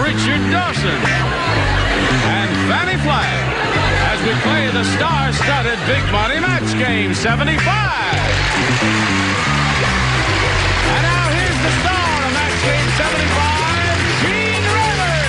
Richard Dawson, and Fanny Flagg as we play the star-studded Big Money Match Game 75. And now here's the star of Match Game 75, Gene Rivers.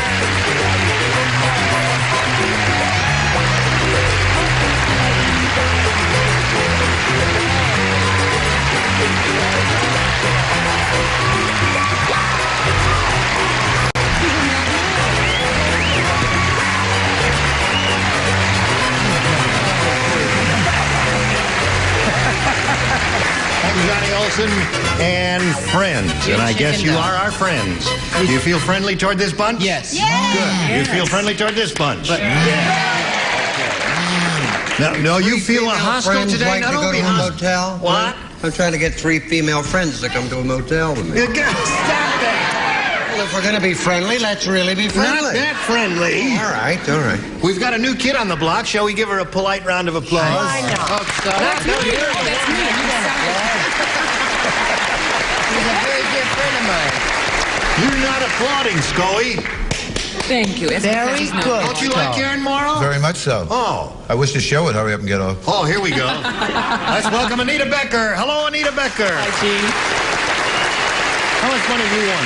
Johnny Olson and friends, and I guess you are our friends. Do you feel friendly toward this bunch? Yes. Good. You feel friendly toward this bunch? No, you feel hostile today? Like No, to go don't be to a hostile. motel? What? I'm trying to get 3 female friends to come to a motel with me. Stop that. Well, if we're going to be friendly, let's really be friendly. Not that friendly. All right, all right. We've got a new kid on the block. Shall we give her a polite round of applause? Why not? Oh, That's me. He's a very dear friend of mine. You're not applauding, Scully. Thank you. Very good. Don't you like Karen Morrow? Very much so. Oh. I wish the show would hurry up and get off. Oh, here we go. Let's welcome Anita Becker. Hello, Anita Becker. Hi, Gene. How much money have you won?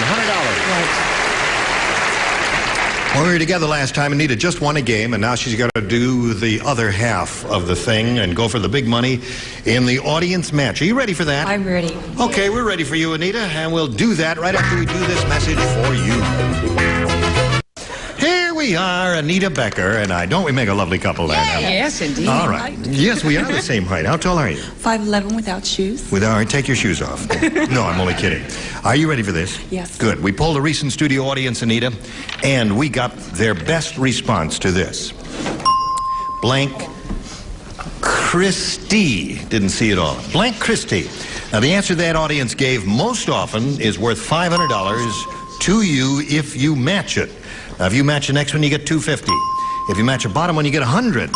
$100. When we were together last time, Anita just won a game, and now she's got to do the other half of the thing and go for the big money in the audience match. Are you ready for that? I'm ready. Okay, we're ready for you, Anita, and we'll do that right after we do this message for you. Here we are, Anita Becker, and I. Don't we make a lovely couple there now? Yes, indeed. All right. Yes, we are the same height. How tall are you? 5'11" without shoes. All right, take your shoes off. No, I'm only kidding. Are you ready for this? Yes. Good. We polled a recent studio audience, Anita, and we got their best response to this. Blank Christie. Didn't see it all. Blank Christie. Now, the answer that audience gave most often is worth $500 to you if you match it. Now, if you match the next one, you get $250. If you match a bottom one, you get $100.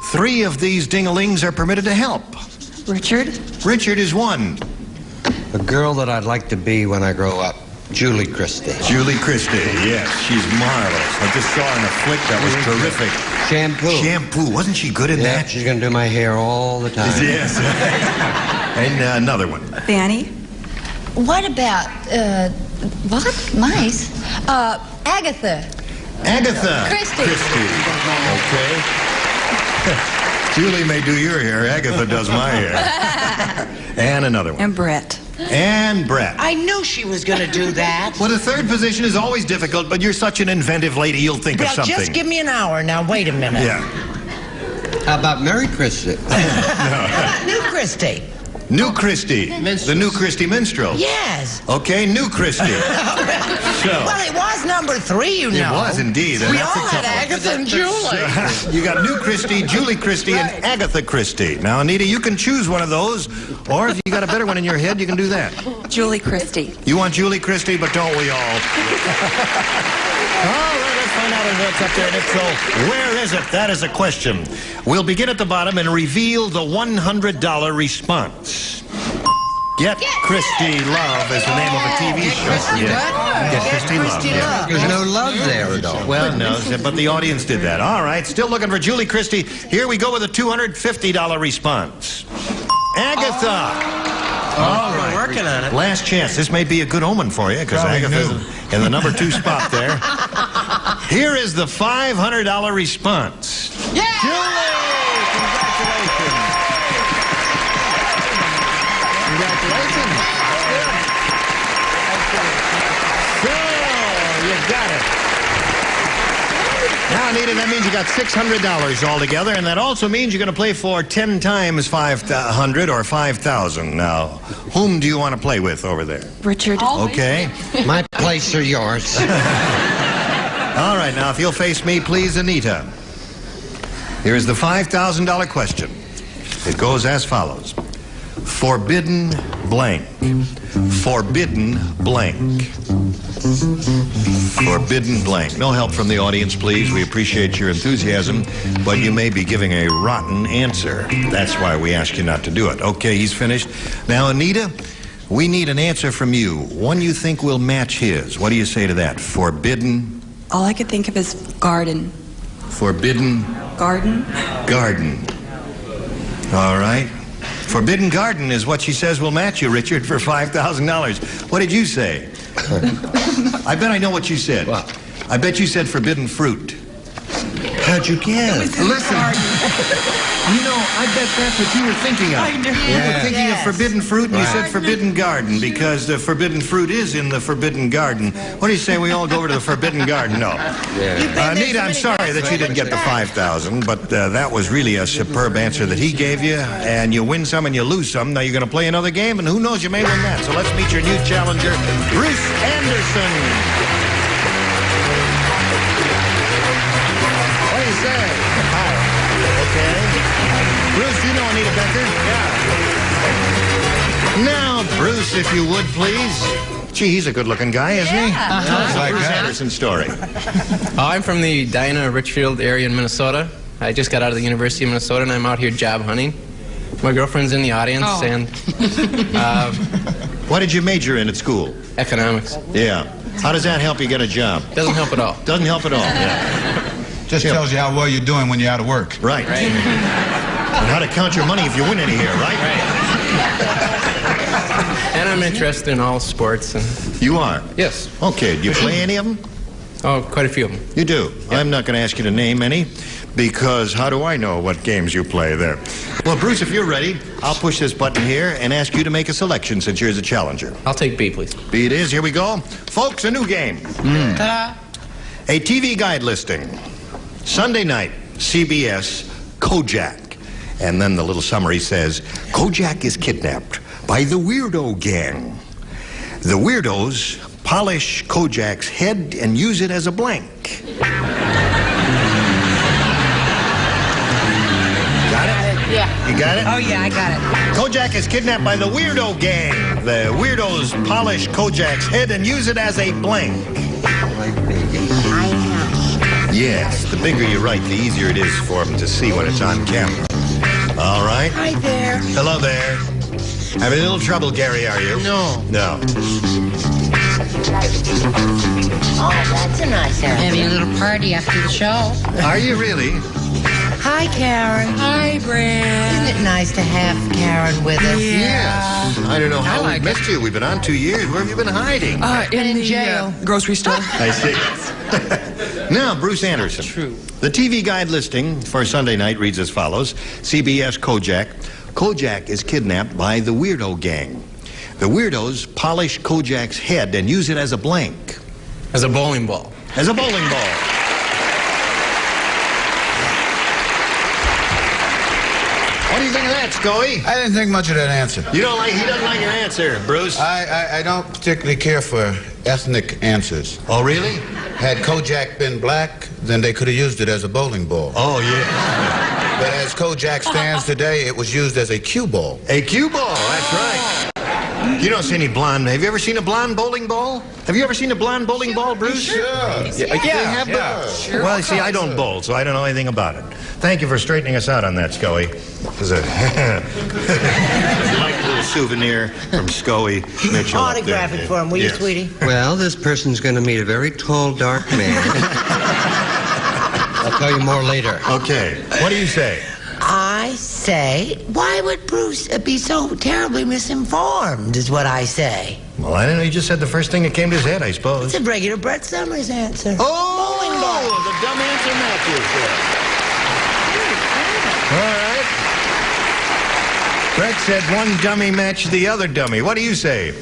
3 of these ding-a-lings are permitted to help. Richard? Richard is one. The girl that I'd like to be when I grow up, Julie Christie. Julie Christie, yes, she's marvelous. I just saw her in a flick that was terrific. Shampoo. Shampoo, wasn't she good in Yeah, that? she's going to do my hair all the time. Yes. And another one. Fanny? What about, what? Mice? Agatha. Agatha. Christie. Okay. Julie may do your hair. Agatha does my hair. And another one. And Brett. And Brett. I knew she was going to do that. Well, the third position is always difficult, but you're such an inventive lady, you'll think of Well, something. just give me an hour. Now, wait a minute. Yeah. How about Mary Christie? New Christie. New Christie. The New Christie Minstrel. Yes. Okay, New Christie. Well, it was number 3, you know. It was indeed. And We that's all a had tough one. Agatha and Julie. You got New Christie, Julie Christie, and Agatha Christie. Now, Anita, you can choose one of those, or if you got a better one in your head, you can do that. Julie Christie. You want Julie Christie, but don't we all? All right, let's find out what's up there, Nick. So, where is it? That is a question. We'll begin at the bottom and reveal the $100 response. Get Christie Love is the name of a TV show. Get Christie Love. Yeah. There's no love there at all. Well, no, but the audience did that. All right, still looking for Julie Christie. Here we go with a $250 response. Agatha. All right. We're working on it. Last chance. This may be a good omen for you because Agatha's in the number 2 spot there. Here is the $500 response. Yeah! Julie! Congratulations. So, you got it. Now, Anita, that means you got $600 altogether, and that also means you're going to play for 10 times 500 or 5,000. Now, whom do you want to play with over there? Richard. Okay. My place or yours? All right, now, if you'll face me, please, Anita. Here is the $5,000 question. It goes as follows. Forbidden blank. Forbidden blank. Forbidden blank. No help from the audience, please. We appreciate your enthusiasm, but you may be giving a rotten answer. That's why we ask you not to do it. Okay, he's finished. Now, Anita, we need an answer from you. One you think will match his. What do you say to that? Forbidden All I could think of is garden. Forbidden Garden? garden. All right. Forbidden garden is what she says will match you, Richard, for $5,000. What did you say? I bet I know what you said. What? I bet you said forbidden fruit. How'd you guess? Listen. You know, I bet that's what you were thinking of. I knew. You were thinking of forbidden fruit, and you said forbidden garden, because the forbidden fruit is in the forbidden garden. What do you say we all go over to the forbidden garden? No. Anita, I'm sorry that you didn't get the $5,000, but that was really a superb answer that he gave you, and you win some and you lose some. Now you're going to play another game, and who knows, you may win that. So let's meet your new challenger, Bruce Anderson. What do you say? Okay. Bruce, you know Anita Becker? Yeah. Now, Bruce, if you would, please. Gee, he's a good-looking guy, isn't he? Tell us Bruce Anderson's story. I'm from the Diana Richfield area in Minnesota. I just got out of the University of Minnesota, and I'm out here job hunting. My girlfriend's in the audience, and... What did you major in at school? Economics. Yeah. How does that help you get a job? Doesn't help at all. Doesn't help at all, yeah. Just tells you how well you're doing when you're out of work. Right. Right. And how to count your money if you win any here, right? And I'm interested in all sports. And You are? yes. Okay, do you play any of them? Oh, quite a few of them. You do? Yep. I'm not going to ask you to name any, because how do I know what games you play there? Well, Bruce, if you're ready, I'll push this button here and ask you to make a selection since you're the challenger. I'll take B, please. B it is. Here we go. Folks, a new game. Ta-da. A TV guide listing. Sunday night, CBS, Kojak. And then the little summary says, Kojak is kidnapped by the Weirdo Gang. The Weirdos polish Kojak's head and use it as a blank. Got it? Yeah. You got it? Oh, yeah, I got it. Kojak is kidnapped by the Weirdo Gang. The Weirdos polish Kojak's head and use it as a blank. Yes, the bigger you write, the easier it is for them to see when it's on camera. All right. Hi there. Hello there. Having a little trouble, Gary, are you? No. No. Oh, that's a nice house. Having a little party after the show. Are you really? Hi, Karen. Hi, Brad. Isn't it nice to have Karen with us? Yes. I don't know how like we've missed you. We've been on 2 years. Where have you been hiding? In the jail. grocery store. I see. Now, Bruce Anderson. True. The TV guide listing for Sunday night reads as follows. CBS Kojak. Kojak is kidnapped by the Weirdo Gang. The Weirdos polish Kojak's head and use it as a blank. As a bowling ball. As a bowling ball. What do you think of that, Scully? I didn't think much of that answer. You don't like, he doesn't like your answer, Bruce. I don't particularly care for ethnic answers. Oh, really? Had Kojak been black, then they could have used it as a bowling ball. Oh, yeah. But as Kojak stands today, it was used as a cue ball. A cue ball, that's right. You don't see any blonde. Have you ever seen a blonde bowling ball? Have you ever seen a blonde bowling ball, Bruce? Sure. Yeah. Sure. Well, you see, I don't bowl, so I don't know anything about it. Thank you for straightening us out on that, Scully. It was a like little souvenir from Scully Mitchell. Autograph it for him, will you, sweetie? Well, this person's going to meet a very tall, dark man. I'll tell you more later. Okay. What do you say? I say, why would Bruce be so terribly misinformed, is what I say. Well, I don't know. You just said the first thing that came to his head, I suppose. It's a regular Brett Summers answer. Oh! Bowling ball. The dumb answer matches. All right. Brett said one dummy matched the other dummy. What do you say?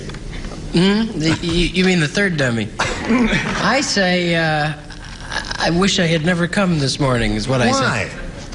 You mean the third dummy? I say, I wish I had never come this morning, is what I said. Why?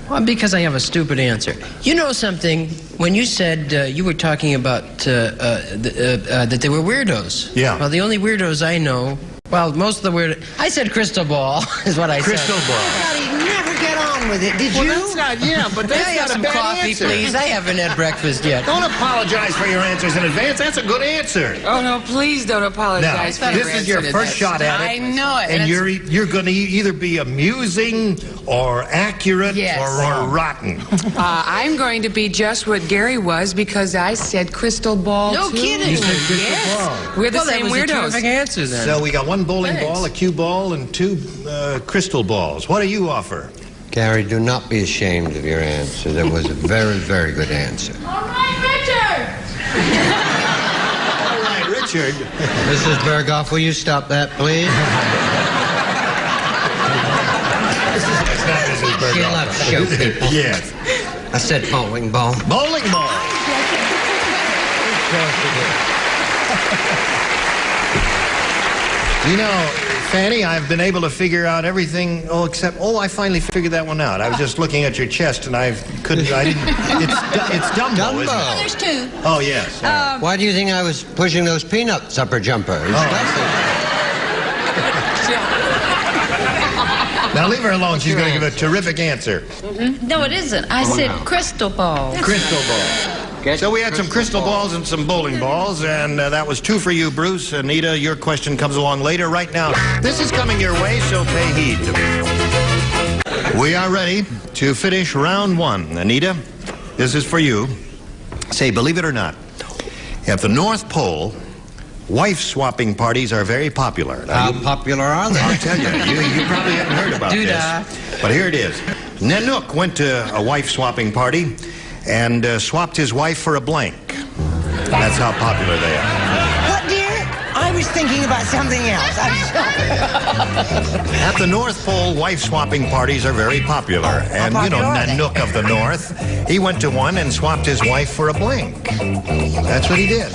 Well, because I have a stupid answer. You know something? When you said you were talking about that they were weirdos. Yeah. Well, the only weirdos I know, well, most of the I said crystal ball, is what I said. Crystal ball. He'd never get on with it, did Well, you? that's not, yeah, but May I that's have not a some bad coffee, answer. please? I haven't had breakfast yet. Don't apologize for your answers in advance. That's a good answer. Oh, no, please don't Now, apologize for this is your first shot at it. I know it. And you're going to either be amusing or accurate Yes. or rotten. I'm going to be just what Gary was because I said crystal ball, No too. kidding. You said crystal yes. ball. We're the Well, that same was a weirdos. terrific answer then. So we got one 1 bowling ball, a cue ball, and 2 crystal balls. What do you offer? Gary, do not be ashamed of your answer. That was a very, very good answer. All right, Richard! All right, Richard. Mrs. Berghoff, will you stop that, please? She loves show people. Yes. I said bowling ball. Bowling ball. You know, Fanny, I've been able to figure out everything, except, I finally figured that one out. I was just looking at your chest, and I didn't, it's Dumbo, Dumbo. isn't it? Oh, there's 2. Oh, yes. Why do you think I was pushing those peanuts up her jumper? Now, leave her alone. She's going to give a terrific answer. No, it isn't. I said crystal ball. Crystal ball. So we had some crystal balls and some bowling balls, and that was 2 for you, Bruce. Anita, your question comes along later. Right now, this is coming your way, so pay heed. We are ready to finish round 1. Anita, this is for you. Say, believe it or not, at the North Pole, wife-swapping parties are very popular. How popular are they? I'll tell you, you probably haven't heard about this. But here it is. Nanook went to a wife-swapping party and swapped his wife for a blank. That's how popular they are. What, dear? I was thinking about something else. I'm sorry. At the North Pole, wife-swapping parties are very popular. And, you know, Nanook of the North, he went to one and swapped his wife for a blank. That's what he did.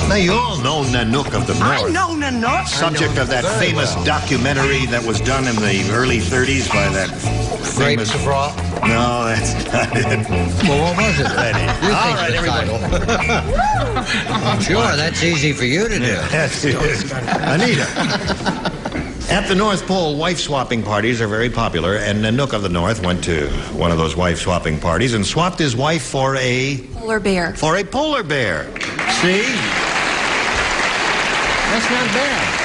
Now, you all know Nanook of the North. I know Nanook. Subject of that famous documentary that was done in the early 30s by that famous... No, that's not it. Well, what was it? You All think right, the title. Sure, that's easy for you to do. Yes, it is. Anita. At the North Pole, wife-swapping parties are very popular, and Nanook of the North went to one of those wife-swapping parties and swapped his wife for a... Polar bear. For a polar bear. See? That's not bad.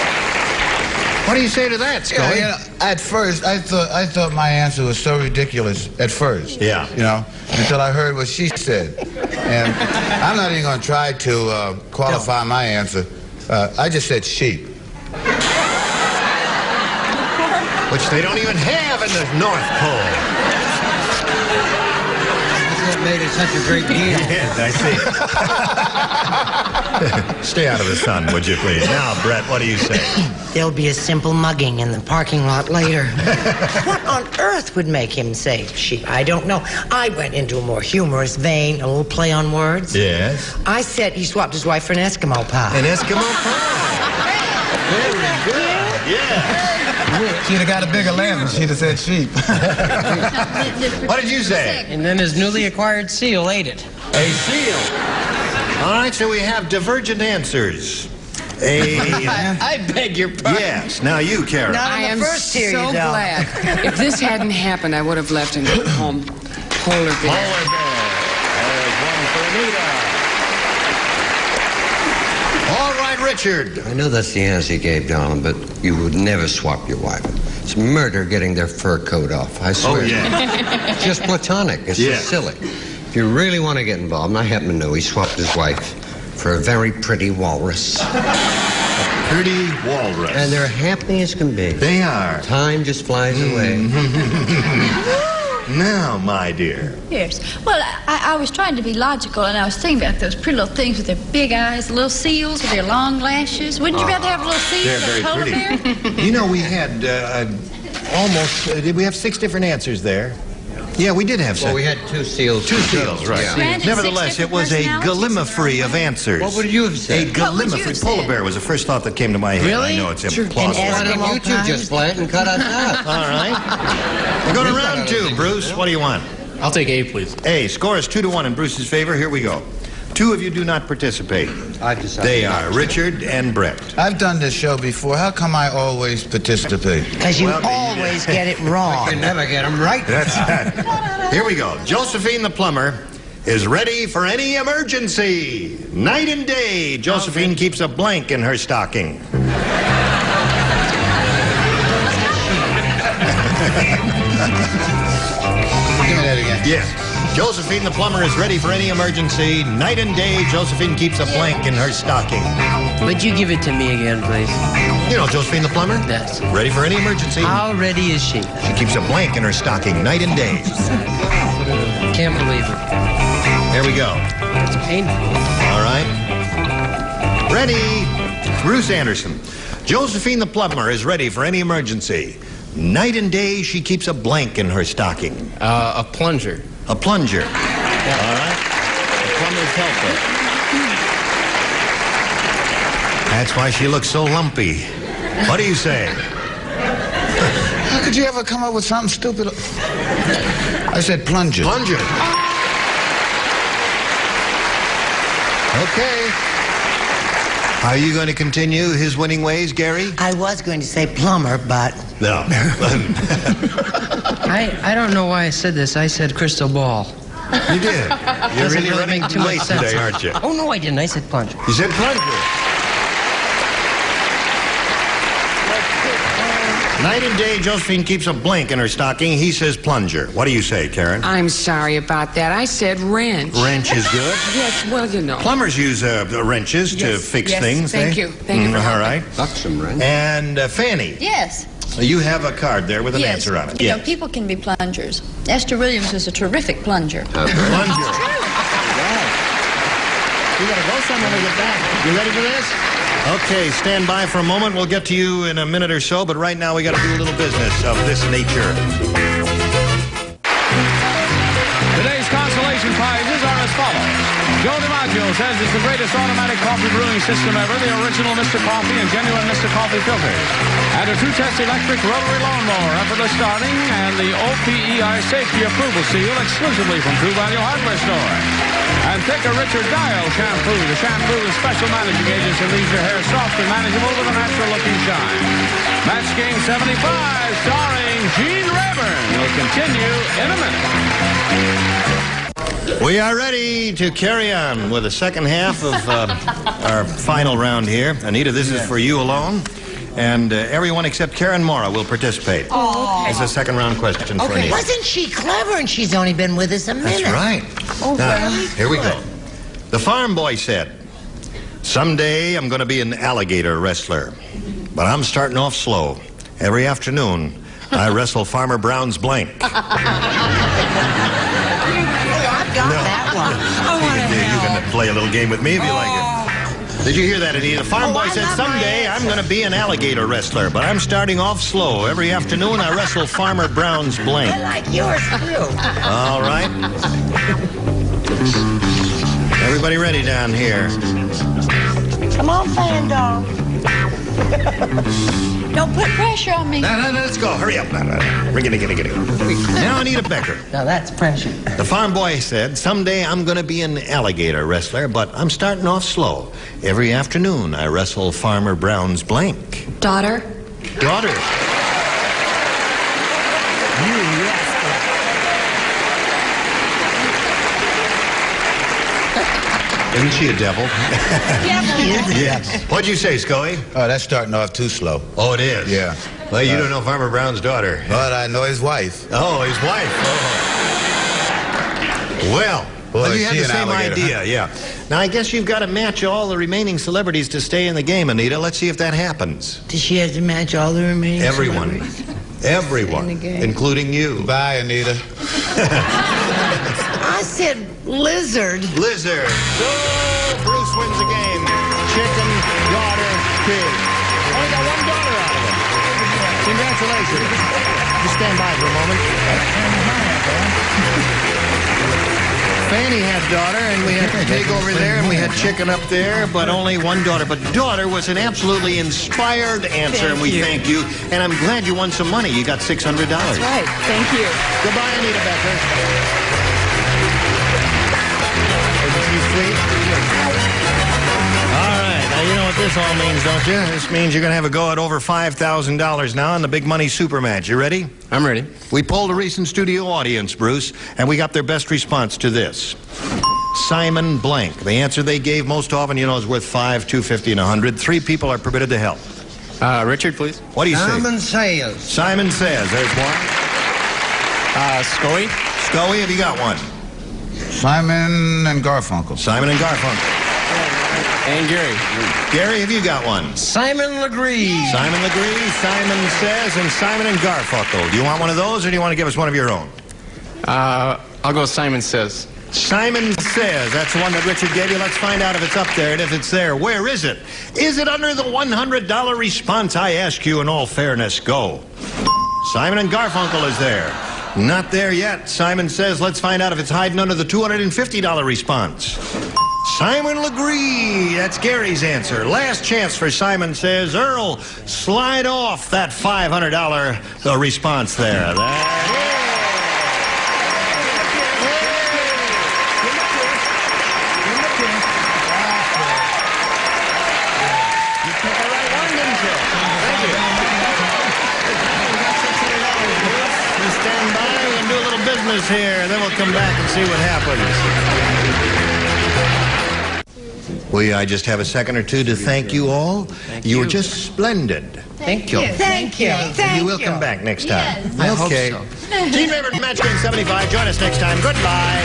What do you say to that, Scully? Yeah, at first, I thought my answer was so ridiculous at first. Yeah. You know, until I heard what she said. And I'm not even going to try to qualify my answer. I just said sheep. Which they don't even have in the North Pole. That's what made it such a great deal. Yes, I see. Stay out of the sun, would you please? Now, Brett, what do you say? There'll be a simple mugging in the parking lot later. What on earth would make him say sheep? I don't know. I went into a more humorous vein, a little play on words. Yes. I said he swapped his wife for an Eskimo pie. An Eskimo pie. Very good. Yeah. She'd have got a bigger lamb and she'd have said sheep. What did you say? And then his newly acquired seal ate it. A seal. All right, so we have divergent answers. I beg your pardon. Yes. Now you, Karen. Not I on am the first so tier, you don't. glad. If this hadn't happened, I would have left and gone home. Polar bear. Polar bear. There's one for Anita. All right, Richard. I know that's the answer you gave, Donald, but you would never swap your wife. It's murder getting their fur coat off, I swear. Oh, yeah. It's just platonic. It's just silly. If you really want to get involved, and I happen to know he swapped his wife for a very pretty walrus. Pretty walrus. And they're happy as can be. They are. Time just flies away. Now, my dear. Yes. Well, I was trying to be logical, and I was thinking about those pretty little things with their big eyes, little seals with their long lashes. Wouldn't you rather have a little seal They're than a very polar pretty. bear? You know, we had did we have 6 different answers there? Yeah, we did have 6. Well, we had 2 seals. 2 seals, right. Yeah. Granted, Nevertheless, 6 it was a different gallimaphry of answers. What would you have A said? What would you have gallimaphry. said? Polar bear was the first thought that came to my head. Really? I know it's Sure. implausible. And Why don't you two Eskimo just play it and cut us out? All right. We're going to round 2. Bruce, what do you want? I'll take A, please. A. Score is 2-1 in Bruce's favor. Here we go. 2 of you do not participate. I decided. They are Richard and Brett. I've done this show before. How come I always participate? Because you Well, always get it wrong. You never get them right. That's right. Here we go. Josephine the plumber is ready for any emergency. Night and day, Josephine keeps a blank in her stocking. Give me that again. Yes. Josephine the plumber is ready for any emergency. Night and day, Josephine keeps a blank in her stocking. Would you give it to me again, please? You know Josephine the plumber? Yes. Ready for any emergency. How ready is she? She keeps a blank in her stocking night and day. Can't believe it. There we go. It's painful. All right. Ready. Bruce Anderson. Josephine the plumber is ready for any emergency. Night and day, she keeps a blank in her stocking. A plunger. A plunger. Yeah. All right. A plumber's helper. That's why she looks so lumpy. What do you say? How could you ever come up with something stupid? I said plunger. Plunger. Okay. Are you going to continue his winning ways, Gary? I was going to say plumber, but... No. I don't know why I said this. I said crystal ball. You did. You're Doesn't really running make too late sense. today, aren't you? Oh, no, I didn't. I said plunger. You said plunger. Night and day, Josephine keeps a blank in her stocking. He says plunger. What do you say, Karen? I'm sorry about that. I said wrench. Wrench is good. Yes, well, you know. Plumbers use wrenches to fix things. Thank you. Thank you for all right. Buxom wrench. And Fanny, Yes. you have a card there with an Yes. answer on it. You know, people can be plungers. Esther Williams was a terrific plunger. Plunger. You gotta go somewhere to get back. You ready for this? Okay, stand by for a moment. We'll get to you in a minute or so, but right now we gotta do a little business of this nature. Today's consolation prizes are as follows. Joe DiMaggio says it's the greatest automatic coffee brewing system ever, the original Mr. Coffee and genuine Mr. Coffee filters. And a two-test electric rotary lawnmower, effortless starting, and the OPEI safety approval seal exclusively from True Value Hardware Store. And pick a Richard Dial shampoo, the shampoo with special managing agents that leaves your hair soft and manageable with a natural-looking shine. Match Game 75, starring Gene Rayburn, will continue in a minute. We are ready to carry on with the second half of our final round here. Anita, this is for you alone. And everyone except Karen Mora will participate. Oh. It's a second round question for Anita. Wasn't she clever? And she's only been with us a minute. That's right. Oh, Now, very here we go. good. The farm boy said, "Someday I'm going to be an alligator wrestler, but I'm starting off slow. Every afternoon, I wrestle Farmer Brown's blank." I've got that one. You can play a little game with me if you like it. Did you hear that, Anita? The farm boy said, "Someday I'm going to be an alligator wrestler, but I'm starting off slow. Every afternoon, I wrestle Farmer Brown's blank." I like yours, too. All right. Everybody ready down here? Come on, fan dog. Don't put pressure on me. No, let's go. Hurry up. Now, Anita Becker. Now, that's pressure. The farm boy said, "Someday I'm going to be an alligator wrestler, but I'm starting off slow. Every afternoon, I wrestle Farmer Brown's blank." Daughter. Daughter. Isn't she a devil? Yes. What'd you say, Scully? Oh, that's starting off too slow. Oh, it is? Yeah. Well, you don't know Farmer Brown's daughter. But I know his wife. Oh, his wife. Oh. Well, Boy, you had she the an same alligator, idea, yeah. Now, I guess you've got to match all the remaining celebrities to stay in the game, Anita. Let's see if that happens. Does she have to match all the remaining Everyone. celebrities? Everyone, In the game. including you. Bye, Anita. I said lizard. Lizard. So, Bruce wins the game. Chicken, daughter, pig. Only got one daughter out of it. Congratulations. Just stand by for a moment. Fanny had daughter, and we had pig over there, and we had chicken up there, but only one daughter. But daughter was an absolutely inspired answer, and we thank you. And I'm glad you won some money. You got $600. That's right. Thank you. Goodbye, Anita Becker. Isn't she sweet? All right. Now, you know what this all means, don't you? This means you're going to have a go at over $5,000 now in the big money super match. You ready? I'm ready. We polled a recent studio audience, Bruce, and we got their best response to this. Simon Blank. The answer they gave most often, you know, is worth $5, $250, and $100. 3 people are permitted to help. Richard, please. What do you say? Simon Sayers. Simon Says. There's one. Scully. Scully, have you got one? Simon and Garfunkel. Simon and Garfunkel. And Gary. Gary, have you got one? Simon Legree. Simon Legree, Simon Says, and Simon and Garfunkel. Do you want one of those, or do you want to give us one of your own? I'll go Simon Says. Simon Says. That's the one that Richard gave you. Let's find out if it's up there, and if it's there, where is it? Is it under the $100 response? I ask you in all fairness. Go. Simon and Garfunkel is there. Not there yet. Simon Says. Let's find out if it's hiding under the $250 response. Simon Legree. That's Gary's answer. Last chance for Simon Says. Earl, slide off that $500 response there. That is. Here, and then we'll come back and see what happens. I just have a second or two to thank you all. You were just splendid. Thank you. Thank you. Thank You will come back next time. Yes. I hope Okay. so. Team favorite match game 75. Join us next time. Goodbye.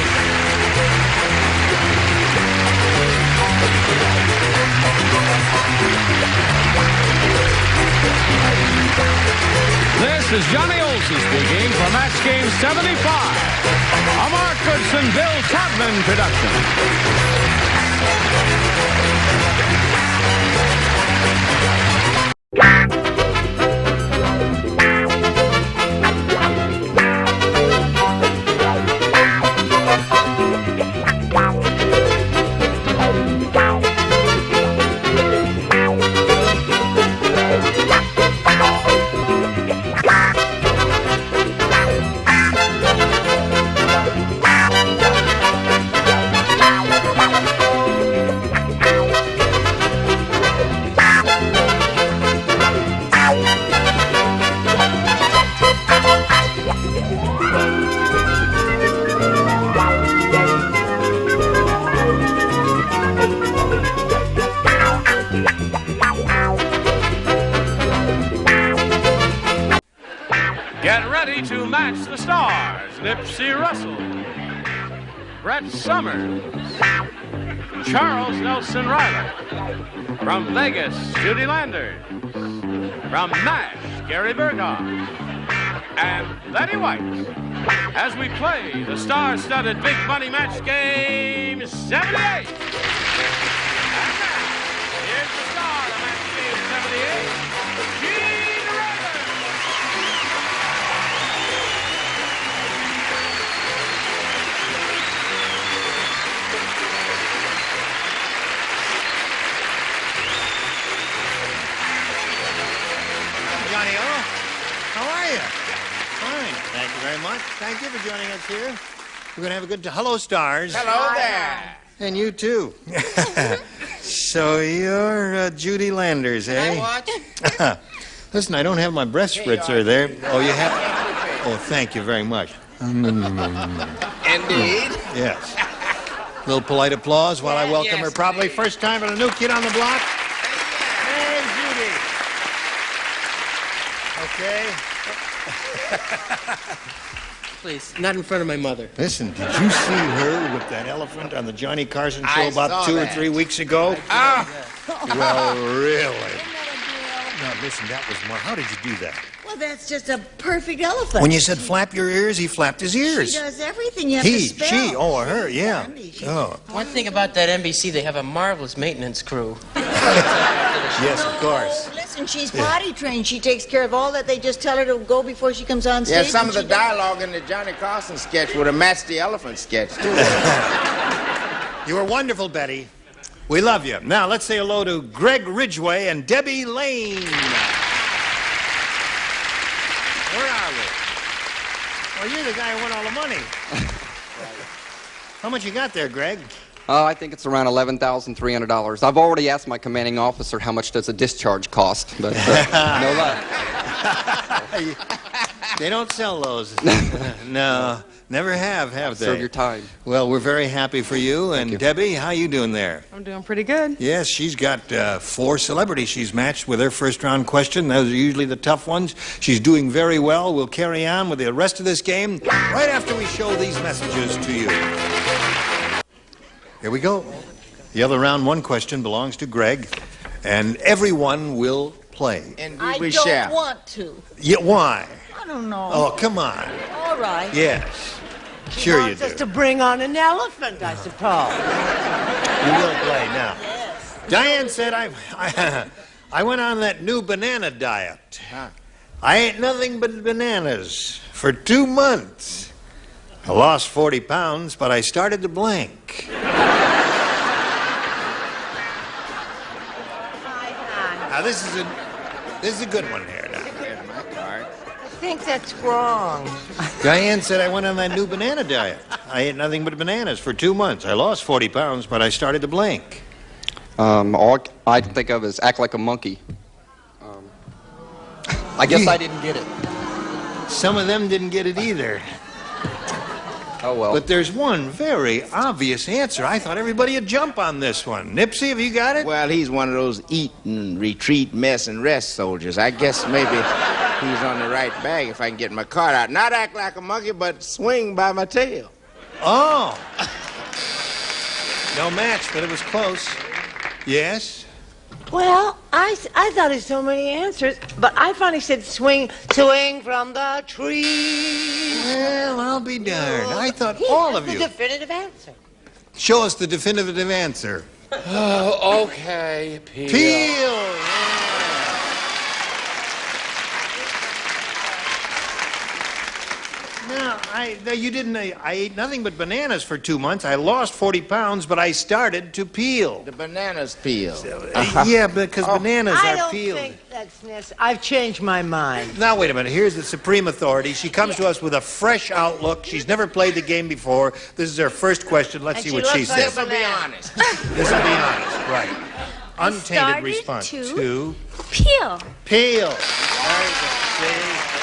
This is Johnny Olson speaking for Match Game 75, a Mark Goodson, Bill Todman production. To match the stars, Nipsey Russell, Brett Summers, Charles Nelson Riley. From Vegas, Judy Landers. From Nash, Gary Burghoff. And Betty White. As we play the star-studded Big Money Match Game 78. And now, here's the star of Match Game 78, Gene Rutherford. Johnny O, how are you? Fine. Thank you very much. Thank you for joining us here. We're going to have a good hello, stars. Hello there. And you too. So you're Judy Landers, eh? What? Listen, I don't have my breast spritzer there. Oh, you have? Oh, thank you very much. Indeed. Yes. A little polite applause while I welcome her. Probably indeed. first time at a new kid on the block. Hey, Judy. Okay. Please, not in front of my mother. Listen, did you see her with that elephant on the Johnny Carson show I about saw 2 or that. 3 weeks ago? Ah. Well, really. Now, listen, that was more. How did you do that? Well, that's just a perfect elephant. When you said flap your ears, he flapped his ears. She does everything. You have to He, spell. she, oh, her, yeah. Oh, One thing about that NBC, they have a marvelous maintenance crew. yes, of course. Oh, listen, she's potty trained. She takes care of all that. They just tell her to go before she comes on stage. Yeah, some and of the she does- dialogue in the Johnny Carson sketch would have matched the elephant sketch, too. You were wonderful, Betty. We love you. Now, let's say hello to Greg Ridgway and Debbie Lane. Where are we? Well, you're the guy who won all the money. How much you got there, Greg? I think it's around $11,300. I've already asked my commanding officer how much does a discharge cost, but no luck. They don't sell those. No, never have they? Serve your time. Well, we're very happy for you. And Debbie, how you doing there? I'm doing pretty good. Yes, she's got 4 celebrities she's matched with her first round question. Those are usually the tough ones. She's doing very well. We'll carry on with the rest of this game right after we show these messages to you. Here we go. The other round, one question belongs to Greg, and everyone will play. And I we don't shall. want to. Yeah, why? I don't know. Oh, come on. All right. Yes. Sure you Wants us do. to bring on an elephant, I suppose. You will play now. Yes. Diane said I went on that new banana diet. I ate nothing but bananas for 2 months. I lost 40 pounds, but I started to blank. Now this is a good one here now. There's my card. I think that's wrong. Diane said I went on that new banana diet. I ate nothing but bananas for 2 months. I lost 40 pounds, but I started to blank. All I can think of is act like a monkey. I guess I didn't get it. Some of them didn't get it either. Oh, well. But there's one very obvious answer. I thought everybody would jump on this one. Nipsey, have you got it? Well, he's one of those eat and retreat, mess and rest soldiers. I guess maybe he's on the right bag if I can get my card out. Not act like a monkey, but swing by my tail. Oh. No match, but it was close. Yes? Well, I thought of so many answers, but I finally said swing from the tree. Well, I'll be darned. I thought all of you. The definitive answer. Show us the definitive answer. Oh, okay. Peel. Peel. No, you didn't. I ate nothing but bananas for 2 months. I lost 40 pounds, but I started to peel. The bananas peel. Yeah, because bananas I are don't peeled. think that's necessary. I've changed my mind. Now, wait a minute. Here's the supreme authority. She comes to us with a fresh outlook. She's never played the game before. This is her first question. Let's see what she says. This will be honest. This will be honest, right. Untainted response. To peel. Peel. There you go. See?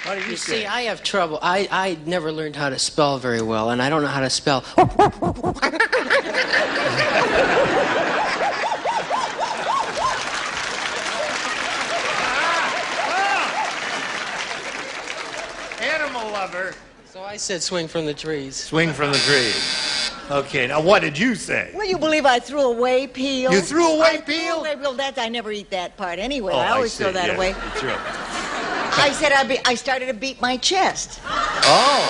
What did You say? see, I have trouble. I never learned how to spell very well, and I don't know how to spell. Animal lover. So I said swing from the trees. Swing from the trees. Okay, now what did you say? Will you believe I threw away peel? You threw away I peel? Threw away, well, that I never eat that part anyway. Oh, I always see. throw that Yeah, away. you threw it. I said I started to beat my chest. Oh.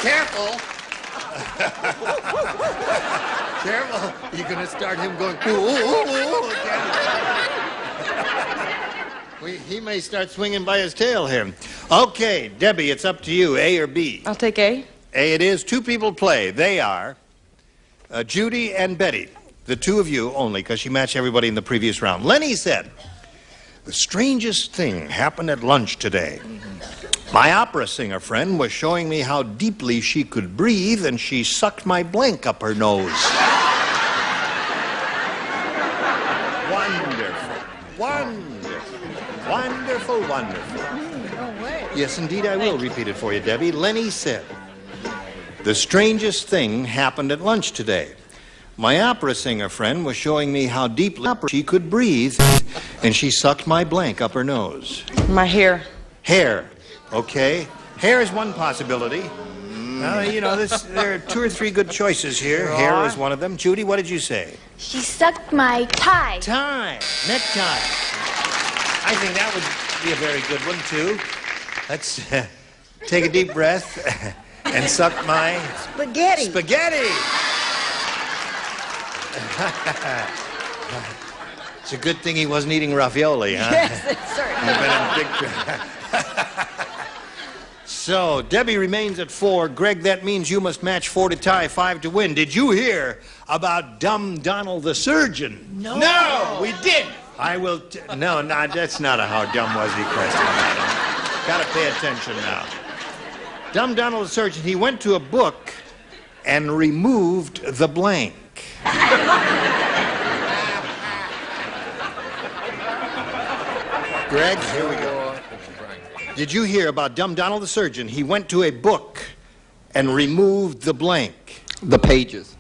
Careful. Careful. You're going to start him going, ooh, again. He may start swinging by his tail here. Okay, Debbie, it's up to you, A or B. I'll take A. A it is. 2 people play. They are Judy and Betty. The 2 of you only, because she matched everybody in the previous round. Lenny said, the strangest thing happened at lunch today. My opera singer friend was showing me how deeply she could breathe, and she sucked my blank up her nose. Wonderful. Wonderful. Wonderful, wonderful. No way. Yes, indeed, I will repeat it for you, Debbie. Lenny said, the strangest thing happened at lunch today. My opera singer friend was showing me how deeply she could breathe, and she sucked my blank up her nose. My hair. Hair, okay. Hair is one possibility. You know, there are 2 or 3 good choices here. Hair is one of them. Judy, what did you say? She sucked my tie. Tie, necktie. I think that would be a very good one, too. Let's take a deep breath and suck my... Spaghetti. Spaghetti! It's a good thing he wasn't eating ravioli, huh? Yes, it certainly. So, Debbie remains at 4. Greg, that means you must match 4 to tie, 5 to win. Did you hear about Dumb Donald the Surgeon? No, we didn't. I will... No, that's not a how dumb was he question, madam. Got to pay attention now. Dumb Donald the Surgeon, he went to a book and removed the blank. Greg, here we go. Did you hear about Dumb Donald the Surgeon? He went to a book and removed the blank. The pages.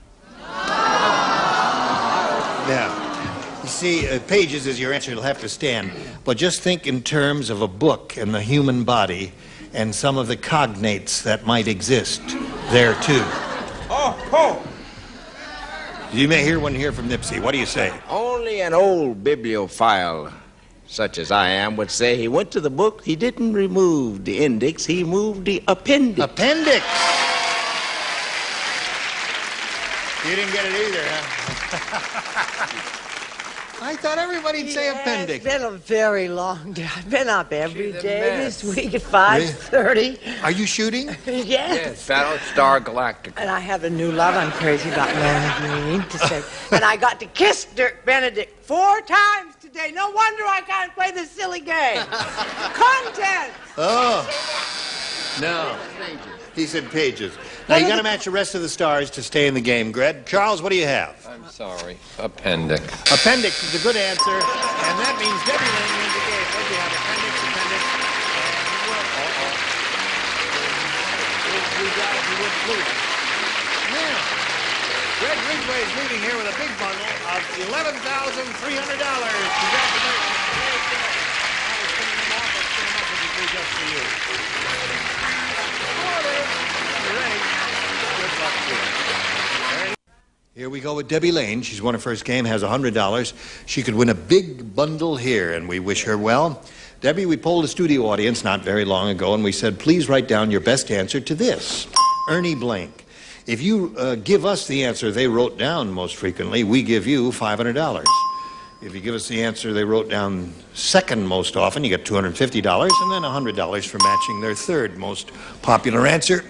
Now, you see, pages is your answer. It'll have to stand. But just think in terms of a book and the human body. and some of the cognates that might exist there, too. Oh. You may hear one here from Nipsey. What do you say? Only an old bibliophile, such as I am, would say he went to the book, he didn't remove the index, he moved the appendix. Appendix! You didn't get it either, huh? I thought everybody'd say appendix. It's been a very long day. I've been up every day this week at 5:30. Are you shooting? Yes. Battlestar Galactica. And I have a new love I'm crazy about learning to say. And I got to kiss Dirk Benedict 4 times today. No wonder I can't play this silly game. Content. Oh. No. He said pages. Now, you got to match the rest of the stars to stay in the game, Greg. Charles, what do you have? I'm sorry. Appendix. Appendix is a good answer, and that means Debbie Lane wins the game. What do you have? Appendix. We got it, you would please. Now, Greg Ridgway is leaving here with a big bundle of $11,300. Congratulations. Just for you. Here we go with Debbie Lane. She's won her first game, has $100. She could win a big bundle here, and we wish her well. Debbie, we polled a studio audience not very long ago, and we said, please write down your best answer to this. Ernie Blank. If you give us the answer they wrote down most frequently, we give you $500. If you give us the answer they wrote down second most often, you get $250, and then $100 for matching their third most popular answer.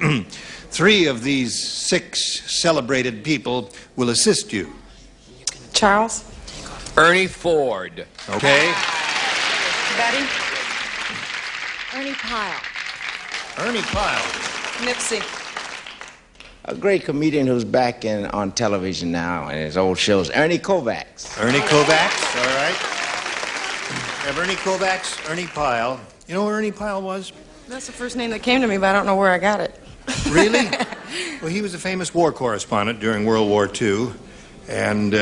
3 of these 6 celebrated people will assist you. Charles? Ernie Ford. Okay. Betty? Ernie Pyle. Ernie Pyle. Nipsey. A great comedian who's back on television now in his old shows, Ernie Kovacs. Ernie Kovacs, all right. We have Ernie Kovacs, Ernie Pyle. You know where Ernie Pyle was? That's the first name that came to me, but I don't know where I got it. Really? Well, he was a famous war correspondent during World War II. And,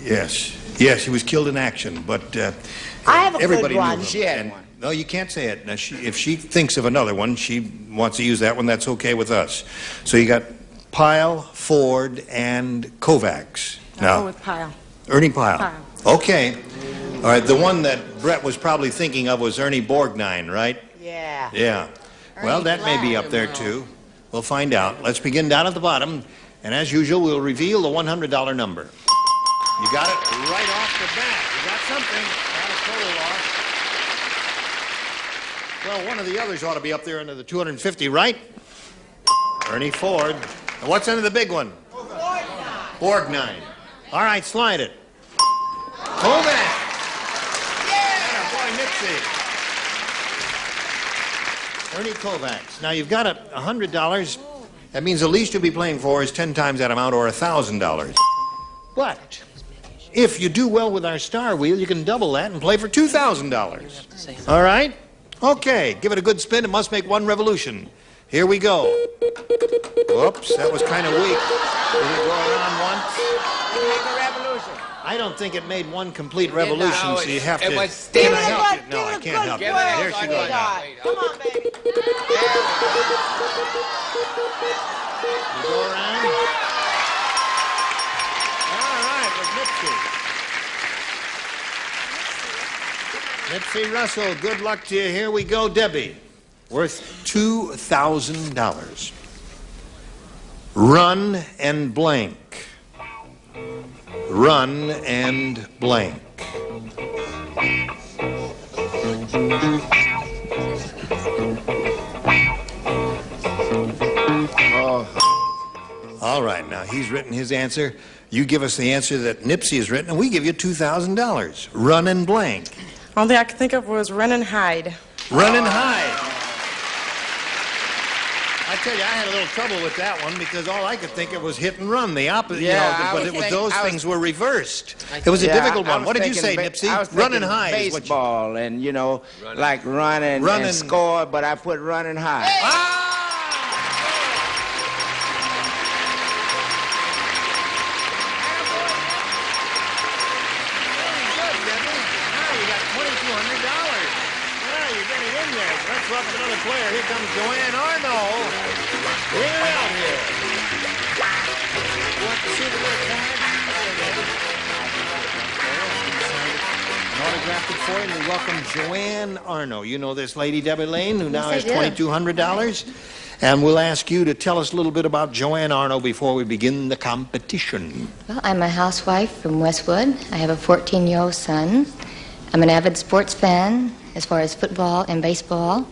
yes, he was killed in action. But I have a everybody good one. knew him. She had one. No, you can't say it. Now, if she thinks of another one, she wants to use that one, that's okay with us. So you got Pyle, Ford, and Kovacs. I'll go with Pyle. Ernie Pyle. Pyle. Okay. All right, the one that Brett was probably thinking of was Ernie Borgnine, right? Yeah. Yeah. Well, that may be up there, too. We'll find out. Let's begin down at the bottom. And as usual, we'll reveal the $100 number. You got it right off the bat. You got something. Not a total loss. Well, one of the others ought to be up there under the 250, right? Ernie Ford. And what's under the big one? Borgnine. All right, slide it. Kovac. Yeah, boy, Nipsey. Ernie Kovacs. Now, you've got $100. That means the least you'll be playing for is 10 times that amount or $1,000. But if you do well with our star wheel, you can double that and play for $2,000. All right? Okay, give it a good spin. It must make one revolution. Here we go. Whoops, that was kind of weak. Did it go around once? You make a revolution. I don't think it made one complete revolution, No, so you have to... it was Can still I help you? up. No, I can't help you. Give it a There she goes now. Come on, baby. You go around. All right, with Nipsey. Nipsey Russell, good luck to you. Here we go, Debbie. Worth $2,000. Run and blank. Run and blank. All right, now he's written his answer. You give us the answer that Nipsey has written, and we give you $2,000. Run and blank. All I could think of was run and hide. Run and hide. I tell you, I had a little trouble with that one because all I could think of was hit and run, the opposite. Yeah, but those things were reversed. It was a difficult one. What did you say, Nipsey? Run and hide. Baseball, and you know, like run and score, but I put run and hide. Ah! Very good, Debbie. Now you got $2,200. Well, you're getting in there. Let's welcome another player. Here comes Joanne Arnold. Bring her out here. You want to see the little card? An autographed it for you, and we welcome Joanne Arnold. You know this lady, Debbie Lane, who now has $2,200. And we'll ask you to tell us a little bit about Joanne Arnold before we begin the competition. Well, I'm a housewife from Westwood. I have a 14-year-old son. I'm an avid sports fan as far as football and baseball.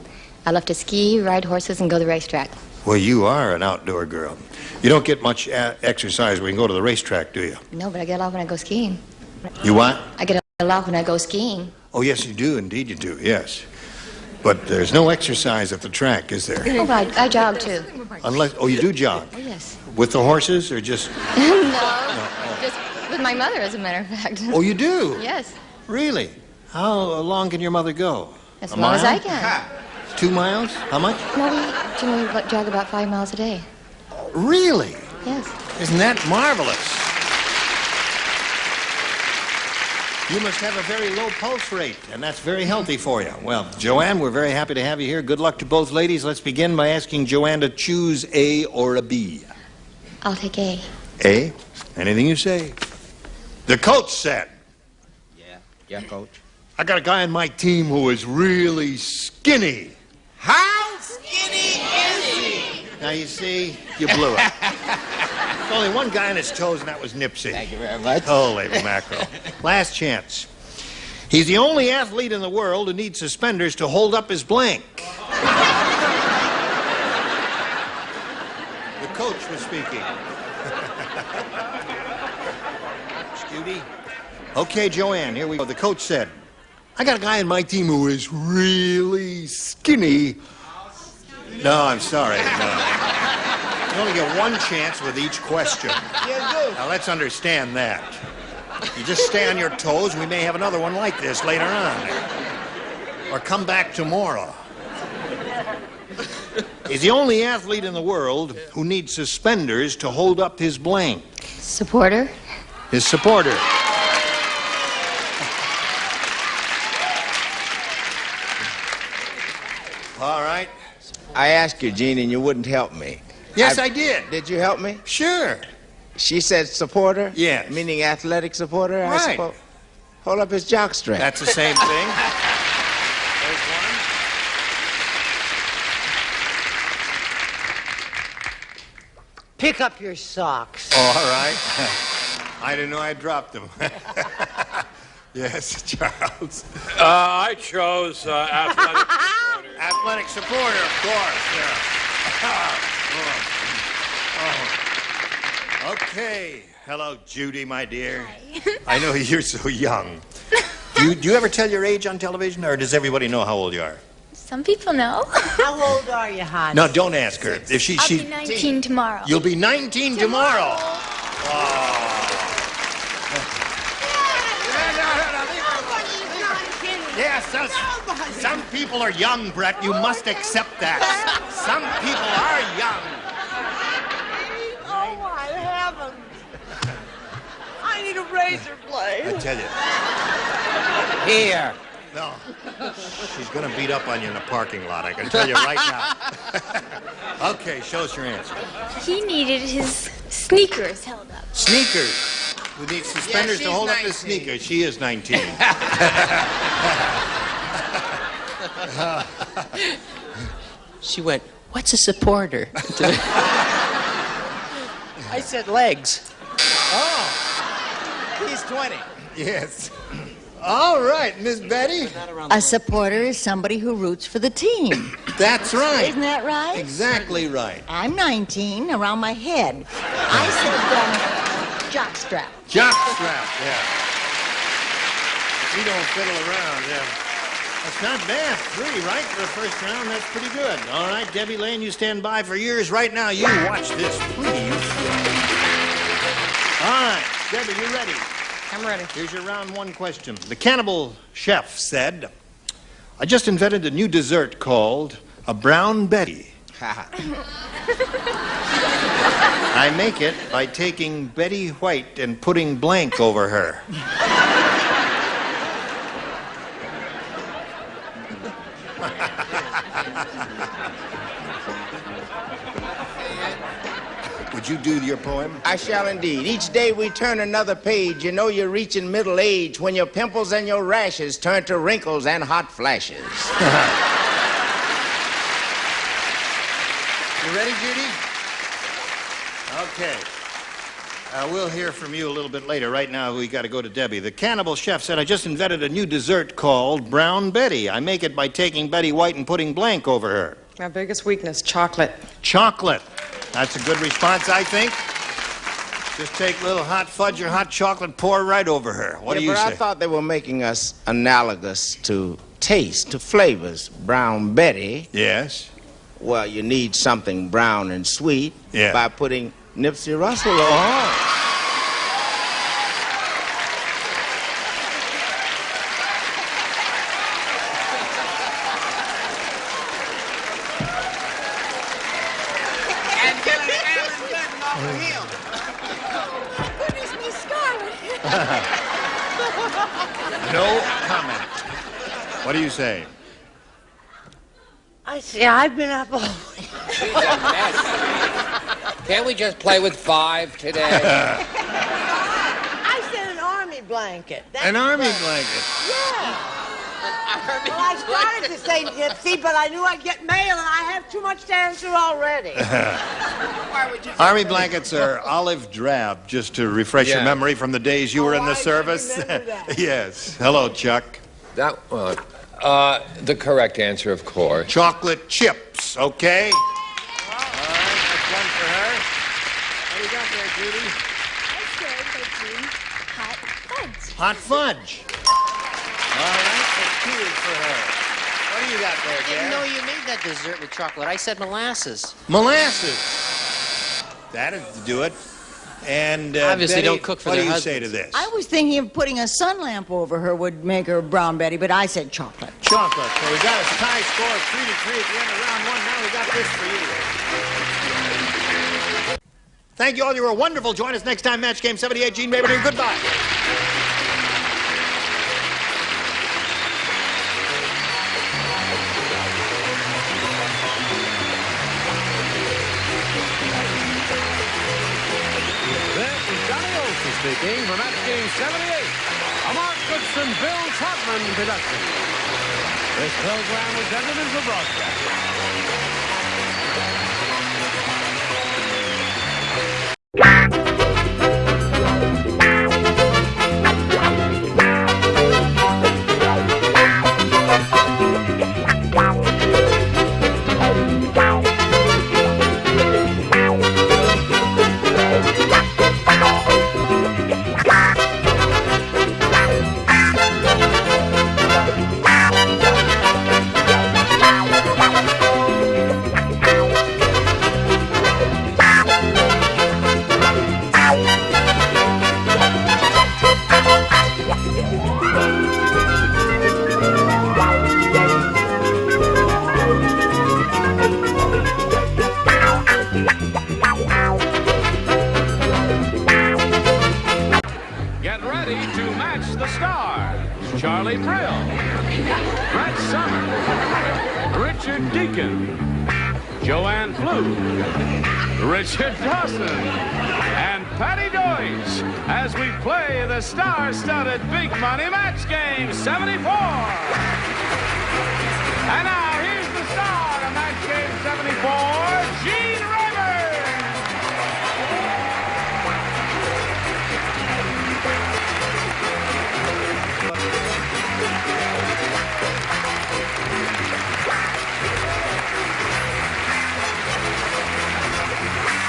I love to ski, ride horses, and go to the racetrack. Well, you are an outdoor girl. You don't get much exercise when you go to the racetrack, do you? No, but I get a lot when I go skiing. You what? I get a lot when I go skiing. Oh, yes, you do. Indeed, you do, yes. But there's no exercise at the track, is there? Oh, I jog, too. Unless, oh, you do jog? Oh, yes. With the horses, or just... No, just with my mother, as a matter of fact. Oh, you do? Yes. Really? How long can your mother go? As long as I can. 2 miles? How much? No, we jog about 5 miles a day. Really? Yes. Isn't that marvelous? You must have a very low pulse rate, and that's very healthy for you. Well, Joanne, we're very happy to have you here. Good luck to both ladies. Let's begin by asking Joanne to choose A or a B. I'll take A. A? Anything you say. The coach said. Yeah, Coach. I got a guy on my team who is really skinny. How skinny is he? Now, you see, you blew it. There's only one guy on his toes, and that was Nipsey. Thank you very much. Holy mackerel. Last chance. He's the only athlete in the world who needs suspenders to hold up his blank. The coach was speaking. Scooty? Okay, Joanne, here we go. The coach said, I got a guy on my team who is really skinny. No, I'm sorry. No. You only get one chance with each question. Now, let's understand that. You just stay on your toes. We may have another one like this later on. Or come back tomorrow. He's the only athlete in the world who needs suspenders to hold up his blank. Supporter? His supporter. All right. I asked you, Gene, and you wouldn't help me. Yes, I did. Did you help me? Sure. She said supporter? Yes. Meaning athletic supporter? Right. I suppose. Hold up his jockstrap. That's the same thing. There's one. Pick up your socks. All right. I didn't know I dropped them. Yes, Charles. I chose athletic supporter. Athletic supporter, of course. Yeah. Okay. Hello, Judy, my dear. Hi. I know you're so young. Do you ever tell your age on television, or does everybody know how old you are? Some people know. How old are you, hon? No, don't ask her. If I'll be 19 tomorrow. You'll be 19 tomorrow. Yes, some people are young, Brett. You must accept that. Some people are young. Oh, my heavens. I need a razor blade. I tell you. Here. No. She's going to beat up on you in the parking lot, I can tell you right now. Okay, show us your answer. He needed his sneakers held up. Sneakers. Who needs suspenders to hold up his sneakers? She is 19. She went, what's a supporter? I said legs. Oh. He's 20. Yes. All right, Miss Betty. A supporter is somebody who roots for the team. That's right. Isn't that right? Exactly right. I'm 19, around my head. I said jockstrap. Jockstrap, yeah. We don't fiddle around, yeah. That's not bad. 3, right, for the first round. That's pretty good. All right, Debbie Lane, you stand by for yours right now. You watch this, please. All right, Debbie, you ready? I'm ready. Here's your round 1 question. The cannibal chef said, I just invented a new dessert called a brown Betty. I make it by taking Betty White and putting blank over her. Would you do your poem? I shall indeed. Each day we turn another page. You know you're reaching middle age when your pimples and your rashes turn to wrinkles and hot flashes. You ready, Judy? Okay. We'll hear from you a little bit later. Right now, we got to go to Debbie. The cannibal chef said, I just invented a new dessert called Brown Betty. I make it by taking Betty White and putting blank over her. My biggest weakness, chocolate. Chocolate. That's a good response, I think. Just take a little hot fudge or hot chocolate, pour right over her. What do you say? But I thought they were making us analogous to taste, to flavors. Brown Betty. Yes. Well, you need something brown and sweet by putting Nipsey Russell on. Oh. And get an Alan Gooden off of him. Goodness me, Scarlet. No comment. What do you say? I see, I've been up all She's a mess. Can't we just play with 5 today? I said an army blanket. An army blanket. Yeah. Well, I started to say Nipsey, but I knew I'd get mail, and I have too much to answer already. Why would you Army blankets are olive drab, just to refresh your memory from the days you were in the service. Yes. Hello, Chuck. The correct answer, of course. Chocolate chips, okay? All right, that's one for her. What do you got there, Judy? Hot fudge. Hot fudge. All right, that's 2 for her. What do you got there, I didn't Gary? know you made that dessert with chocolate. I said molasses. Molasses. That'd do it. And obviously Betty, don't cook for what their do you husbands. say to this? I was thinking of putting a sun lamp over her would make her Brown Betty, but I said chocolate. Chocolate. So we got a tie score of 3-3 at the end of round 1. Now we got this for you. Thank you all. You were wonderful. Join us next time. Match Game 78. Gene Raven here. Goodbye. Speaking for Match Game 78, a Mark Goodson, Bill Trotman production. This program was edited for broadcast. Charlie Brill, Brett Summers, Richard Deacon, Joanne Blue, Richard Dawson, and Patty Deutsch as we play the star-studded Big Money Match Game 74. And now here's the star of Match Game 74, Gene Raver.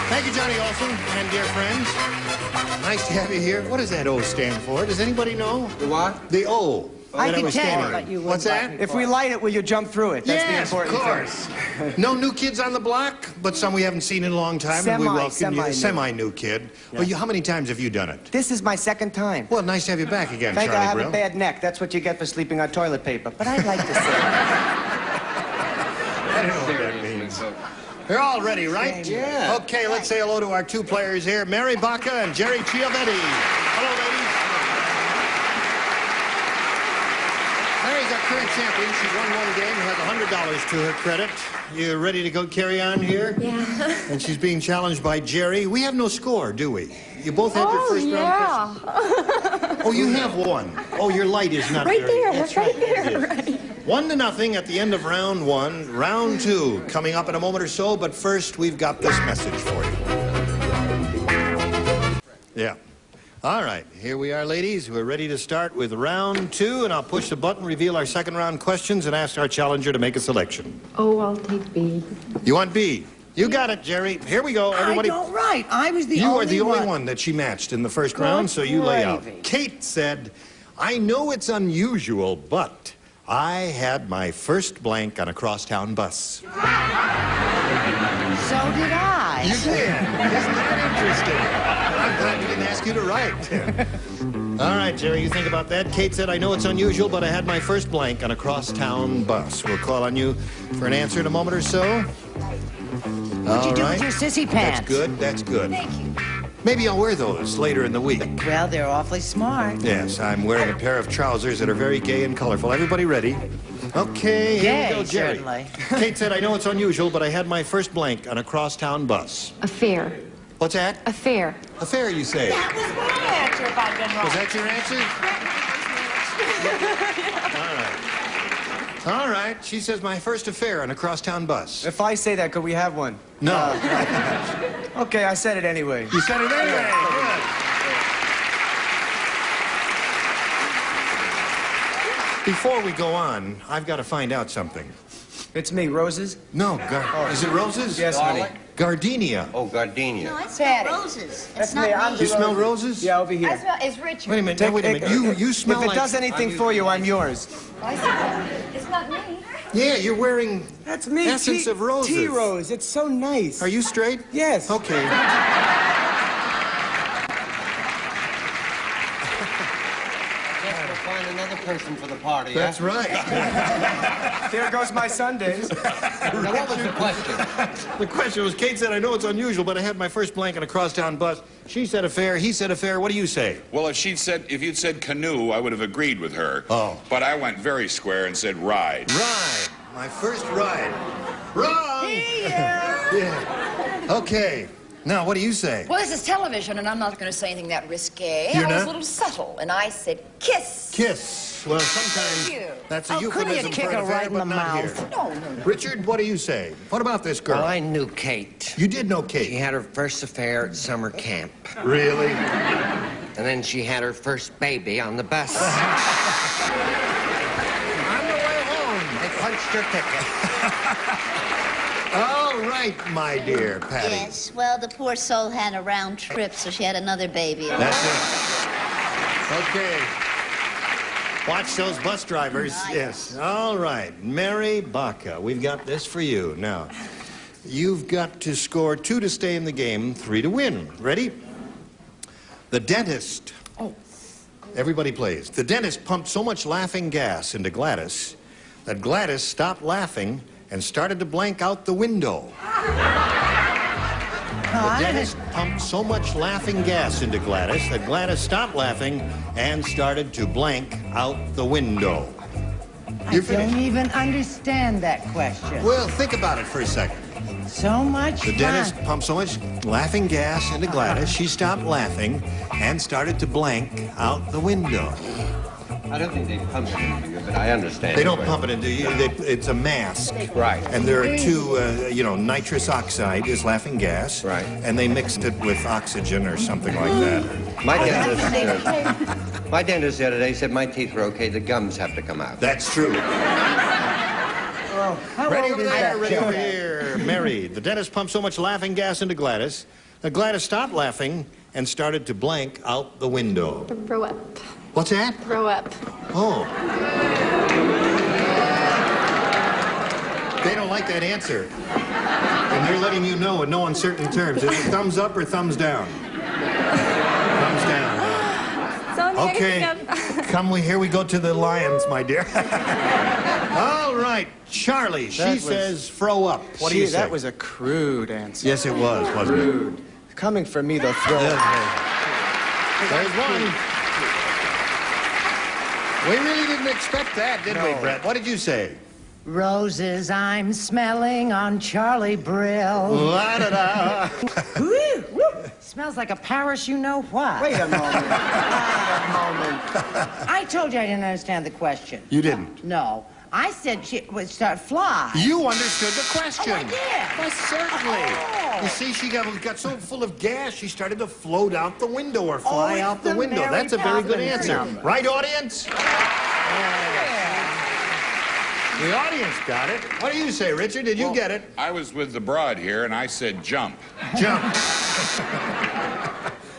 Thank you, Johnny Olson, and dear friends. Nice to have you here. What does that O stand for? Does anybody know? The what? The O. I can was tell. standing But on. you What's that? If we light it, will you jump through it? That's the Yes, important of course. No new kids on the block, but some we haven't seen in a long time. And we welcome you. Semi-new kid. Yeah. Well, how many times have you done it? This is my second time. Well, nice to have you back again, Thank Charlie I have Brill. a bad neck. That's what you get for sleeping on toilet paper. But I'd like to say. I don't know what that means. They're all ready, right? Yeah. Okay, let's say hello to our two players here, Mary Baca and Jerry Chiovetti. Hello, ladies. Mary's our current champion. She won one game and has $100 to her credit. You ready to go carry on here? Yeah. And she's being challenged by Jerry. We have no score, do we? You both had your first round question. Oh, you have one. Oh, your light is not Right very... there. That's Right there. Right. 1-0 at the end of round one. Round two coming up in a moment or so, but first we've got this message for you. Yeah. All right, here we are, ladies. We're ready to start with round two, and I'll push the button, reveal our second round questions, and ask our challenger to make a selection. Oh, I'll take B. You want B? You got it, Jerry. Here we go, everybody. I don't right. I was the only one. You are the only one that she matched in the first round, so you lay out. Kate said, I know it's unusual, but I had my first blank on a crosstown bus. So did I. You did. Isn't that interesting? I'm glad we didn't ask you to write. All right, Jerry, you think about that. Kate said, I know it's unusual, but I had my first blank on a crosstown bus. We'll call on you for an answer in a moment or so. What'd you do with your sissy pants? That's good, that's good. Thank you. Maybe I'll wear those later in the week. Well, they're awfully smart. Yes, I'm wearing a pair of trousers that are very gay and colorful. Everybody ready? Okay, here we go, Jerry. Certainly. Kate said, I know it's unusual, but I had my first blank on a crosstown bus. A fair. What's that? A fair. A fair, you say? That was my answer if I'd been wrong. Was that your answer? All right. All right. She says my first affair on a crosstown bus. If I say that, could we have one? No. Okay, I said it anyway. You said it anyway. Good. Before we go on, I've got to find out something. It's me, Roses? No, is it roses? Yes, honey. Gardenia. Oh, gardenia. No, I smell roses. That's It's not me. I'm me. You smell roses? Yeah, over here. I smell, it's Richard. Wait a minute, now, wait a minute. You smell If it like... does anything for you, I'm yours. It's not me. Yeah, you're wearing That's me. essence of roses. Tea rose. It's so nice. Are you straight? Yes. Okay. Guess we'll find another person for the party, That's right. There goes my Sundays. Now, what was the question? The question was, Kate said, I know it's unusual, but I had my first blank on a crosstown bus. She said affair, he said affair. What do you say? Well, if you'd said canoe, I would have agreed with her. Oh. But I went very square and said ride. Ride. My first ride. Wrong! Yeah. Okay. Now, what do you say? Well, this is television, and I'm not going to say anything that risque. You're I was not? a little subtle, and I said kiss. Kiss. Well, sometimes that's a euphemism for an affair, but not here. No. Richard, what do you say? What about this girl? Well, I knew Kate. You did know Kate? She had her first affair at summer camp. Really? And then she had her first baby on the bus. On the way home. They punched her ticket. All right, my dear Patty. Yes, well, the poor soul had a round trip, so she had another baby. That's it. Okay. Watch those bus drivers. Yes. All right. Mary Baca, we've got this for you. Now, you've got to score 2 to stay in the game, 3 to win. Ready? The dentist. Oh. Everybody plays. The dentist pumped so much laughing gas into Gladys that Gladys stopped laughing and started to blank out the window. The dentist pumped so much laughing gas into Gladys that Gladys stopped laughing and started to blank out the window. I don't even understand that question. Well, think about it for a second. So much The dentist pumped so much laughing gas into Gladys, she stopped laughing and started to blank out the window. I don't think they pump it into you, but I understand. They don't pump it into you. It's a mask. Right. And there are two, nitrous oxide is laughing gas. Right. And they mixed it with oxygen or something like that. My dentist the other day said my teeth were okay, the gums have to come out. That's true. How Ready old over is there, that ready over children? here. Mary, the dentist pumped so much laughing gas into Gladys that Gladys stopped laughing and started to blank out the window. Throw up. What's that? Throw up. Oh. They don't like that answer. And they're letting you know in no uncertain terms. Is it thumbs up or thumbs down? Thumbs down. Okay. Here we go to the lions, my dear. All right, Charlie, she says throw up. What do you say? That was a crude answer. Yes, it was, wasn't it? Crude. Coming from me, they'll throw up. There's one. We really didn't didn't expect that, did we, Brett? What did you say? Roses I'm smelling on Charlie Brill. La-da-da. Woo, woo. Smells like a Paris you-know-what. Wait a moment. Wait a moment. I told you I didn't understand the question. You didn't? No. I said she would start fly. You understood the question. Oh, I did. Well, certainly. Oh. You see, she got so full of gas, she started to float out the window or fly it's out the the window. Mary That's a very good Poppins answer. number. Right, audience? The audience got it. What do you say, Richard? Did you get it? I was with the broad here, and I said jump. Jump.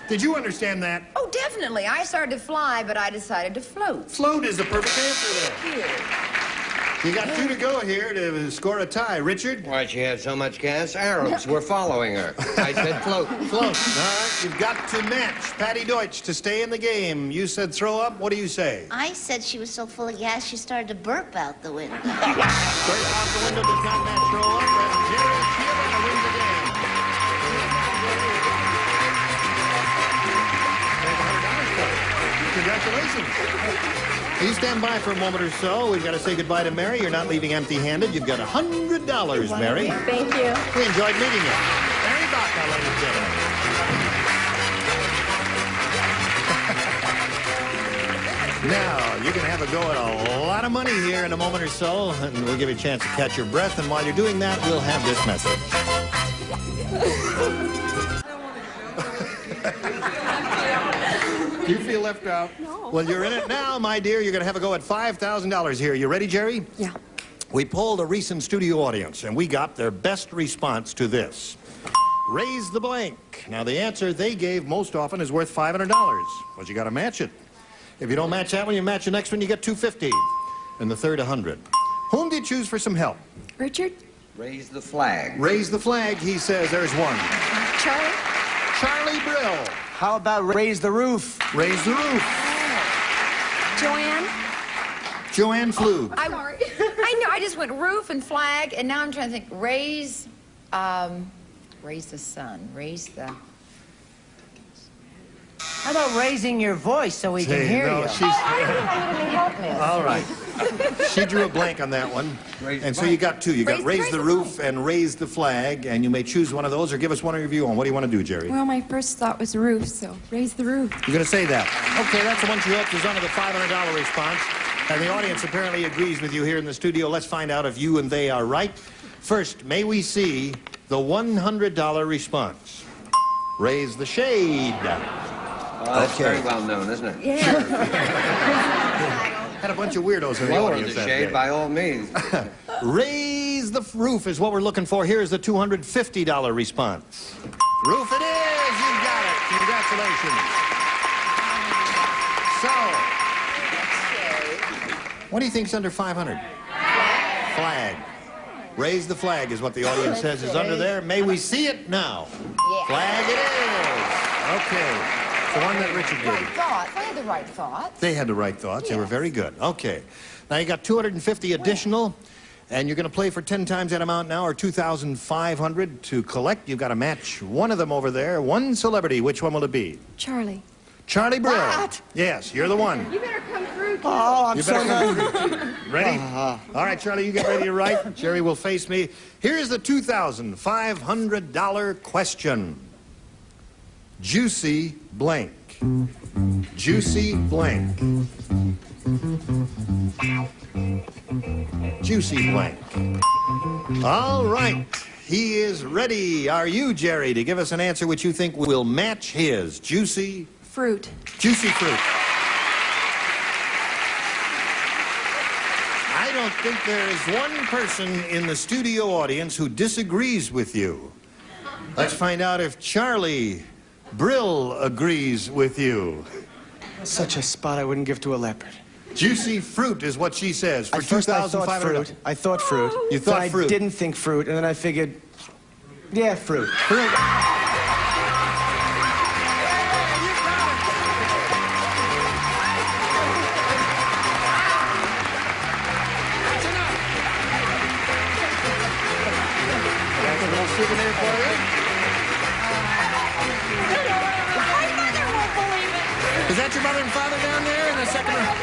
Did you understand that? Oh, definitely. I started to fly, but I decided to float. Float is the perfect answer there. Thank you. You got 2 to go here to score a tie. Richard? Why, she had so much gas, Arabs were following her. I said float. Float. All right, you've got to match Patty Deutsch to stay in the game. You said throw up. What do you say? I said she was so full of gas she started to burp out the window. Burp out the window does not match throw up, and Jerry Chiavetta wins the game. Congratulations. You stand by for a moment or so. We've got to say goodbye to Mary. You're not leaving empty-handed. You've got $100, Mary. Thank you. We enjoyed meeting you. Mary Baca, ladies and gentlemen. Now, you can have a go at a lot of money here in a moment or so, and we'll give you a chance to catch your breath. And while you're doing that, we'll have this message. Do you feel left out? No. Well, you're in it now, my dear. You're going to have a go at $5,000 here. You ready, Jerry? Yeah. We polled a recent studio audience, and we got their best response to this. Raise the blank. Now, the answer they gave most often is worth $500. But you got to match it. If you don't match that one, you match the next one, you get $250. And the third, $100. Whom do you choose for some help? Richard? Raise the flag. Raise the flag, he says. There's one. Charlie? Charlie Brill. How about raise the roof? Raise the roof. Joanne? Joanne Flew. I know. I just went roof and flag, and now I'm trying to think. Raise the sun. Raise the. How about raising your voice so we can hear you? She's... Help me. All right. She drew a blank on that one. And so you got 2. You got raise the roof and raise the flag, and you may choose one of those or give us one of your view on. What do you want to do, Jerry? Well, my first thought was roof, so raise the roof. You're going to say that. Okay, that's the one she hoped is under the $500 response. And the audience apparently agrees with you here in the studio. Let's find out if you and they are right. First, may we see the $100 response. Raise the shade. That's very well known, isn't it? Yeah. Sure. Had a bunch of weirdos in the Lower audience the that shade day. by all means. Raise the roof is what we're looking for. Here's the $250 response. Roof it is. You got it. Congratulations. So, what do you think's under 500? Flag. Raise the flag is what the audience says is under there. May we see it now? Yeah. Flag it is. Okay. The one that Richard gave. Right thoughts. I had the right thoughts. They had the right thoughts. They were Yes. very good. Okay. Now you got $250 additional, and you're going to play for 10 times that amount now, or $2,500 to collect. You've got to match one of them over there. One celebrity. Which one will it be? Charlie. Charlie Brill. What? Yes, you're the one. You better come through. Oh, I'm You so better come nervous. through. Ready? All right, Charlie, you get ready to write. Jerry will face me. Here's the $2,500 question. Juicy blank. Juicy blank. Juicy blank. All right. He is ready. Are you, Jerry, to give us an answer which you think will match his? Juicy Fruit. Juicy fruit. I don't think there is one person in the studio audience who disagrees with you. Let's find out if Charlie Brill agrees with you. Such a spot I wouldn't give to a leopard. Juicy fruit is what she says for At first I thought $2,500. fruit. I thought fruit. You thought Then fruit. I didn't think fruit, and then I figured, yeah, fruit. Fruit. That's a little souvenir for you. My mother won't believe it. Is that your mother and father down there in the second row?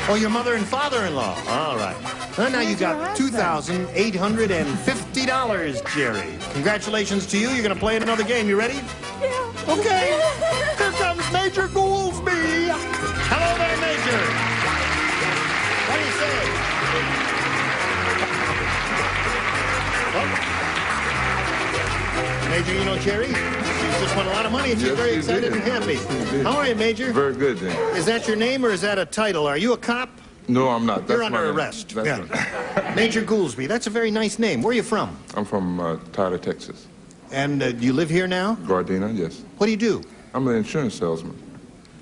Oh, your mother and father-in-law. All right. Well, now you got $2,850, Jerry. Congratulations to you. You're going to play in another game. You ready? Yeah. Okay. Here comes Major Goolsby. Hello there, Major. What do you say? Well, Major, you know Jerry? She's just won a lot of money and she's very excited and happy. How are you, Major? Very good, then. Is that your name or is that a title? Are you a cop? No, I'm not. You're under arrest. Yeah. Major Goolsby. That's a very nice name. Where are you from? I'm from Tyler, Texas. And do you live here now? Gardena, yes. What do you do? I'm an insurance salesman.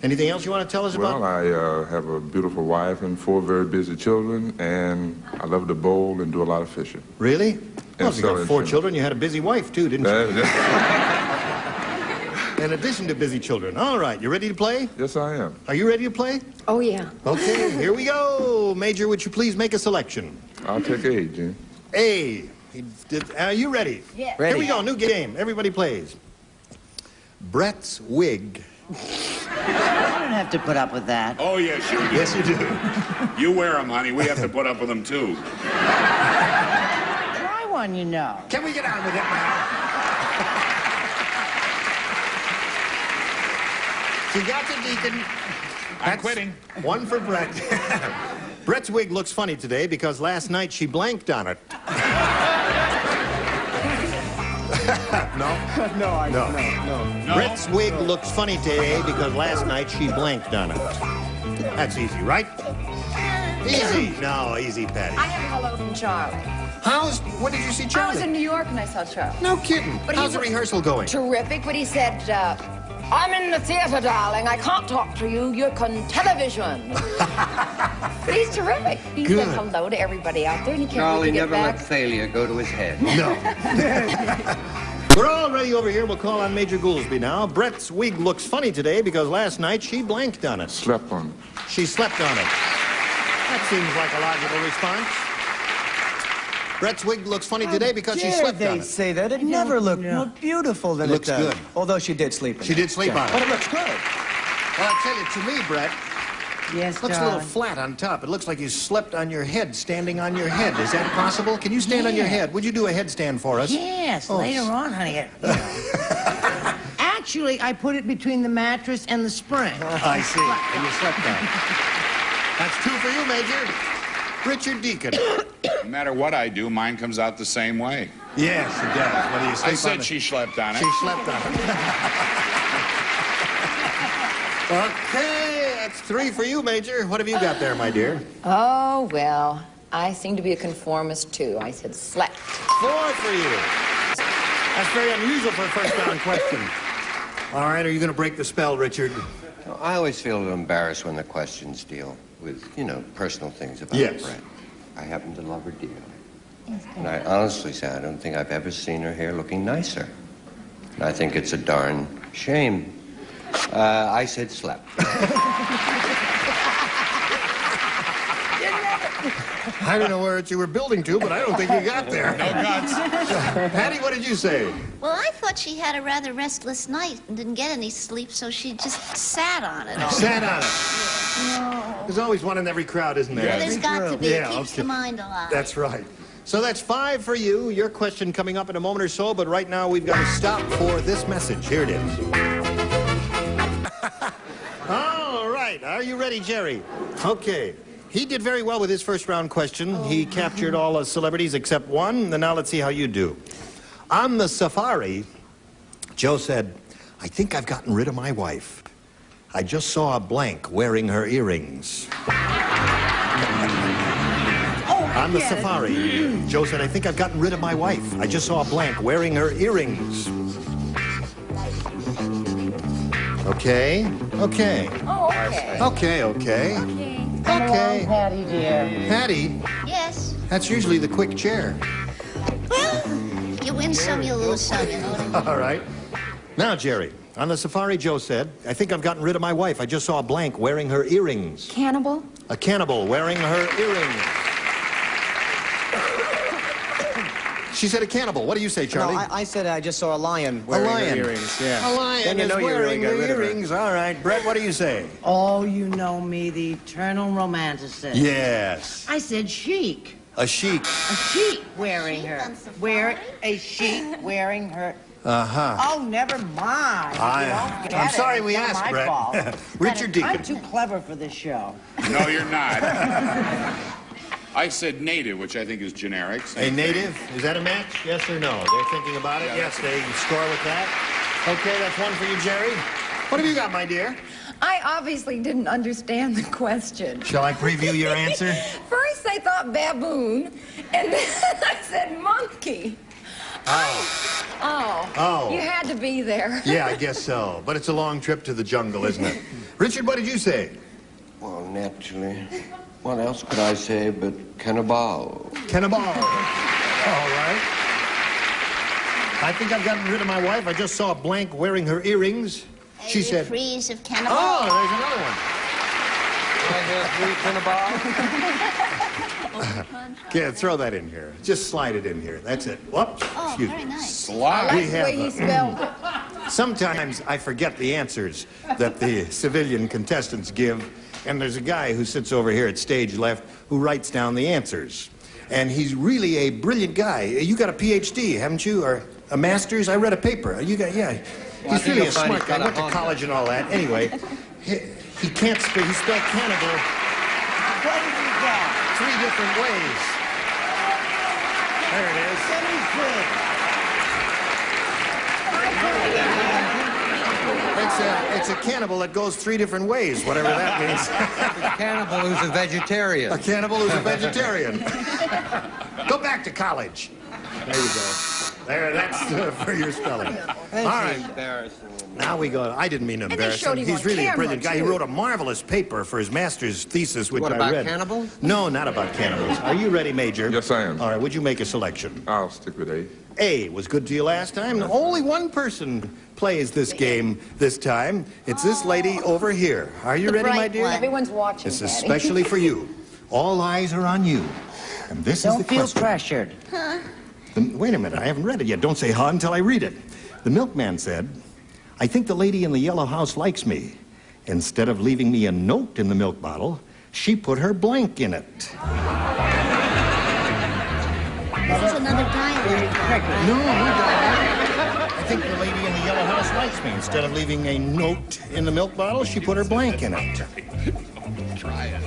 Anything else you want to tell us about? Well, I have a beautiful wife and 4 very busy children, and I love to bowl and do a lot of fishing. Really? Well, if you got 4 children, you had a busy wife, too, didn't you? In addition to busy children. All right, you ready to play? Yes, I am. Are you ready to play? Oh, yeah. Okay, here we go. Major, would you please make a selection? I'll take A, Gene. A. Are you ready? Yeah. Here we go, new game. Everybody plays. Brett's wig. I don't have to put up with that. Oh, yes, you do. Yes, you do. You wear them, honey. We have to put up with them, too. Try one, you know. Can we get on with it now? She got the Deacon. I'm quitting. 1 for Brett. Brett's wig looks funny today because last night she blanked on it. No? No. Brett's wig looks funny today because last night she blanked on it. That's easy, right? Easy. No, easy, Patty. I have a hello from Charlie. When did you see Charlie? I was in New York and I saw Charlie. No kidding. But How's the rehearsal going? Terrific, but he said, I'm in the theater, darling. I can't talk to you. You're on television. But he's terrific. He said hello to everybody out there, and he can't wait to get back. Never let failure go to his head. No. We're all ready over here. We'll call on Major Goolsby now. Brett's wig looks funny today because last night she blanked on it. Slept on it. She slept on it. That seems like a logical response. Brett's wig looks funny today because she slept on it. They say that. It never looked more beautiful than it looks does. good. Although she did sleep on it. She did sleep on it. But it looks good. Well, I tell you, to me, Brett, Yes, looks a little flat on top. It looks like you slept on your head, standing on your head. Is that possible? Can you stand on your head? Would you do a headstand for us? Yes, later on, honey. Actually, I put it between the mattress and the spring. I see. And you slept on it. That's 2 for you, Major. Richard Deacon. No matter what I do, mine comes out the same way. Yes, it does. Whether you sleep I said on it. she slept on it. She slept on it. Okay, that's 3 for you, Major. What have you got there, my dear? Oh, well, I seem to be a conformist, too. I said slept. 4 for you. That's very unusual for a first-round question. All right, are you going to break the spell, Richard? I always feel a little embarrassed when the questions deal with, personal things about Brett. I happen to love her dearly. And I honestly say, I don't think I've ever seen her hair looking nicer. And I think it's a darn shame. I said slept. I don't know where you were building to, but I don't think you got there. No guts. Patty, what did you say? Well, I thought she had a rather restless night and didn't get any sleep, so she just sat on it all Sat on it. No. There's always one in every crowd, isn't there? Yeah, there's got to be. It keeps the mind alive. That's right. So that's 5 for you. Your question coming up in a moment or so, but right now we've got to stop for this message. Here it is. All right. Are you ready, Jerry? Okay. He did very well with his first round question. He captured all the celebrities except one. And now let's see how you do. On the safari, Joe said, I think I've gotten rid of my wife. I just saw a blank wearing her earrings. On the safari, Joe said, I think I've gotten rid of my wife. I just saw a blank wearing her earrings. Okay. Okay. Oh, okay. Okay, okay. Come Okay. along, Patty, dear. Patty, Yes. that's usually the quick chair. Well, you win some, you lose some, you know what I mean? All right. Now, Jerry, on the safari, Joe said, I think I've gotten rid of my wife. I just saw a blank wearing her earrings. Cannibal? A cannibal wearing her earrings. She said a cannibal. What do you say, Charlie? No, I said I just saw a lion wearing her earrings. Yeah. A lion Then you know is you really wearing got the rid of her. earrings. All right. Brett, what do you say? Oh, you know me, the eternal romanticist. Yes. I said chic. A sheik. A sheik wearing her. A sheik wearing her. Uh-huh. Oh, never mind. I'm sorry we asked, Brett. Richard Deacon. I'm too clever for this show. No, you're not. I said native, which I think is generic. A native? Is that a match? Yes or no? They're thinking about it? Yeah, Yes, they score with that. Okay, that's one for you, Jerry. What have you got, my dear? I obviously didn't understand the question. Shall I preview your answer? First I thought baboon, and then I said monkey. Oh, you had to be there. Yeah, I guess so. But it's a long trip to the jungle, isn't it? Richard, what did you say? Well, naturally. What else could I say but cannibal? Cannibal. All right. I think I've gotten rid of my wife. I just saw Blank wearing her earrings. She A said... reprise of cannibal. Oh, there's another one. Yeah, throw that in here. Just slide it in here. That's it. Whoops. Oh, Excuse very me. nice. Slide. I like the way he spelled it. Sometimes I forget the answers that the civilian contestants give, and there's a guy who sits over here at stage left who writes down the answers. And he's really a brilliant guy. You got a PhD, haven't you? Or a master's? I read a paper. You got, yeah. Well, He's really a smart guy. Went to college and all that. Anyway, he can't spell. He spelled cannibal What did you get? 3 different ways. There it is. Let me see. It's a cannibal that goes 3 different ways, whatever that means. A cannibal who's a vegetarian. A cannibal who's a vegetarian. Go back to college. There you go. There, that's for your spelling. All right. Now we go. I didn't mean to embarrass him. He's really a brilliant guy. He wrote a marvelous paper for his master's thesis, which I read. What, about cannibals? No, not about cannibals. Are you ready, Major? Yes, I am. All right, would you make a selection? I'll stick with A. A was good to you last time. Only one person plays this game this time. It's this lady over here. Are you ready, my dear? Everyone's watching, This is Daddy. especially for you. All eyes are on you. And this is the Don't feel question. pressured. Huh? Wait a minute, I haven't read it yet. Don't say huh until I read it. The milkman said, I think the lady in the yellow house likes me. Instead of leaving me a note in the milk bottle, she put her blank in it. This is another dialogue. No, I think the lady in the yellow house likes me. Instead of leaving a note in the milk bottle, she put her blank in it. Try it.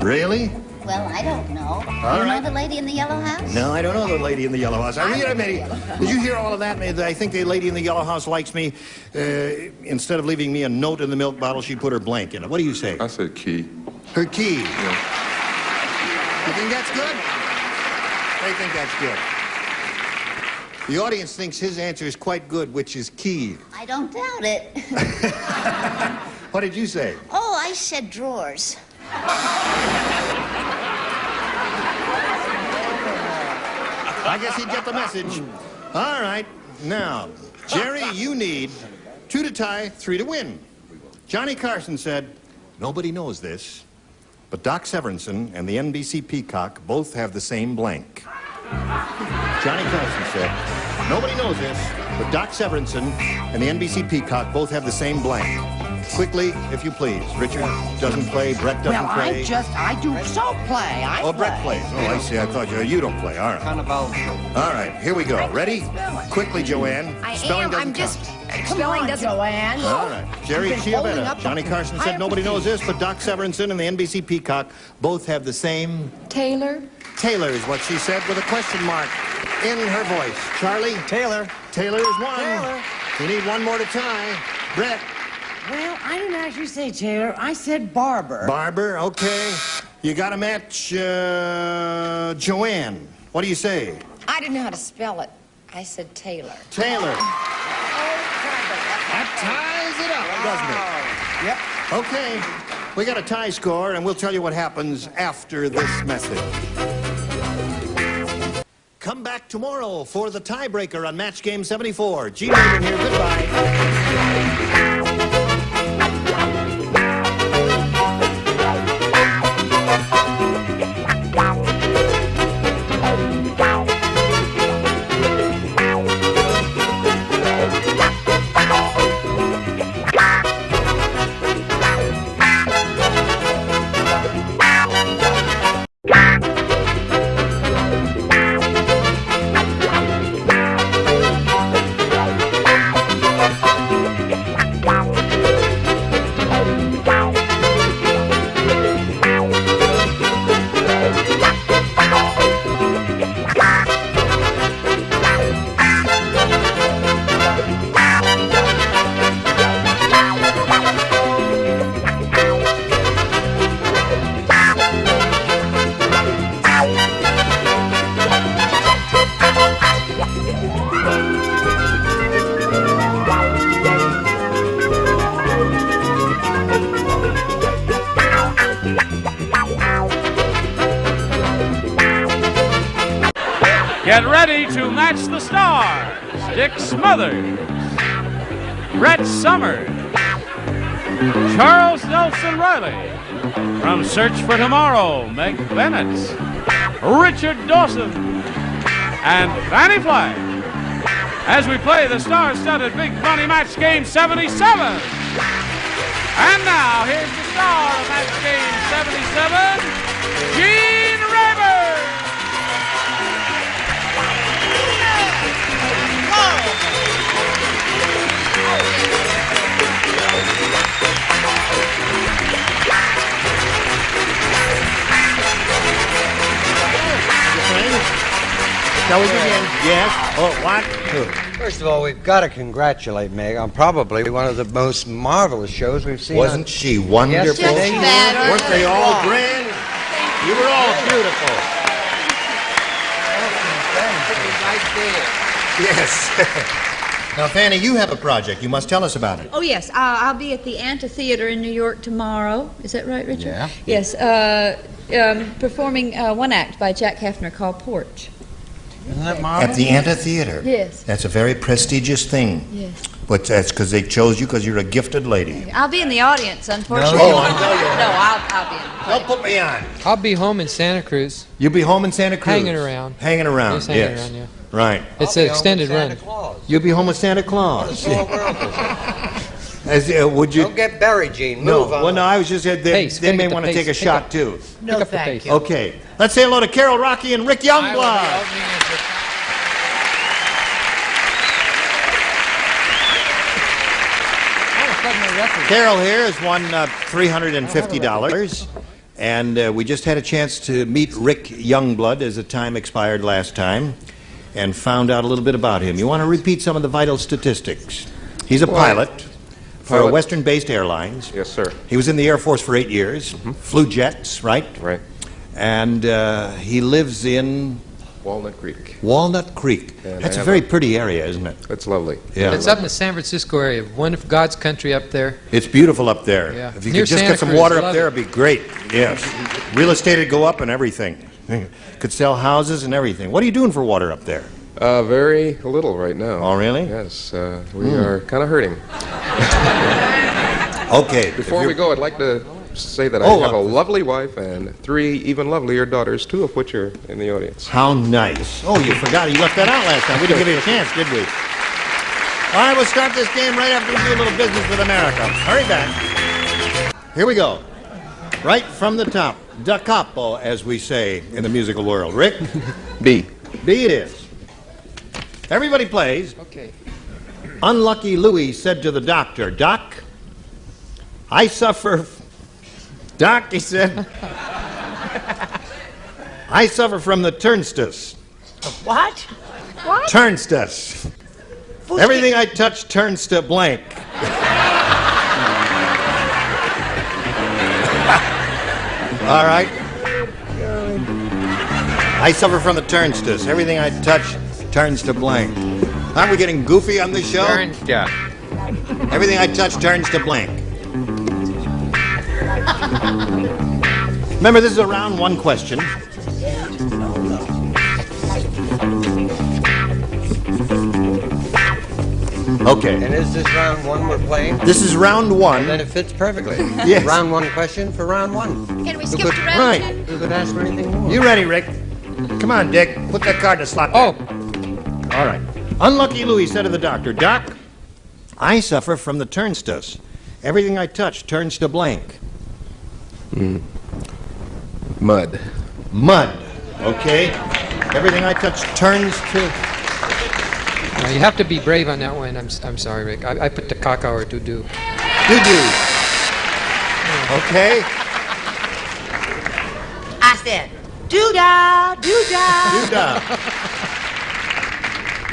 Really? Well, I don't know. All You know right. the lady in the yellow house? No, I don't know the lady in the yellow house. Did you hear all of that? I think the lady in the yellow house likes me. Instead of leaving me a note in the milk bottle, she put her blank in it. What do you say? I said key. Her key. Yeah. You think that's good? They think that's good. The audience thinks his answer is quite good, which is key. I don't doubt it. What did you say? Oh, I said drawers. I guess he'd get the message. All right. Now, Jerry, you need 2 to tie, 3 to win. Johnny Carson said, nobody knows this, but Doc Severinsen and the NBC Peacock both have the same blank. Johnny Carson said, nobody knows this, but Doc Severinsen and the NBC Peacock both have the same blank. Quickly, if you please. Richard doesn't play, Brett doesn't Well, play. I do so play. I Oh, play. Brett plays. Oh, I see. I thought you don't play. All right. Cannibal. All right, here we go. Ready? Quickly, Joanne. I Spelling am. doesn't I'm just... count. Spelling doesn't... Joanne. All right. Jerry You've been holding Chiavetta. up the Johnny Carson said nobody knows this, but Doc Severinsen and the NBC Peacock both have the same... Taylor? Taylor is what she said with a question mark in her voice. Charlie? Taylor. Taylor is one. Taylor. You need one more to tie. Brett? Well, I didn't actually say Taylor. I said Barber. Barber, okay. You got to match Joanne. What do you say? I didn't know how to spell it. I said Taylor. Taylor. That ties it up, doesn't it? Yep. Okay, we got a tie score, and we'll tell you what happens after this message. Come back tomorrow for the tiebreaker on Match Game 74. Gene Raven here. Goodbye. Get ready to match the stars. Dick Smothers, Brett Summers, Charles Nelson Riley. From Search for Tomorrow, Meg Bennett, Richard Dawson, and Fanny Flagg. As we play the star-studded Big Money Match Game 77. And now, here's the star of Match Game 77, Gene Rayburn. Shall we begin? Yes. Oh, what? First of all, we've got to congratulate Meg on probably one of the most marvelous shows we've seen. Wasn't she wonderful? Yes, weren't they all grand? You were all beautiful. Yes. Now, Fanny, you have a project. You must tell us about it. Oh, yes. I'll be at the Amphitheater in New York tomorrow. Is that right, Richard? Yeah. Yes. Performing one act by Jack Hefner called Porch. Isn't that marvelous? At the Amphitheater? Yes. That's a very prestigious thing. Yes. But that's because they chose you because you're a gifted lady. I'll be in the audience, unfortunately. No, I know you. No, I'll be in the Don't put me on. I'll be home in Santa Cruz. You'll be home in Santa Cruz? Hanging around. Hanging around, Just hanging yes. around, yeah. Right. It's an extended run. You'll be home with Santa Claus. Would you? Don't get buried, Gene. No. Move on. Well, no, I was just they may want to take a shot too. No, thank you. Okay. Let's say hello to Carol Rocky and Rick Youngblood. Carol here has won $350, and we just had a chance to meet Rick Youngblood as the time expired last time and found out a little bit about him. You want to repeat some of the vital statistics? He's a pilot for a Western-based airlines. Yes, sir. He was in the Air Force for 8 years, flew jets, right? Right. And he lives in Walnut Creek. Walnut Creek. And That's a very pretty area, isn't it? It's lovely. Yeah. It's up in the San Francisco area, one of God's country up there. It's beautiful up there. Yeah. If you Near could just Santa get some Cruz, water up love there, it. it'd be great. Yes. Real estate would go up and everything. Could sell houses and everything. What are you doing for water up there? Very little right now. Oh, really? Yes. We are kind of hurting. Okay. Before we go, I'd like to say that I have a lovely wife and 3 even lovelier daughters, 2 of which are in the audience. How nice. Oh, you forgot. You left that out last time. We didn't give you a chance, did we? All right, we'll start this game right after we do a little business with America. Hurry back. Here we go. Right from the top. Da capo, as we say in the musical world. Rick? B. B it is. Everybody plays. Okay. Unlucky Louie said to the doctor, Doc, I suffer... Doc, he said, I suffer from the turnstus. What? What? Turnstus. Everything I touch turns to blank. All right. I suffer from the turnstus. Everything I touch turns to blank. Aren't we getting goofy on this show? Yeah. Everything I touch turns to blank. Remember, this is a round 1 question. Okay. And is this round 1 we're playing? This is round 1. Then it fits perfectly. Yes. Round 1 question for round 1. Can we Who skip could- to round Right. 2? Who could ask for anything more? You ready, Rick? Come on, Dick. Put that card in the slot. Oh. All right. Unlucky Louie said to the doctor, Doc, I suffer from the turnstus. Everything I touch turns to blank. Mud. Mud. Okay. Everything I touch turns to... Now, you have to be brave on that one. I'm sorry, Rick. I put the caca or doo-doo. Doo-doo. Okay. I said, doo-dah, doo-dah. Doo-dah.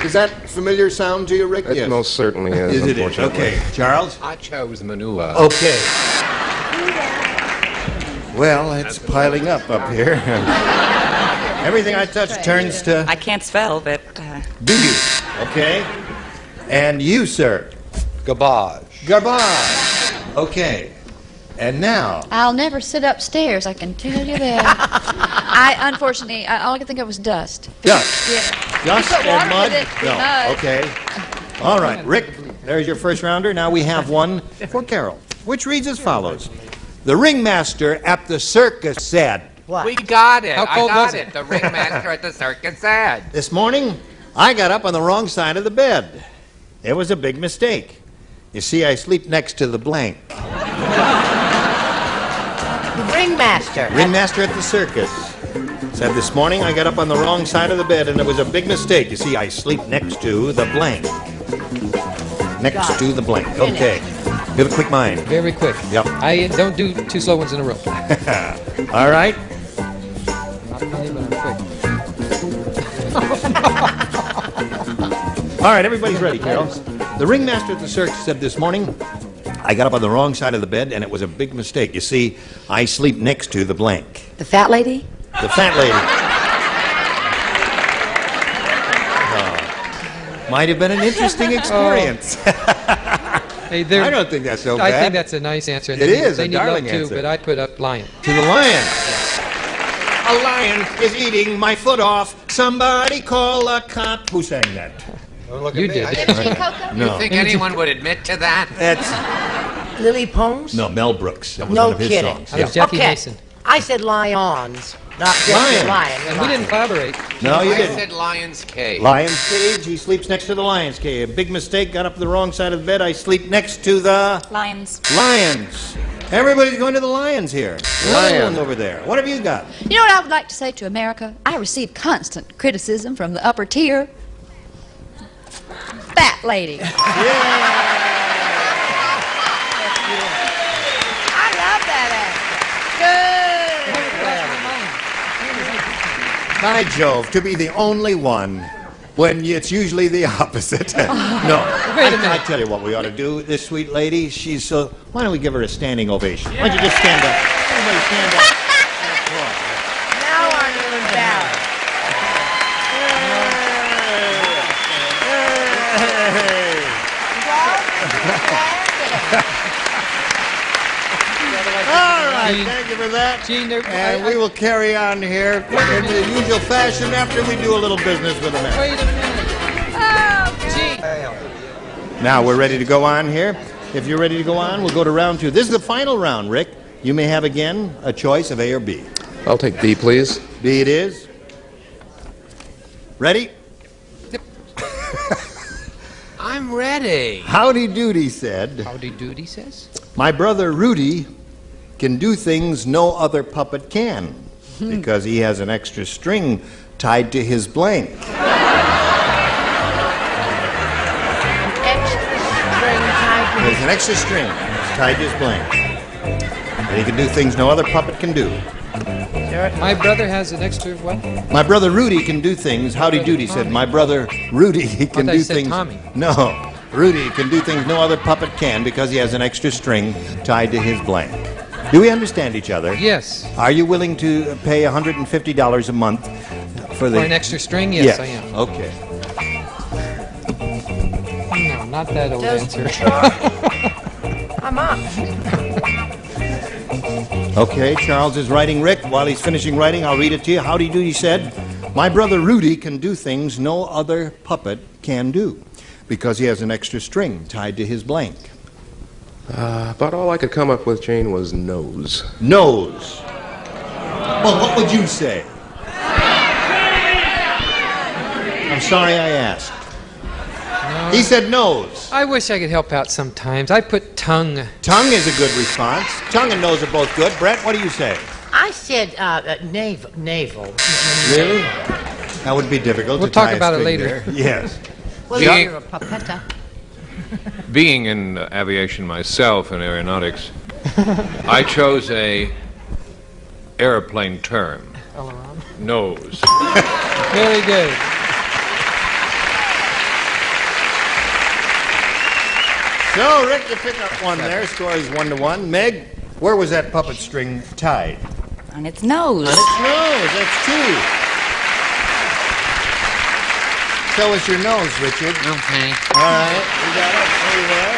Is that familiar sound to you, Rick? It most certainly is, Yes, it is. unfortunately. Okay. Charles? I chose Manula. Okay. Well, it's piling up here. Everything I touch turns to... I can't spell, but... Do you? Okay. And you, sir? Garbage. Garbage. Okay. And now? I'll never sit upstairs, I can tell you that. Unfortunately, all I could think of was dust. Dust? Yeah. Dust You put and water mud? with it, No. mud. Okay. All right, Rick, there's your first rounder. Now we have one for Carol, which reads as follows. The ringmaster at the circus said... What? We got it. How cold I got was it? The ringmaster at the circus said. This morning, I got up on the wrong side of the bed. It was a big mistake. You see, I sleep next to the blank. The ringmaster. Ringmaster at the circus said this morning I got up on the wrong side of the bed and it was a big mistake. You see, I sleep next to the blank. Next to the blank. Okay. You have a quick mind. Very quick. Yep. I don't do two slow ones in a row. All right. Not funny, but I'm quick. All right, everybody's ready, Carol. The ringmaster at the circus said this morning I got up on the wrong side of the bed and it was a big mistake. You see, I sleep next to the blank. The fat lady? The fat lady. Oh. Might have been an interesting experience. Hey, I don't think that's so bad. I think that's a nice answer. It is they a need darling love too, answer. but I put up lion. To the lion. A lion is eating my foot off. Somebody call a cop. Who sang that? You did. No. You think anyone would admit to that? That's Lily Pomes? no Mel Brooks. That was No one of his kidding. songs. That was Jackie Mason. I said lions, not just Lion. lion. And we didn't collaborate. No, you I didn't. said Lion's Cave. Lion's cage. He sleeps next to the lion's cage. A big mistake. Got up the wrong side of the bed. I sleep next to the Lions. lions. Everybody's going to the lions here. Lions over there. What have you got? You know what I would like to say to America? I receive constant criticism from the upper tier. Fat lady. I love that By Jove, to be the only one when it's usually the opposite. No. I tell you what we ought to do. This sweet lady, she's so... Why don't we give her a standing ovation? Why don't you just stand up? Everybody stand up. Now I'm embarrassed. All right, thank you for that. And we will carry on here in the usual fashion after we do a little business with America. Wait a minute. Now we're ready to go on here. If you're ready to go on, we'll go to round two. This is the final round, Rick. You may have again a choice of A or B. I'll take B, please. B it is. Ready? Yep. I'm ready. Howdy Doody said, Howdy Doody says. my brother Rudy can do things no other puppet can because he has an extra string tied to his blank. There's an extra string tied to his blank. And he can do things no other puppet can do. My brother has an extra what? My brother Rudy can do things. Howdy Doody said, my brother Rudy can thought do you said things. Tommy. No, Rudy can do things no other puppet can because he has an extra string tied to his blank. Do we understand each other? Yes. Are you willing to pay $150 a month for the... For an extra string? Yes, I am. Okay. No, not that old answer. I'm up. Okay, Charles is writing Rick. While he's finishing writing, I'll read it to you. Howdy Doody said, my brother Rudy can do things no other puppet can do because he has an extra string tied to his blank. About all I could come up with, Jane, was nose. Nose. Well, what would you say? I'm sorry I asked. No. He said nose. I wish I could help out sometimes. I put tongue. Tongue is a good response. Tongue and nose are both good. Brett, what do you say? I said navel. Really? That would be difficult We'll to talk tie a about it string later. there. Yes. Well, Yeah. you're a puppeta. Being in aviation myself and aeronautics, I chose a airplane term. Aileron. Nose. Very good. So, Rick, you pick up one there. Score is 1-1. Meg, where was that puppet string tied? On its nose. On its nose. That's two. So is your nose, Richard. Okay. All right. You got it. There you are.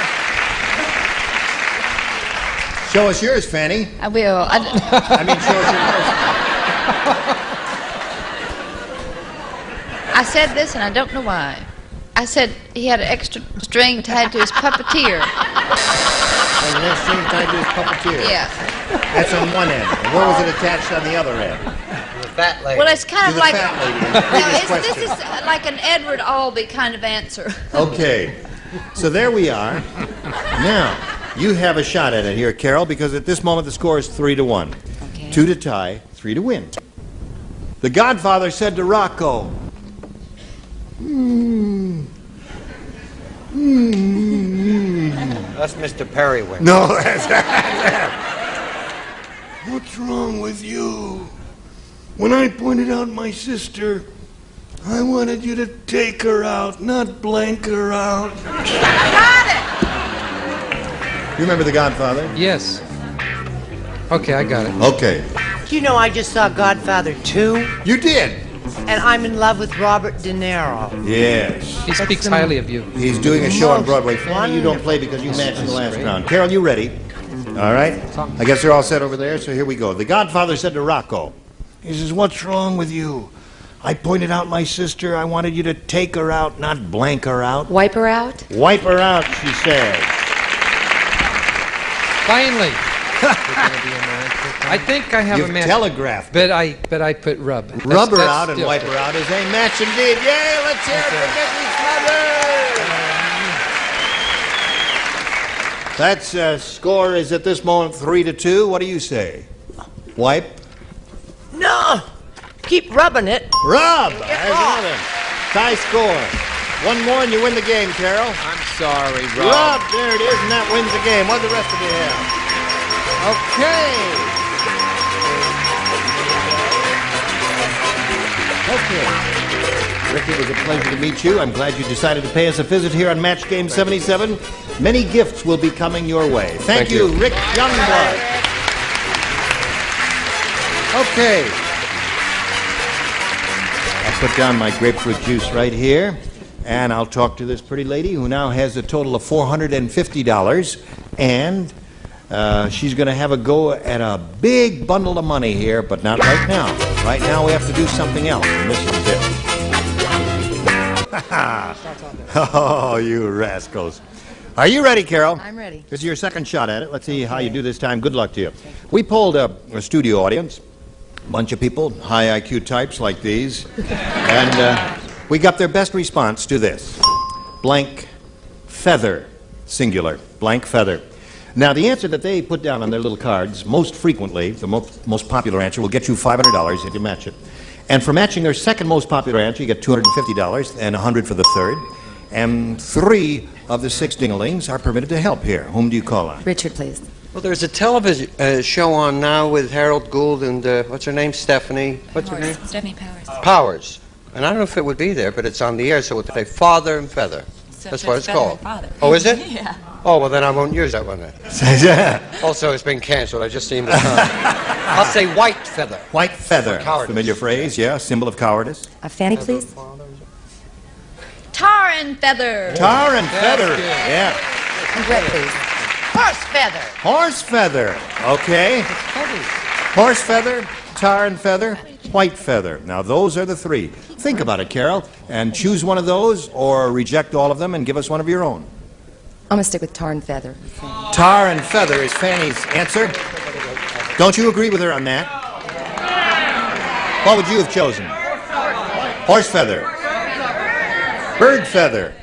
Show us yours, Fanny. I will. I mean, show us yours. I said this, and I don't know why. I said he had an extra string tied to his puppeteer. An extra string tied to his puppeteer? Yeah. That's on one end. And where was it attached on the other end? The fat lady. Well, it's kind of like... This is like an Edward Albee kind of answer. Okay. So there we are. Now, you have a shot at it here, Carol, because at this moment the score is 3-1. Okay. 2 to tie, 3 to win. The Godfather said to Rocco, That's Mr. Periwinkle. No, that's What's wrong with you? When I pointed out my sister, I wanted you to take her out, not blank her out. You remember The Godfather? Yes. Okay, I got it. Okay. Do you know I just saw Godfather 2? You did? And I'm in love with Robert De Niro. Yes. He speaks highly of you. He's doing a show on Broadway. Fanny, you don't play because you matched in the last round. Carol, you ready? All right. I guess they're all set over there, so here we go. The Godfather said to Rocco, He says, what's wrong with you? I pointed out my sister. I wanted you to take her out, not blank her out. Wipe her out? Wipe her out, she said. Finally. I think I have You've a match. telegraphed. But I put rub. Rub her That's out and still wipe her out is a match indeed. Yay, let's hear it for Mickey's mother. That's score is at this moment 3-2. What do you say? Wipe? No! Keep rubbing it. Rub! There's another. Tie score. One more and you win the game, Carol. I'm sorry, Rob. Rub! There it is, and that wins the game. What do the rest of you have? Okay. Ricky, it was a pleasure to meet you. I'm glad you decided to pay us a visit here on Match Game 77. Many gifts will be coming your way. Thank you, Rick Youngblood. Okay. I'll put down my grapefruit juice right here, and I'll talk to this pretty lady who now has a total of $450, and she's going to have a go at a big bundle of money here, but not right now. Right now we have to do something else, and this is it. Oh, you rascals. Are you ready, Carol? I'm ready. This is your second shot at it. Let's see how you do this time. Good luck to you. We polled a studio audience, a bunch of people, high IQ types like these, and we got their best response to this. Blank feather, singular, blank feather. Now, the answer that they put down on their little cards, most frequently, the most popular answer will get you $500 if you match it. And for matching their second most popular answer, you get $250 and $100 for the third. And 3 of the 6 dinglings are permitted to help here. Whom do you call on? Richard, please. Well, there's a television show on now with Harold Gould and, what's her name, Stephanie? What's her name? Stephanie Powers. Powers. And I don't know if it would be there, but it's on the air, so it's a Father and Feather. That's what it's called. Oh, is it? Yeah. Oh, well, then I won't use that one then. Also, it's been canceled. I just seen the time. I'll say white feather. White feather. Familiar phrase, yeah. Symbol of cowardice. Fanny, please. Tar and feather. Tar and feather. Yeah. And Brett, please. Horse feather. Horse feather. Okay. Horse feather, tar and feather, white feather. Now, those are the 3. Think about it, Carol, and choose one of those or reject all of them and give us one of your own. I'm going to stick with tar and feather. Tar and feather is Fanny's answer. Don't you agree with her on that? What would you have chosen? Horse feather. Bird feather.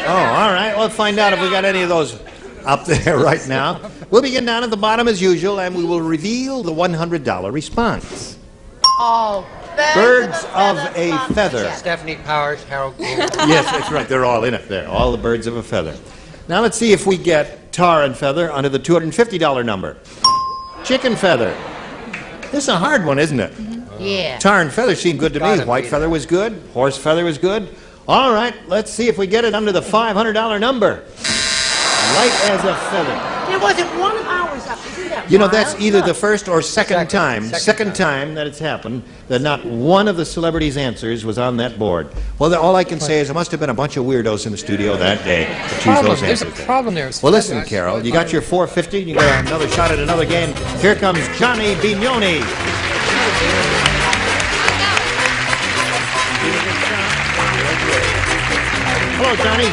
Oh, all right. We'll find out if we got any of those up there right now. We'll begin down at the bottom as usual, and we will reveal the $100 response. Oh, Birds of a feather. Stephanie Powers, Harold Gould. Yes, that's right. They're all in it there. All the birds of a feather. Now let's see if we get tar and feather under the $250 number. Chicken feather. This is a hard one, isn't it? Yeah. Tar and feather seemed good to me. White feather was good. Horse feather was good. All right, let's see if we get it under the $500 number. Light as a feather. It was it 1 hour's up? Isn't that You know, that's wild? either the first or second time that it's happened that not one of the celebrities' answers was on that board. Well, all I can say is there must have been a bunch of weirdos in the studio that day to choose those There's answers. a problem there. Well, listen, Carol, you got your 450. You got another shot at another game. Here comes Johnny Bignoni. Hello, Johnny.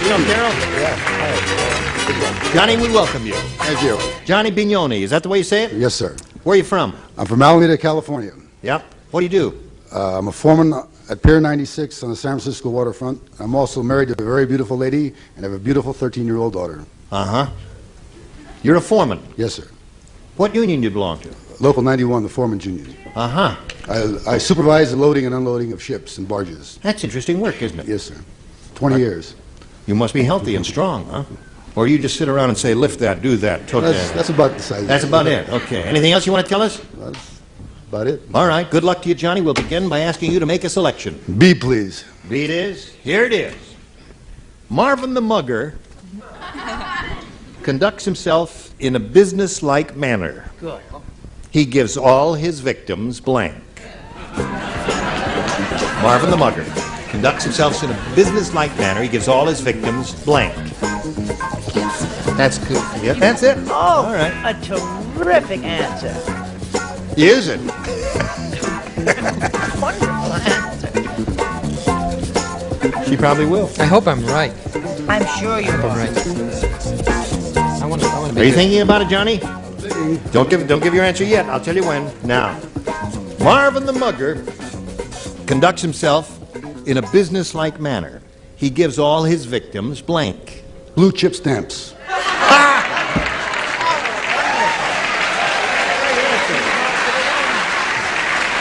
You know Carol? Yeah. Johnny, we welcome you. Thank you. Johnny Bignoni, is that the way you say it? Yes, sir. Where are you from? I'm from Alameda, California. Yep. What do you do? I'm a foreman at Pier 96 on the San Francisco waterfront. I'm also married to a very beautiful lady and have a beautiful 13-year-old daughter. Uh-huh. You're a foreman? Yes, sir. What union do you belong to? Local 91, the Foreman's Union. Uh-huh. I supervise the loading and unloading of ships and barges. That's interesting work, isn't it? Yes, sir. 20 years. You must be healthy and strong, huh? Or you just sit around and say, lift that, do that, took that. That's about the size. That's about it. Okay. Anything else you want to tell us? That's about it. All right. Good luck to you, Johnny. We'll begin by asking you to make a selection. B, please. B it is. Here it is. Marvin the Mugger conducts himself in a business-like manner. Good. He gives all his victims blank. Marvin the Mugger conducts himself in a business-like manner. He gives all his victims blank. That's good. Yep, that's it. Oh, all right. A terrific answer. Is it? Wonderful answer. She probably will. I hope I'm right. I'm sure you are. right. I want to be Are you good. thinking about it, Johnny? Don't give your answer yet. I'll tell you when. Now, Marvin the Mugger conducts himself in a business-like manner. He gives all his victims blank. Blue chip stamps.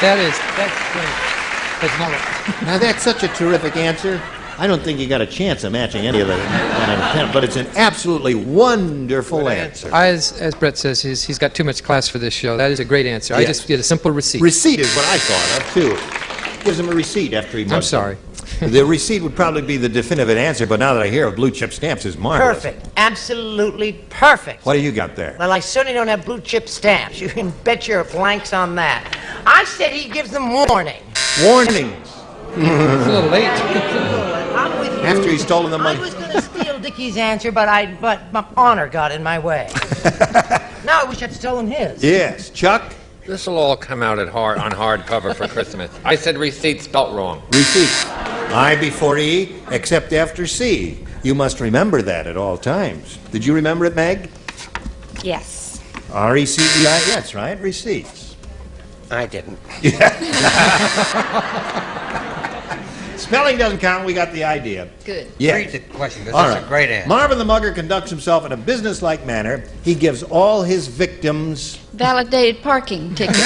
That's great. That's not right. Now, that's such a terrific answer. I don't think you got a chance of matching any of that out of 10, but it's an absolutely wonderful answer. As Brett says, he's got too much class for this show. That is a great answer. I Yes. just get a simple receipt. Receipt is what I thought of, too. Gives him a receipt after he I'm mugs sorry. them. The receipt would probably be the definitive answer, but now that I hear of blue chip stamps is marvelous. Perfect. Absolutely perfect. What do you got there? Well, I certainly don't have blue chip stamps. You can bet your blanks on that. I said he gives them warning. Warnings. It's a little late. I'm with you. After he's stolen the money. I was going to steal Dickie's answer, but my honor got in my way. Now I wish I'd stolen his. Yes. Chuck? This will all come out on hardcover for Christmas. I said receipt spelt wrong. Receipt. I before E, except after C. You must remember that at all times. Did you remember it, Meg? Yes. R-E-C-E-I. That's right. Receipts. I didn't. Spelling doesn't count. We got the idea. Good. Yes. Read the question. This All is right. a great answer. Marvin the Mugger conducts himself in a business-like manner. He gives all his victims... Validated parking tickets.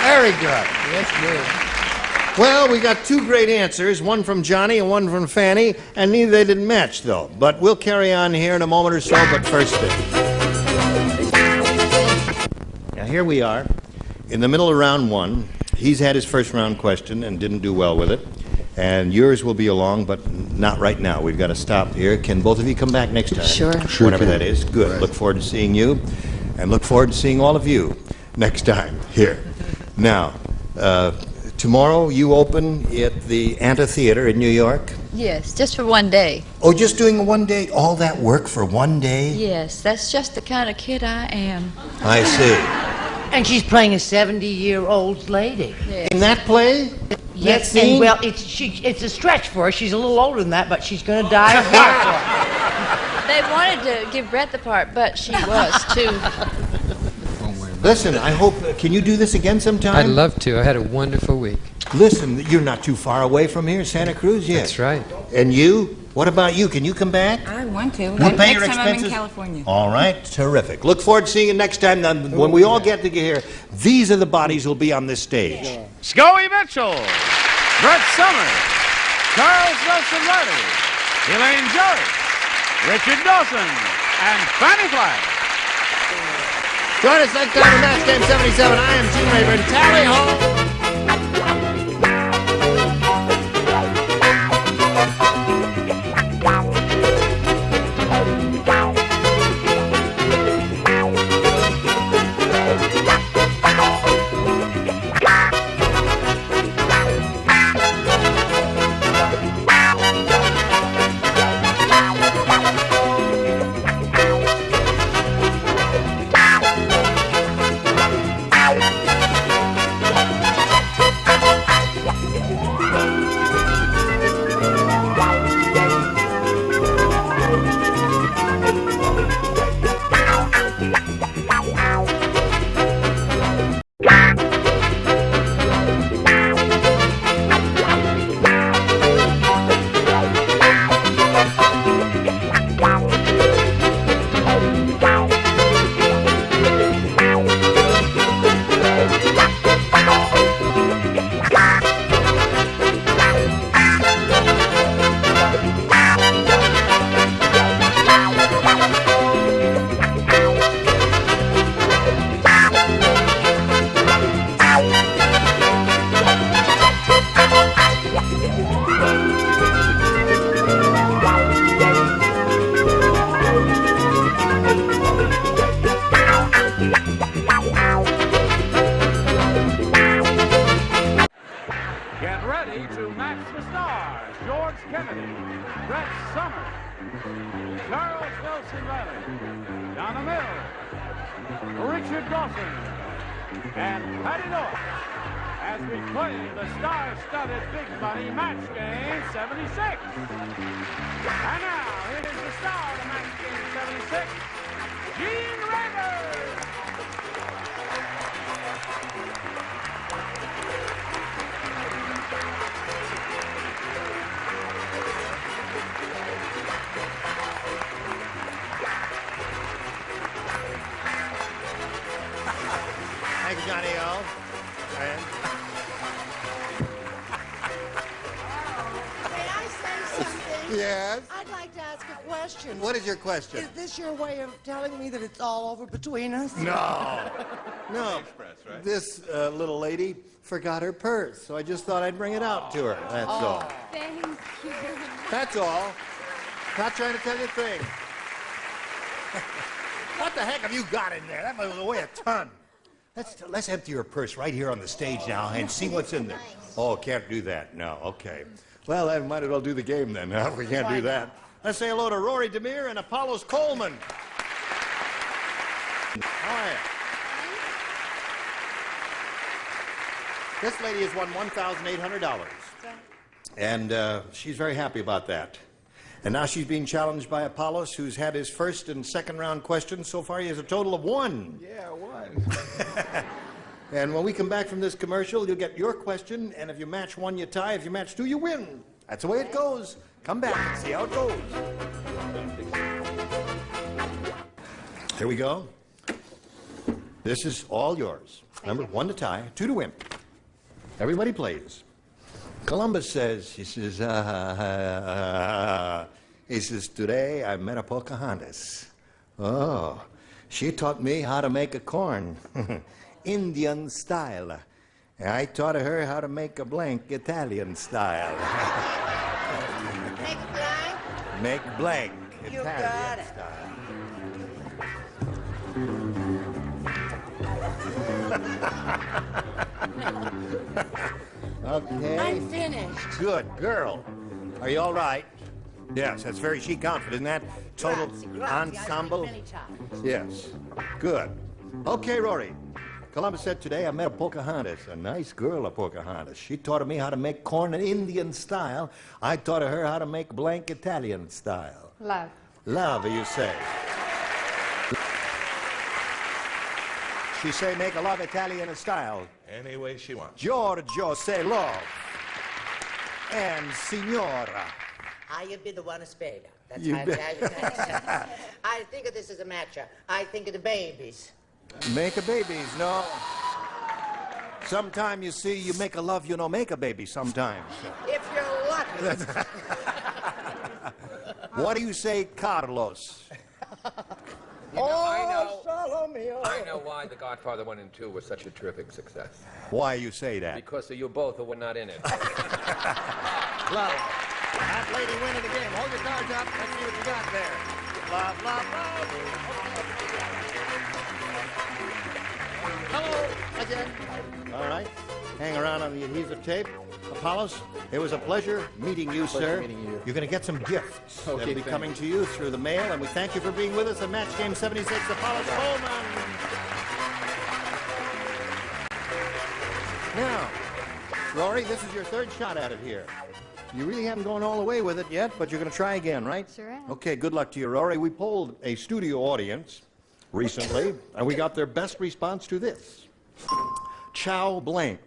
Very good. Yes, good. Well, we got two great answers, one from Johnny and one from Fanny, and neither they didn't match, though. But we'll carry on here in a moment or so, but first this. Now, here we are, in the middle of round one. He's had his first round question and didn't do well with it. And yours will be along, but not right now. We've got to stop here. Can both of you come back next time? Sure. Whenever that is. Good. Right. Look forward to seeing you, and look forward to seeing all of you next time here. Now, tomorrow you open at the Amphitheater in New York. Yes, just for one day. Oh, just doing one day? All that work for one day? Yes, that's just the kind of kid I am. I see. And she's playing a 70-year-old lady. Yes. In that play? Yes, That scene? and well, it's a stretch for her. She's a little older than that, but she's going to die of heart. They wanted to give Brett the part, but she was too. Listen, I hope... can you do this again sometime? I'd love to. I had a wonderful week. Listen, you're not too far away from here, Santa Cruz, yes? That's right. And you? What about you? Can you come back? I want to. We'll pay your Next time I'm in expenses? California. All right, terrific. Look forward to seeing you next time. Now, when we all get together here, these are the bodies who'll be on this stage. Scully Mitchell, Brett Summers, Charles Nelson Riley, Elaine Joey, Richard Dawson, and Fanny Flagg. Join us next time on Match Game 77. I am Gene Rayburn. Tally ho! Doris Nelson Riley, Donna Mills, Richard Dawson, and Patty North as we play the star-studded Big Money Match Game 76. And now, here is the star of the Match Game 76, Gene Raymer. Thank you, Johnny O. And May I say something? Yes? I'd like to ask a question. What is your question? Is this your way of telling me that it's all over between us? No. No. Express, right? This little lady forgot her purse, so I just thought I'd bring it out to her. That's all. Thank you. That's all. Not trying to tell you a thing. What the heck have you got in there? That will weigh a ton. Let's empty your purse right here on the stage now and see what's in there. Oh, can't do that. No, okay. Well, I might as well do the game then. Huh? We can't do that. Let's say hello to Rory Demir and Apollos Coleman. How are you? This lady has won $1,800. And she's very happy about that. And now she's being challenged by Apollos, who's had his first and second round questions. So far, he has a total of 1. Yeah, 1. And when we come back from this commercial, you'll get your question, and if you match 1, you tie. If you match 2, you win. That's the way it goes. Come back and see how it goes. Here we go. This is all yours. Remember, 1 to tie, 2 to win. Everybody plays. Columbus says, he says, today I met a Pocahontas. Oh, she taught me how to make a corn, Indian style. And I taught her how to make a blank, Italian style. Make blank? Make blank, You Italian got it. style. Okay. I'm finished. Good girl. Are you all right? Yes, that's very chic outfit, isn't that? Total Grazie. ensemble. Many times. Yes. Good. Okay, Rory. Columbus said today I met a Pocahontas, a nice girl, a Pocahontas. She taught me how to make corn in Indian style. I taught her how to make blank Italian style. Love. Love, you say. She say make a love Italian style. Any way she wants. Giorgio say love. And Signora. You be the one a spade. That's You how bet. Italian. I think of this as a match. I think of the babies. Make a babies, no. Sometime you see you make a love, you know, make a baby sometimes. If you're lucky. What do you say, Carlos? I know why The Godfather 1 and 2 was such a terrific success. Why you say that? Because of you both who were not in it. Love. That lady winning the game. Hold your cards up. Let's see what you got there. Love, love, love. Hello again. All right. Hang around on the adhesive tape. Apollos, it was a pleasure meeting you, sir. Meeting you. You're going to get some gifts. Okay, They'll be thanks. coming to you through the mail, and we thank you for being with us at Match Game 76, Apollos Coleman. Now, Rory, this is your third shot at it here. You really haven't gone all the way with it yet, but you're going to try again, right? Sure am. Okay, good luck to you, Rory. We polled a studio audience recently, and we got their best response to this. Chow blank.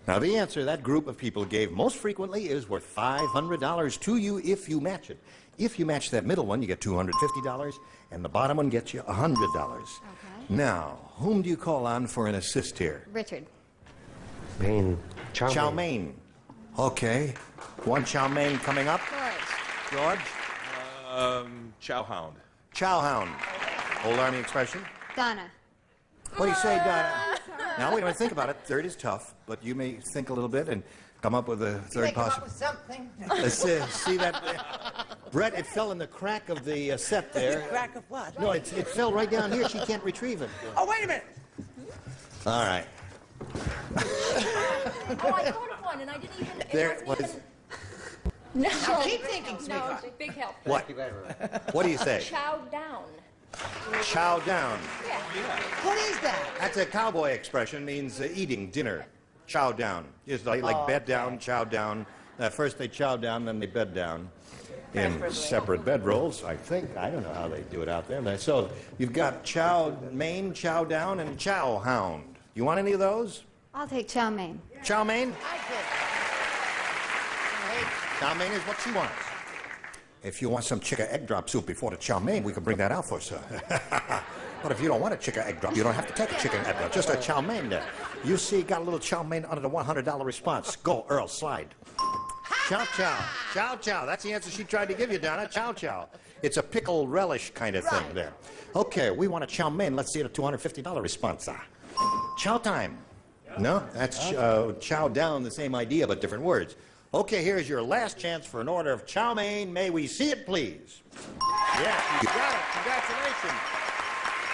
Now, the answer that group of people gave most frequently is worth $500 to you if you match it. If you match that middle one, you get $250, and the bottom one gets you $100. Okay. Now, whom do you call on for an assist here? Richard. Maine. Chow mein. Okay. One chow mein coming up. George? Chow hound. Chow hound. Old Army expression. Donna. What do you say, Donna? Now, wait a minute, think about it. Third is tough, but you may think a little bit and come up with a third possible. Something. See that? Brett, it fell in the crack of the set there. Crack of what? No, it fell right down here. She can't retrieve it. Oh, wait a minute. All right. Oh, I thought of one, and I didn't even... There it was. No. Now keep thinking, sweetheart. No, big help. What? What do you say? Chow down. Chow down. Yeah. What is that? That's a cowboy expression, means eating dinner. Chow down. It's like bed down, chow down. First they chow down, then they bed down in separate bedrolls, I think. I don't know how they do it out there. So you've got chow mein, chow down, and chow hound. You want any of those? I'll take chow mein. Chow mein? Chow mein is what she wants. If you want some chicken egg drop soup before the chow mein, we can bring that out for you, sir. But if you don't want a chicken egg drop, you don't have to take a chicken egg drop. Just a chow mein there. You see, got a little chow mein under the $100 response. Go, Earl, slide. Chow chow. Chow chow. That's the answer she tried to give you, Donna. Chow chow. It's a pickle relish kind of thing there. Okay, we want a chow mein. Let's see the $250 response. Chow time. No, that's chow down, the same idea, but different words. Okay, here's your last chance for an order of chow mein. May we see it, please? Yeah, you got it. Congratulations.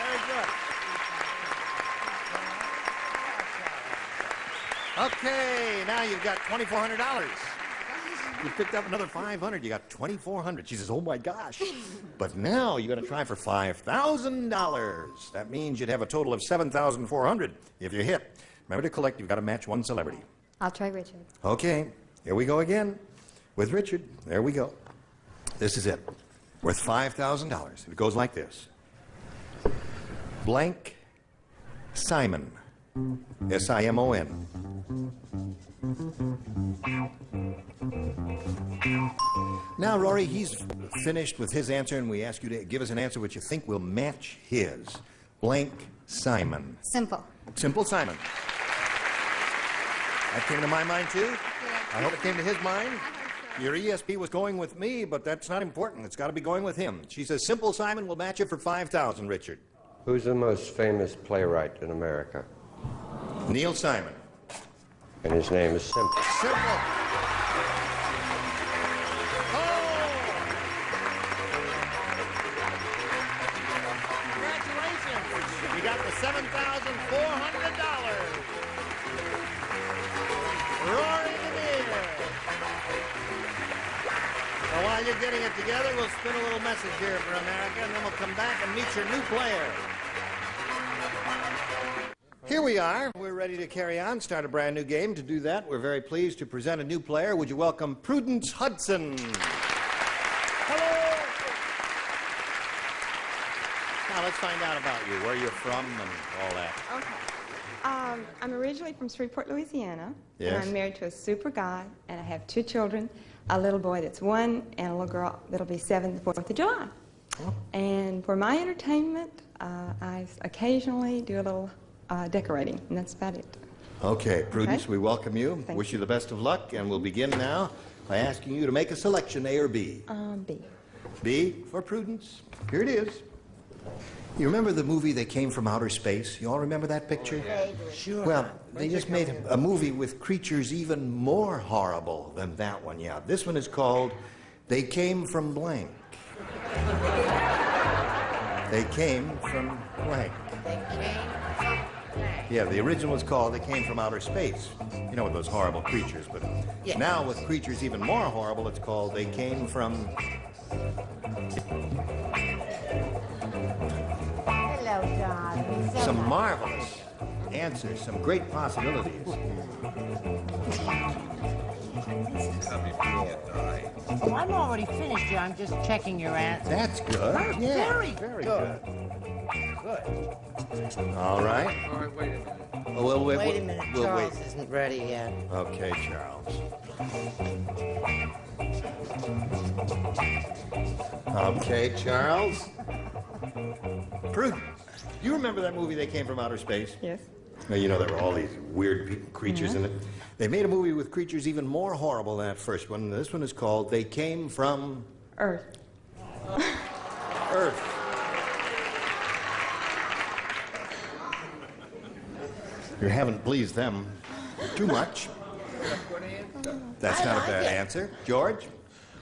Very good. Okay, now you've got $2,400. You picked up another $500. You got $2,400. She says, oh my gosh. But now you're going to try for $5,000. That means you'd have a total of $7,400 if you hit. Remember to collect, you've got to match one celebrity. I'll try Richard. Okay, here we go again with Richard. There we go. This is it. Worth $5,000. It goes like this. Blank Simon. S-I-M-O-N. Now, Rory, he's finished with his answer, and we ask you to give us an answer which you think will match his. Blank Simon. Simple. Simple Simon. That came to my mind, too. I hope it came to his mind. Your ESP was going with me, but that's not important. It's got to be going with him. She says, Simple Simon will match it for $5,000, Richard. Who's the most famous playwright in America? Neil Simon. And his name is Simple. Simple. You got the $7,400. Rory Demir. So while you're getting it together, we'll spin a little message here for America, and then we'll come back and meet your new player. Here we are. We're ready to carry on, start a brand new game. To do that, we're very pleased to present a new player. Would you welcome Prudence Hudson? Now, let's find out about you, where you're from and all that. Okay. I'm originally from Shreveport, Louisiana. Yes. And I'm married to a super guy, and I have 2 children, a little boy that's 1 and a little girl that'll be 7 the 4th of July. Oh. And for my entertainment, I occasionally do a little decorating, and that's about it. Okay, Prudence, Okay. we welcome you. Wish you the best of luck, and we'll begin now by asking you to make a selection, A or B. B. B for Prudence. Here it is. You remember the movie They Came from Outer Space? You all remember that picture? Sure. Well, they just made a movie with creatures even more horrible than that one. Yeah, this one is called They Came from Blank. They Came from Blank. Yeah, the original was called They Came from Outer Space. You know, with those horrible creatures. But now with creatures even more horrible, it's called They Came from... Hello, darling. Some marvelous answers, some great possibilities. Oh, I'm already finished here. I'm just checking your answer. That's good. Yeah, Very good. Good. All right. All right, wait a minute. Wait Wait a minute. We'll Charles wait. isn't ready yet. Okay, Charles. Okay, Charles. Prudence. You remember that movie They Came from Outer Space? Yes. Now, you know there were all these weird creatures in it. They made a movie with creatures even more horrible than that first one. This one is called They Came from... Earth. Earth. You haven't pleased them too much. That's not a bad answer. George?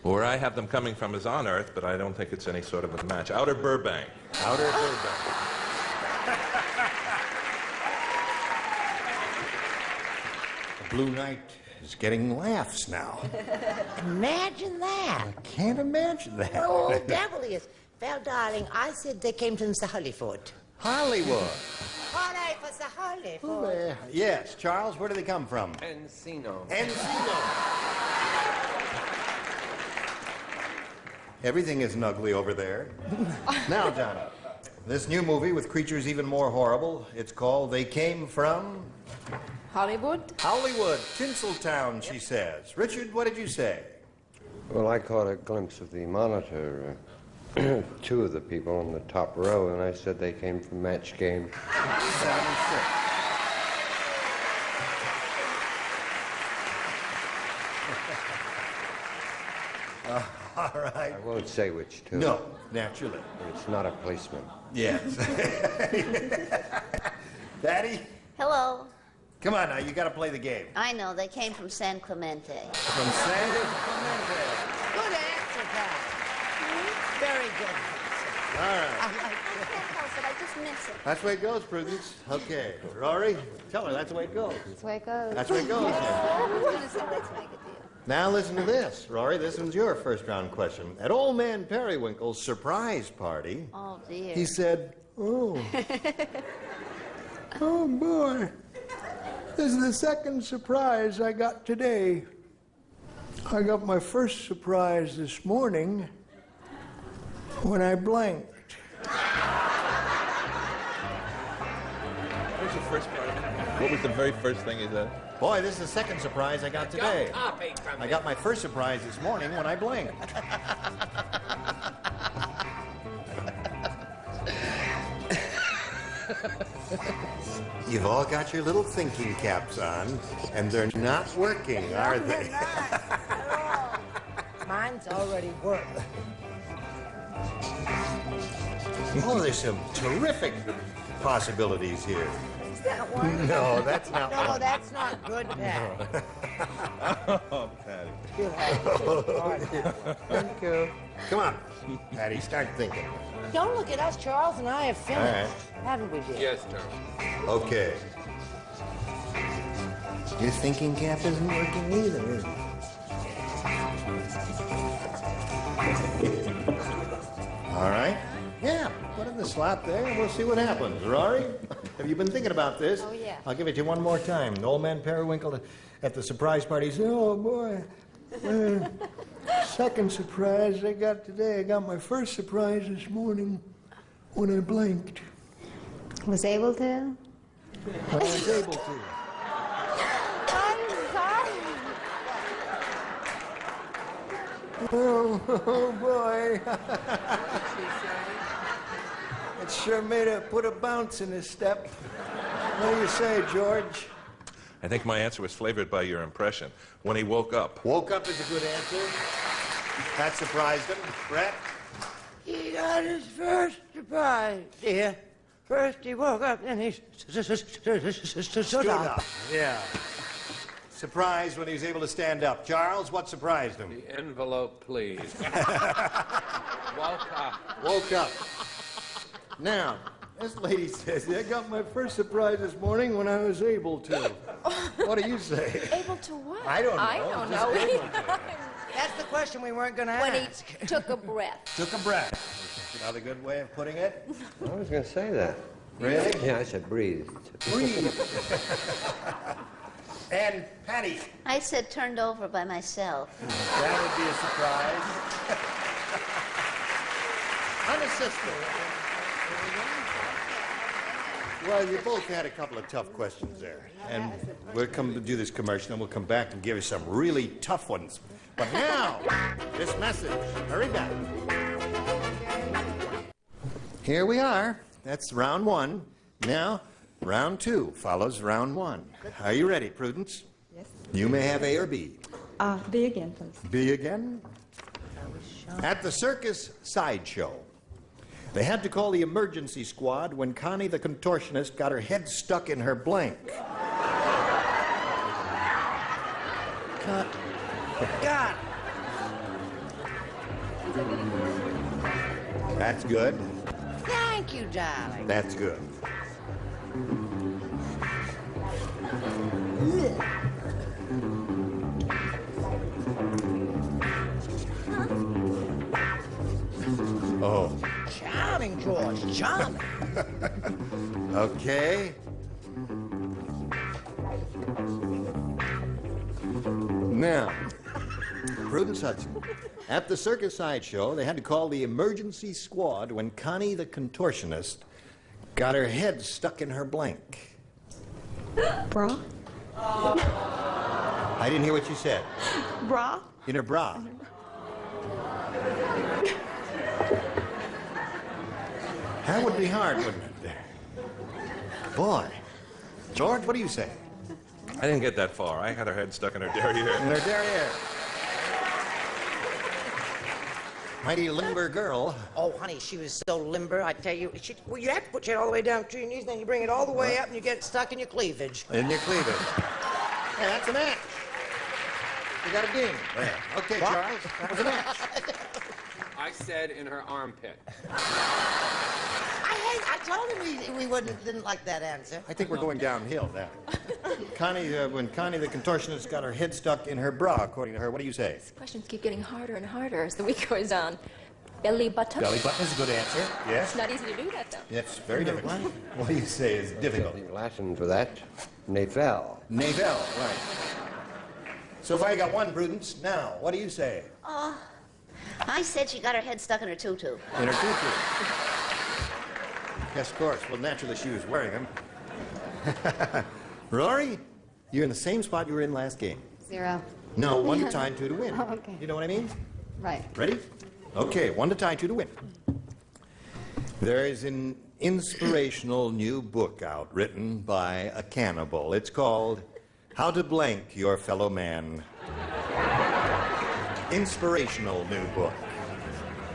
Where I have them coming from is on Earth, but I don't think it's any sort of a match. Outer Burbank. Outer Burbank. A blue night is getting laughs now. Imagine that. I can't imagine that. Oh, devil is. Well, darling, I said they came from the Hollywood. Hollywood. Hollywood, the Hollywood. Yes, Charles, where do they come from? Encino. Encino. Everything isn't ugly over there. Now, Johnny, this new movie with creatures even more horrible, it's called They Came From... Hollywood? Hollywood, Tinseltown, she says. Richard, what did you say? Well, I caught a glimpse of the monitor, two of the people on the top row, and I said they came from Match Game. 7-6. All right. I won't say which two. No, naturally. It's not a policeman. Yes. Daddy? Hello. Come on now, you got to play the game. I know, they came from San Clemente. From San Clemente. Good answer, Pat. Very good. All right. I can't help it, I just miss it. That's the way it goes, Prudence. Okay. Rory, tell her that's the way it goes. That's the way it goes. That's the way it goes. I was going to say, let's make a deal. Now listen to this, Rory. This one's your first round question. At Old Man Periwinkle's surprise party, Oh, dear. he said, "Oh, oh boy, this is the second surprise I got today. I got my first surprise this morning when I blanked." What was the first part? What was the very first thing he said? Boy, this is the second surprise I got today. Don't copy from I got my first surprise this morning when I blinked. You've all got your little thinking caps on, and they're not working, are they? Mine's already worked. Oh, there's some terrific possibilities here. Is that one? No, that's not No, one. that's not good, Pat. Oh, Patty. Thank you. Come on, Patty, start thinking. Don't look at us, Charles and I have finished. Haven't we, dear? Yes, Charles. Okay. Your thinking cap isn't working either, is it? All right. Yeah, put in the slot there and we'll see what happens. Rory, have you been thinking about this? Oh, yeah. I'll give it to you one more time. The Old Man Periwinkle at the surprise party said, "Oh, boy, second surprise I got today. I got my first surprise this morning when I blinked." Was able to? I was able to. I'm sorry. Oh boy. It sure put a bounce in his step. What do you say, George? I think my answer was flavored by your impression. When he woke up. Woke up is a good answer. That surprised him. Brett? He got his first surprise, dear. First he woke up, then he stood up. Yeah. Surprised when he was able to stand up. Charles, what surprised him? The envelope, please. Woke up. Woke up. Now, this lady says, "I got my first surprise this morning when I was able to." What do you say? Able to what? I don't know. I don't Just know. able to. That's the question we weren't going to When ask. he took a breath. Took a breath. Another good way of putting it. I was going to say that. Really? Yeah, I said breathe. Breathe. And Patty. I said turned over by myself. That would be a surprise. Unassisted. Well, you both had a couple of tough questions there. And we'll come to do this commercial, and we'll come back and give you some really tough ones. But now, this message. Hurry back. Here we are. That's round one. Now, round two follows round one. Are you ready, Prudence? Yes. You may have A or B. B again, please. B again. At the circus sideshow, they had to call the emergency squad when Connie the contortionist got her head stuck in her blank. Cut. God. That's good. Thank you, darling. That's good. was charming. Okay. Now, Prudence Hudson. At the circus sideshow, they had to call the emergency squad when Connie the contortionist got her head stuck in her blank. Bra? I didn't hear what you said. Bra? In her bra. That would be hard, wouldn't it? Boy. George, what do you say? I didn't get that far. I had her head stuck in her derriere. In her derriere. Mighty limber girl. Oh, honey, she was so limber, I tell you. Well, you have to put your head all the way down to your knees, then you bring it all the way up and you get it stuck in your cleavage. In your cleavage. Hey, that's a match. You got a ding. There. Okay, What? Charles. That was a match. I said in her armpit. I told him we didn't like that answer. I think we're going downhill now. Connie, when Connie the contortionist got her head stuck in her bra, according to her, what do you say? These questions keep getting harder and harder as the week goes on. Belly button? Belly button is a good answer. Yes. It's not easy to do that, though. Yes, very difficult. What do you say is difficult? Latin for that, navel. Navel, right. So far you got one, Prudence. Now, what do you say? I said she got her head stuck in her tutu. In her tutu. Yes, of course. Well, naturally, she was wearing them. Rory, you're in the same spot you were in last game. 0. No, 1 to tie, 2 to win. Oh, okay. You know what I mean? Right. Ready? Okay, 1 to tie, 2 to win. There is an inspirational new book out written by a cannibal. It's called How to Blank Your Fellow Man. Inspirational new book.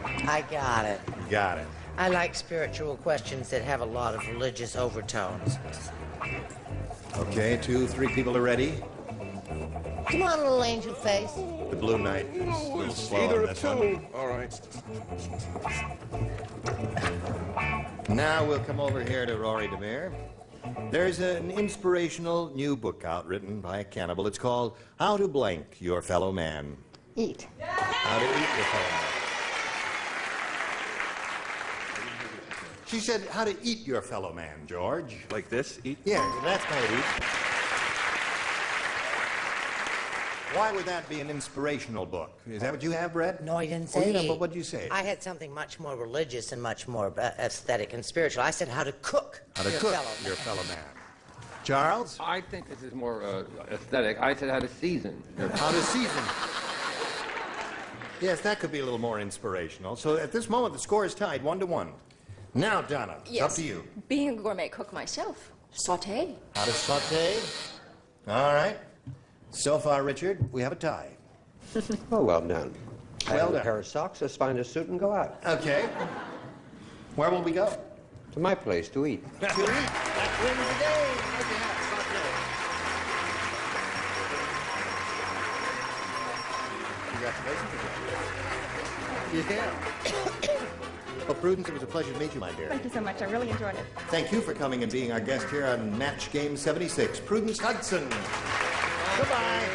I got it. Got it. I like spiritual questions that have a lot of religious overtones. Okay, 2, 3 people are ready. Come on, little angel face. The Blue Knight is a little slow Either on of this two. one. All right. Now we'll come over here to Rory Demir. There's an inspirational new book out written by a cannibal. It's called How to Blank Your Fellow Man. Eat. How to eat your fellow man. She said how to eat your fellow man, George. Like this? Eat? Yeah, that's how to eat. Why would that be an inspirational book? Is that what you have, Brett? No, I didn't say. Oh, yeah, but what did you say? I had something much more religious and much more aesthetic and spiritual. I said how to cook. How to your cook fellow your fellow man. Charles? I think this is more aesthetic. I said how to season. How to season. Yes, that could be a little more inspirational. So at this moment, the score is tied 1 to 1. Now, Donna, it's up to you. Being a gourmet cook myself, saute. How to saute. All right. So far, Richard, we have a tie. Oh, well done. I Well have done. a pair of socks, let's find a suit and go out. Okay. Where will we go? To my place to eat. To eat. That wins the day. Look at that, saute. Congratulations. Yeah. Well, Prudence, it was a pleasure to meet you, my dear. Thank you so much. I really enjoyed it. Thank you for coming and being our guest here on Match Game 76. Prudence Hudson. Goodbye.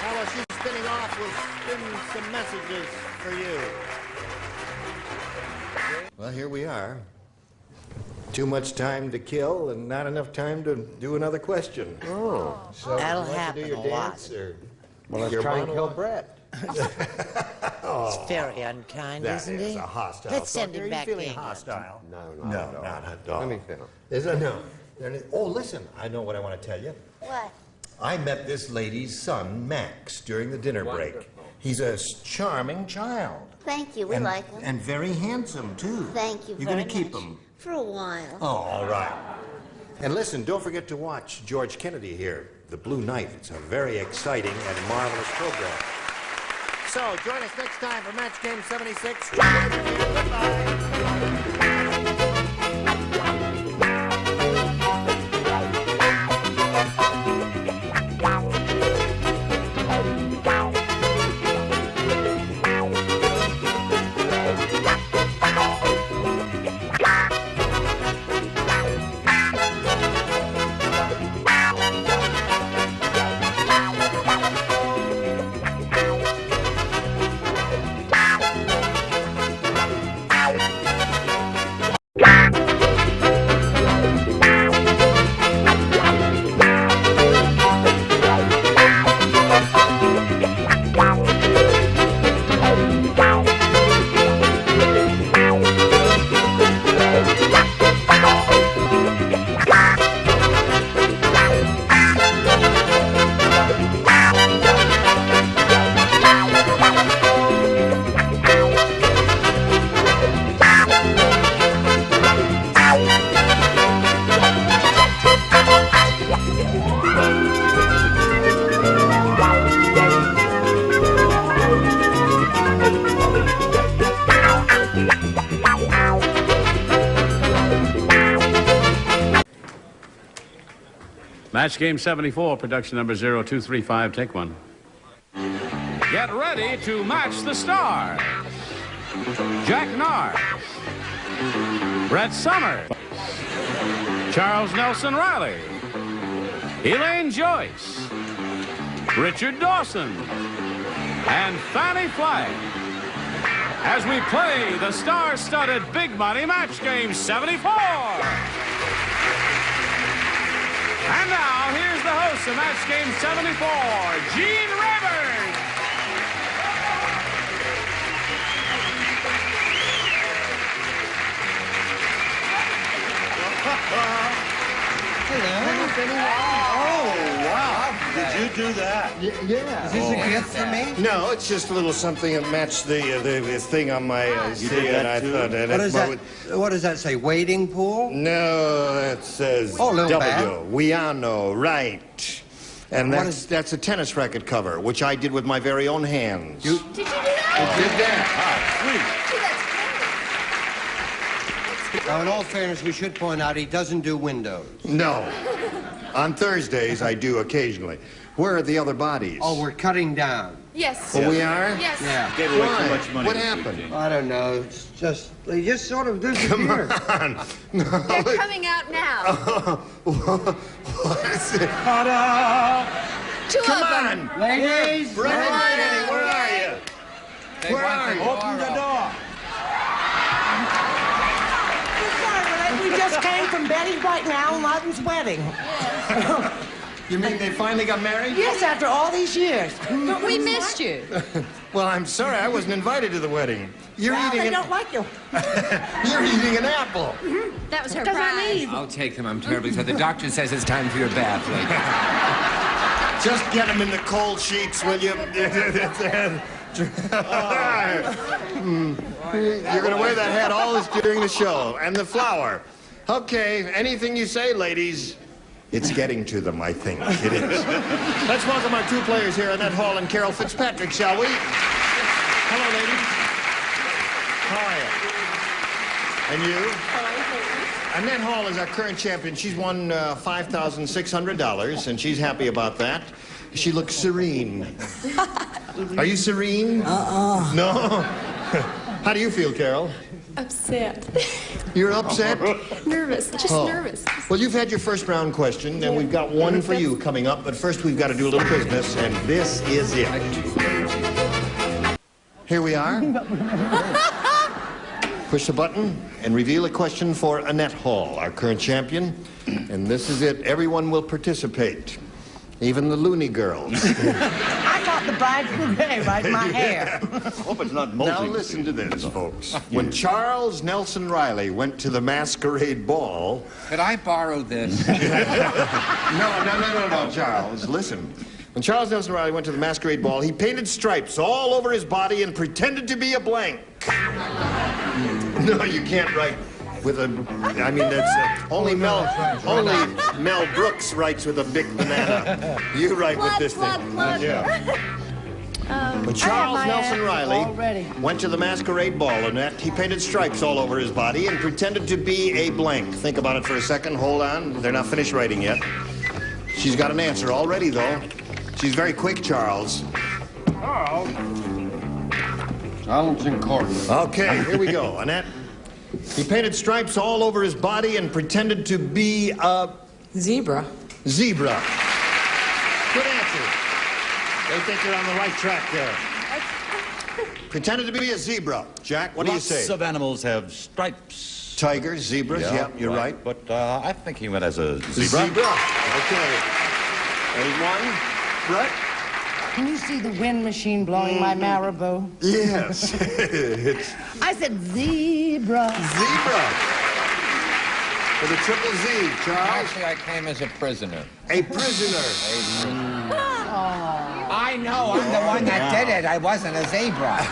Now, while she's spinning off, we'll spin some messages for you. Well, here we are. Too much time to kill and not enough time to do another question. Oh. So That'll you want happen to do your a lot. dance, or Well, let's your try and kill monologue? Brett. It's very unkind, That isn't is he? a hostile Let's send thought. him Are back you to feeling England. hostile? No, No, not at all. Let me feel. Is it? No. Oh, listen, I know what I want to tell you. What? I met this lady's son, Max, during the dinner break. He's a charming child. Thank you. We and, like him. And very handsome, too. Thank you You're very going to keep much. him. For a while. Oh, all right. And listen, don't forget to watch George Kennedy here, The Blue Knight. It's a very exciting and marvelous program. So, join us next time for Match Game 76. Goodbye. Match game 74, production number 0235, take one. Get ready to match the stars. Jack Narr, Brett Summers, Charles Nelson Riley, Elaine Joyce, Richard Dawson, and Fannie Flagg, as we play the star-studded Big Money Match Game 74. And now, here's the host of Match Game 74, Gene Rayburn. Hello. Oh, wow. Did you do that? Yeah. Is this a gift for me? No, it's just a little something that matched the thing on my CD, and I thought... What does that say, wading pool? No, that says little W. bad. Wiano, right. And that's a tennis racket cover, which I did with my very own hands. Did you do that? I did that. Sweet. Now, in all fairness, we should point out he doesn't do windows. No. On Thursdays, I do occasionally. Where are the other bodies? Oh, we're cutting down. Yes. Oh, we are? Yes. Yeah. Gave away too much money. What happened? I don't know. It's just, they just sort of disappeared. Come on. No. They're coming out now. What is it? Two Come of them. on. Ladies, Where are you? Where are you? Open the door. We just came from Betty White and Al Martin's wedding. You mean they finally got married? Yes, after all these years. But we missed you. Well, I'm sorry, I wasn't invited to the wedding. You're They don't like you. You're eating an apple. That was her Because I prize. need. I'll take them. I'm terribly sorry. The doctor says it's time for your bath, lady. Just get them in the cold sheets, will you? You're going to wear that hat all during the show. And the flower. Okay, anything you say, ladies. It's getting to them, I think. It is. Let's welcome our two players here, Annette Hall and Carol Fitzpatrick, shall we? Hello, ladies. How are you? And you? Annette Hall is our current champion. She's won $5,600, and she's happy about that. She looks serene. Are you serene? No? How do you feel, Carol? Upset. You're upset? Nervous. Just nervous. Well, you've had your first round question, and we've got one for you coming up. But first, we've got to do a little business, and this is it. Here we are. Push the button and reveal a question for Annette Hall, our current champion. And this is it. Everyone will participate, even the loony girls. I thought the bride would like my hair. Hope it's not molting. Now listen to this, folks. When Charles Nelson Riley went to the masquerade ball... Could I borrow this? No, Charles. Listen. When Charles Nelson Riley went to the masquerade ball, he painted stripes all over his body and pretended to be a blank. No, you can't write with a... I mean, that's... only Mel Brooks writes with a big banana. You write with this thing. Yeah. When Charles Nelson Riley went to the masquerade ball, Annette, he painted stripes all over his body and pretended to be a blank. Think about it for a second. Hold on. They're not finished writing yet. She's got an answer already, though. She's very quick, Charles. Charles in court. Okay, here we go. Annette. He painted stripes all over his body and pretended to be a... Zebra. Zebra. Good answer. They think you're on the right track there. Pretended to be a zebra. Jack, what do you say? Lots of animals have stripes. Tigers, zebras, yeah, you're right. But I think he went as a zebra. Zebra. Okay. There's one. Brett? Can you see the wind machine blowing my marabou? Yes. I said zebra. Zebra. With a triple Z, Charles. Actually, I came as a prisoner. A prisoner. I know. I'm the one that did it. I wasn't a zebra.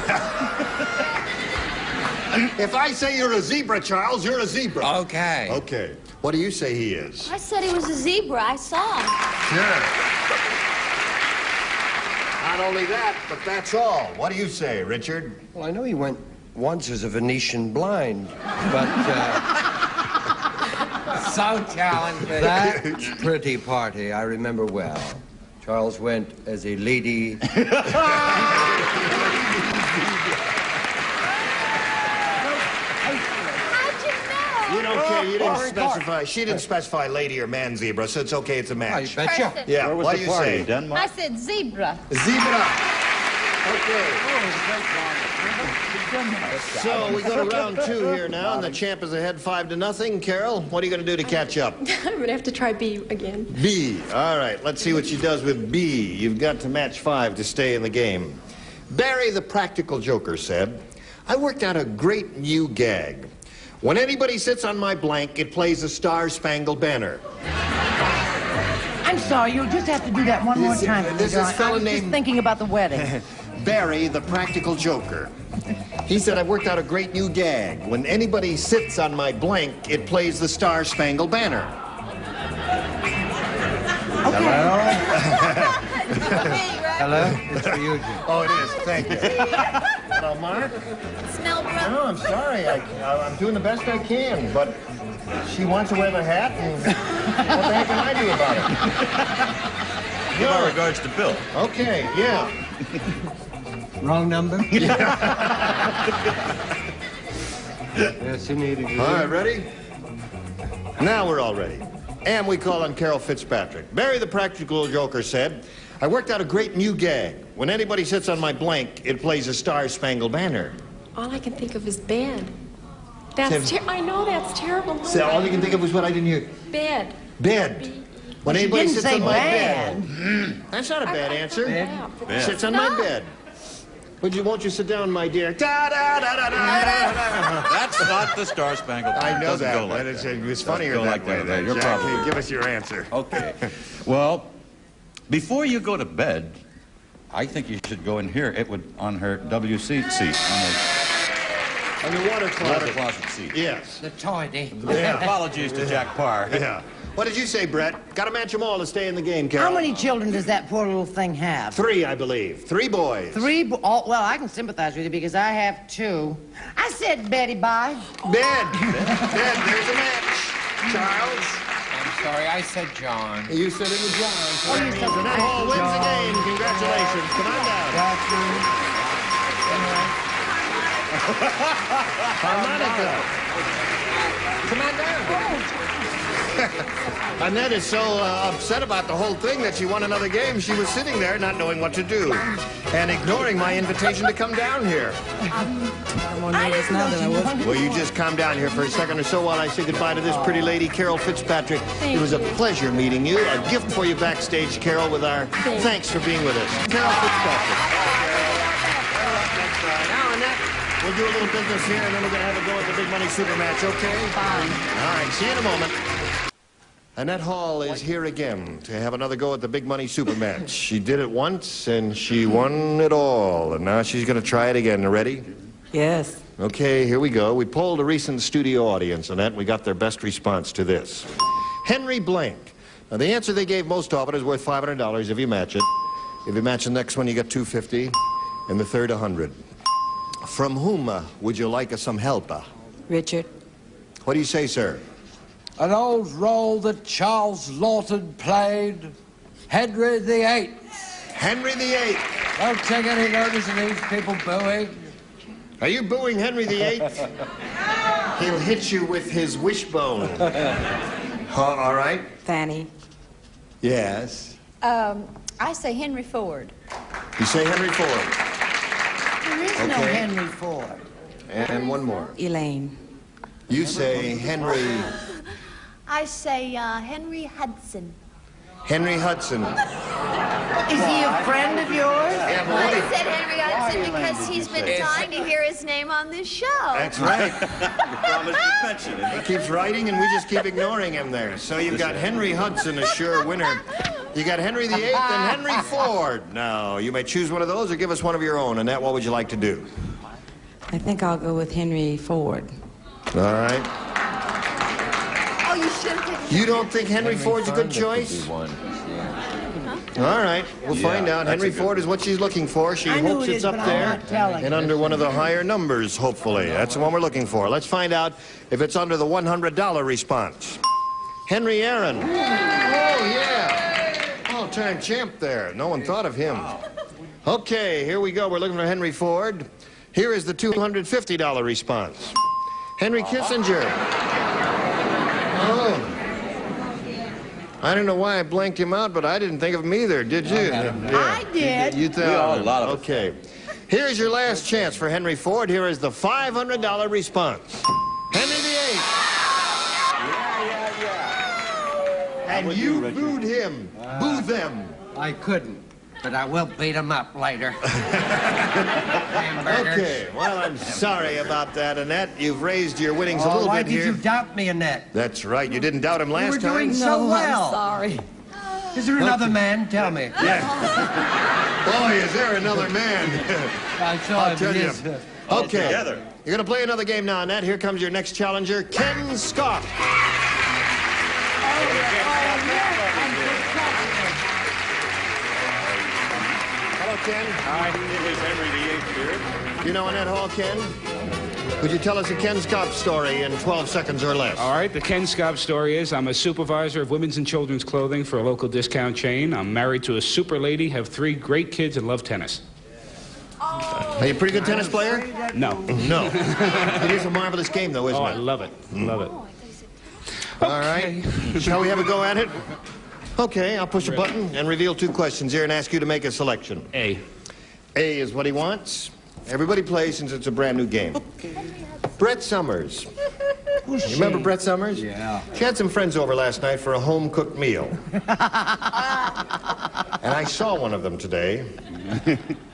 If I say you're a zebra, Charles, you're a zebra. Okay. Okay. What do you say he is? I said he was a zebra. I saw him. Sure. Not only that, but that's all. What do you say, Richard? Well, I know he went once as a Venetian blind, but... So talented. That pretty party I remember well. Charles went as a lady. You don't care. You didn't specify. She didn't specify lady or man zebra, so it's okay. It's a match. I betcha. Yeah. Where was what the do you party, say? Denmark? I said zebra. Zebra. Okay. So we go to round 2 here now, and the champ is ahead 5-0. Carol, what are you going to do to catch up? I'm going to have to try B again. B. All right. Let's see what she does with B. You've got to match 5 to stay in the game. Barry, the practical joker, said, I worked out a great new gag. When anybody sits on my blank, it plays a Star-Spangled Banner. I'm sorry, you'll just have to do that one more time. This is I was just thinking about the wedding. Barry, the practical joker. He said, I worked out a great new gag. When anybody sits on my blank, it plays the Star-Spangled Banner. Hello? It's for you, Jim. Oh, it is. Thank you. Hello, Mark. Smell, brother? No, I'm sorry. I'm doing the best I can, but she wants to wear the hat, and what the heck can I do about it? Give our regards to Bill. Okay, yeah. Wrong number? Yes, you need it. All right, ready? Now we're all ready. And we call on Carol Fitzpatrick. Barry the practical joker said, I worked out a great new gag. When anybody sits on my blank, it plays a Star-Spangled Banner. All I can think of is bed. That's I know that's terrible. So all you can think of was what I didn't hear. Bed. Bed. When Well, anybody she sits didn't on say my bed. bed. That's not a bad answer. Bed. Sits on my bed. Won't you sit down, my dear? That's not the Star-Spangled Banner. I know Doesn't that, go like but that. it's funnier Doesn't go that like way. that. You're Jack, probably give us your answer. Okay. Well, before you go to bed, I think you should go in here. It would on her WC seat. On the water closet. Seat. Yes. The tidy. Yeah. Apologies to Jack Parr. Yeah. What did you say, Brett? Got to match them all to stay in the game, Carol. How many children does that poor little thing have? 3, I believe. 3 boys. Well, I can sympathize with you because I have 2. I said Betty, bye. Bed. There's a match. Charles. I'm sorry, I said John. You said it was John. So that means Annette Hall wins the game. Congratulations. Come on down. Harmonica. Come on down. Annette is so upset about the whole thing that she won another game. She was sitting there not knowing what to do and ignoring my invitation to come down here. Well, you just calm down here for a second or so while I say goodbye to this pretty lady, Carol Fitzpatrick. It was a pleasure meeting you. A gift for you backstage, Carol, with our thanks for being with us. Carol Fitzpatrick. Now, Annette, we'll do a little business here, and then we're going to have a go at the big money super match, okay? Fine. All right, see you in a moment. Annette Hall is here again to have another go at the big money super match. She did it once, and she won it all. And now she's going to try it again. Ready? Yes. Okay, here we go. We polled a recent studio audience, Annette. We got their best response to this. Henry Blank. Now, the answer they gave most often is worth $500 if you match it. If you match the next one, you get $250, and the third, $100. From whom would you like some help? Richard. What do you say, sir? An old role that Charles Lawton played, Henry VIII. Henry VIII. Don't take any notice of these people booing. Are you booing Henry VIII? He'll hit you with his wishbone. All right. Fanny. Yes. I say Henry Ford. You say Henry Ford. There is no Henry Ford. And one more. Elaine. You say Henry... I say Henry Hudson. Henry Hudson. Is he a friend of yours? Yeah, I said Henry Hudson because he's been dying to hear his name on this show. That's right. You promised to mention it. He keeps writing, and we just keep ignoring him there. So you've got Henry Hudson, a sure winner. You got Henry VIII and Henry Ford. Now, you may choose one of those or give us one of your own. Annette, what would you like to do? I think I'll go with Henry Ford. All right. Oh, you should have taken You don't think Henry Ford's a good choice? All right, we'll find out. Henry Ford is what she's looking for. She hopes it's up there and under one of the higher numbers, hopefully. That's the one we're looking for. Let's find out if it's under the $100 response. Henry Aaron. Oh, yeah. All-time champ there. No one thought of him. Okay, here we go. We're looking for Henry Ford. Here is the $250 response. Henry Kissinger. Oh. I don't know why I blanked him out, but I didn't think of him either, did you? Yeah. I did. You thought? A lot of okay. Here's your last chance for Henry Ford. Here is the $500 response. Henry VIII. And you booed him. Boo them. I couldn't, but I will beat him up later. Okay, well, I'm sorry about that, Annette. You've raised your winnings a little bit here. Why did you doubt me, Annette? That's right. You didn't doubt him last time. You were doing so well. I'm sorry. Is there another man? Tell me. Yeah. Boy, is there another man. I saw I'll tell you. Okay. Together. You're going to play another game now, Annette. Here comes your next challenger, Ken Scott. Hello, Ken. Hi, it was Henry VIII here. You know Annette Hall, Ken? Would you tell us a Ken Scott story in 12 seconds or less? All right, the Ken Scott story is I'm a supervisor of women's and children's clothing for a local discount chain. I'm married to a super lady, have 3 great kids, and love tennis. Are you a pretty good tennis player? No. No. It is a marvelous game, though, isn't it? I love it. Love it. All right. Shall we have a go at it? Okay, I'll push a button and reveal 2 questions here and ask you to make a selection. A. A is what he wants. Everybody plays since it's a brand new game. Brett Summers. You remember Brett Summers? Yeah. She had some friends over last night for a home-cooked meal. And I saw one of them today,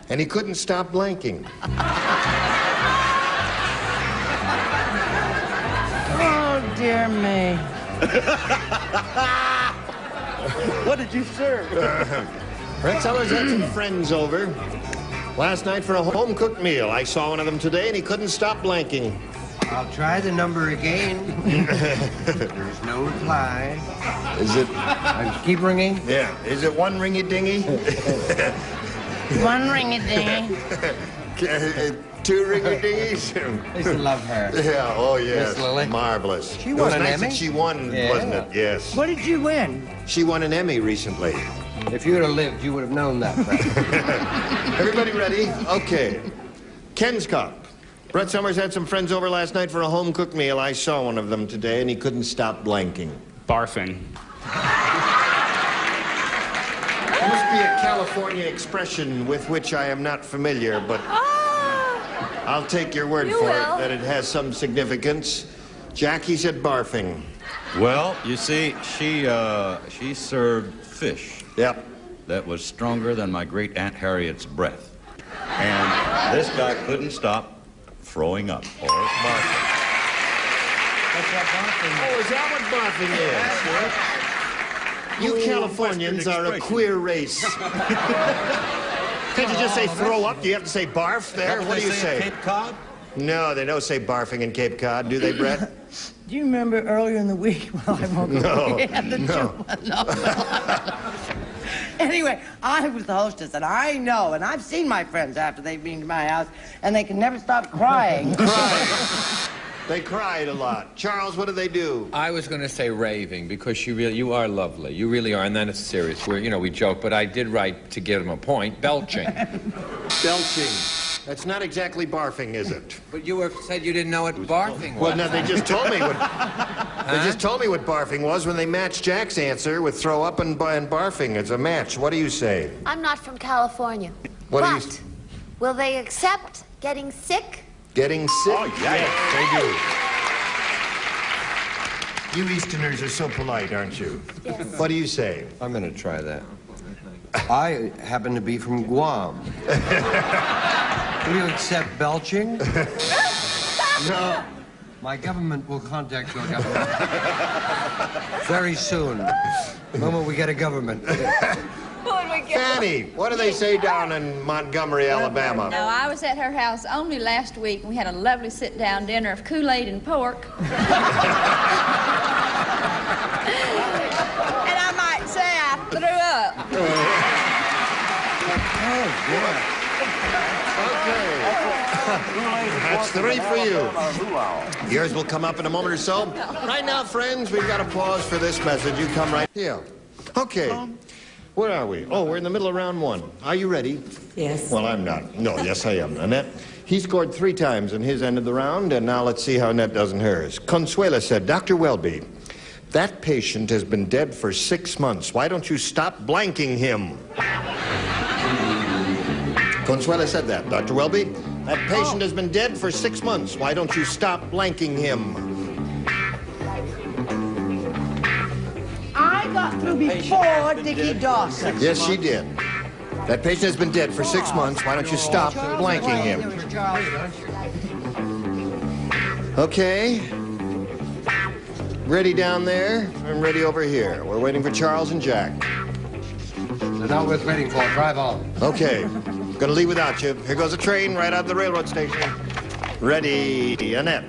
and he couldn't stop blanking. Oh, dear me. What did you serve? Brett Summers had some friends over last night for a home-cooked meal. I saw one of them today, and he couldn't stop blanking. I'll try the number again. There's no reply. Is it? I keep ringing. Yeah. Is it one ringy-dingy? One ring-a-ding. 2 ringy-dingies? I used to love her. Yeah. Oh, yes. Miss Lily. Marvelous. She It won was an nice Emmy? that she won, wasn't it? Yes. What did you win? She won an Emmy recently. If you would have lived, you would have known that. Everybody ready? Okay. Ken Scott. Brett Summers had some friends over last night for a home-cooked meal. I saw one of them today, and he couldn't stop blanking. Barfing. There must be a California expression with which I am not familiar, but I'll take your word for it that it has some significance. Jackie said barfing. Well, you see, she served fish. Yep. That was stronger than my great Aunt Harriet's breath. And this guy couldn't stop throwing up or barfing. That's what barfing is. Oh, is that what barfing is? You Californians are a queer race. Can't you just say throw up? Do you have to say barf there? What do you say? Cape Cod? No, they don't say barfing in Cape Cod, do they, Brett? Do you remember earlier in the week? Well, I won't go No. Anyway, I was the hostess, and I know, and I've seen my friends after they've been to my house, and they can never stop crying. They cried a lot. Charles, what did they do? I was going to say raving, because you are lovely. You really are, and then it's serious. We joke, but I did write, to give them a point, belching. Belching. That's not exactly barfing, is it? But you said you didn't know what barfing was. Well, no, they just told me what... They just told me what barfing was when they matched Jack's answer with throw up and barfing. It's a match. What do you say? I'm not from California. What do but will they accept getting sick? Getting sick? Oh, yeah. They do. You Easterners are so polite, aren't you? Yes. What do you say? I'm going to try that. I happen to be from Guam. Will you accept belching? No. My government will contact your government very soon. The moment we get a government. Fanny, what do they say down in Montgomery, Alabama? No, I was at her house only last week, and we had a lovely sit-down dinner of Kool-Aid and pork. And I might say I threw up. Oh, boy. Okay. That's 3 for you. Yours will come up in a moment or so. Right now, friends, we've got to pause for this message. You come right here. Okay. Where are we? Oh, we're in the middle of round 1. Are you ready? Yes. Well, I'm not. No, yes, I am. Annette, he scored 3 times in his end of the round, and now let's see how Annette does in hers. Consuela said, Dr. Welby, that patient has been dead for 6 months. Why don't you stop blanking him? Consuela said that. Dr. Welby, that patient has been dead for 6 months. Why don't you stop blanking him? I got through before Dickie Dawson. Yes, she did. That patient has been dead for 6 months. Why don't you stop blanking him? Okay. Ready down there? I'm ready over here. We're waiting for Charles and Jack. They're not worth waiting for. Drive on. Okay. Gonna leave without you. Here goes a train right out of the railroad station. Ready, Annette.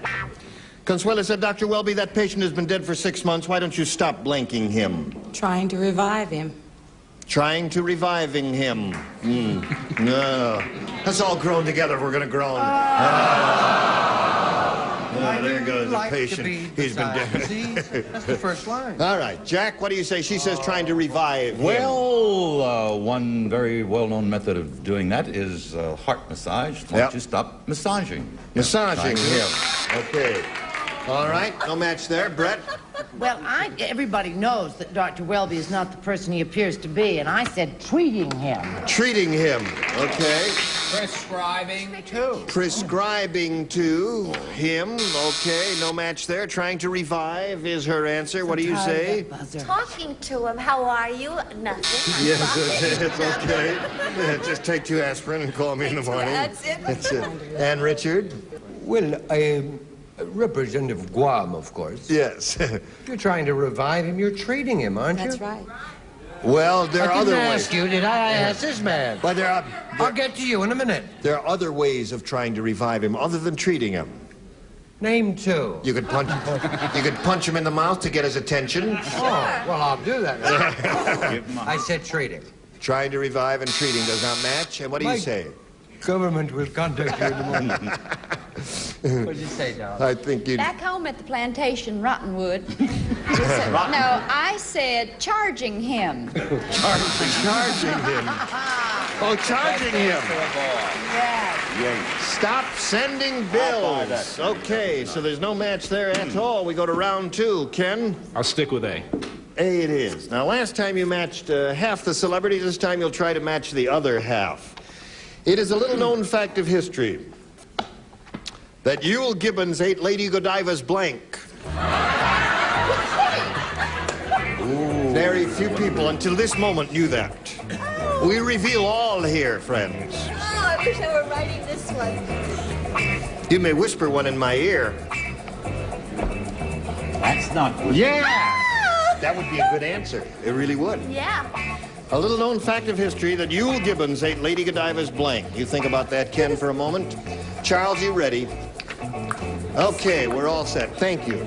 Consuela said, Dr. Welby, that patient has been dead for 6 months. Why don't you stop blanking him? Trying to revive him. Trying to reviving him. No. Let's all groan together if we're gonna groan. There goes the patient. He's been dead. See, that's the first line. All right, Jack, what do you say? She says trying to revive him. Well, one very well-known method of doing that is heart massage. Why don't you stop massaging? Massaging him. Okay. All right, no match there. Brett? Well, everybody knows that Dr. Welby is not the person he appears to be, and I said treating him. Treating him. Okay. Prescribing to. Prescribing to him. Okay, no match there. Trying to revive is her answer. What do you say? Talking to him. How are you? Nothing. Yes, it's okay. Yeah, just take 2 aspirin and call me in the morning. That's it. That's it. And Richard? Well, Representative of Guam, of course. Yes. You're trying to revive him. You're treating him, aren't you? That's right. Well, there are other ways. I didn't ask you, did I? I asked this man. But I'll get to you in a minute. There are other ways of trying to revive him other than treating him. Name 2. You could punch him in the mouth to get his attention. Oh, well, I'll do that. I said treating. Trying to revive and treating does not match. And what do you say? Government will contact you in the morning. What did you say, Don? I think you. Back home at the plantation, Rottenwood. No, I said charging him. Charging him. Oh, charging him. Yeah. Stop sending bills. Okay, so there's no match there at all. We go to round 2. Ken? I'll stick with A. A it is. Now, last time you matched half the celebrities. This time you'll try to match the other half. It is a little-known fact of history that Yule Gibbons ate Lady Godiva's blank. Very few people until this moment knew that. We reveal all here, friends. Oh, I wish I were writing this one. You may whisper one in my ear. That's not good. Yeah! That would be a good answer. It really would. Yeah. A little-known fact of history that Yule Gibbons ate Lady Godiva's blank. You think about that, Ken, for a moment? Charles, you ready? Okay, we're all set. Thank you.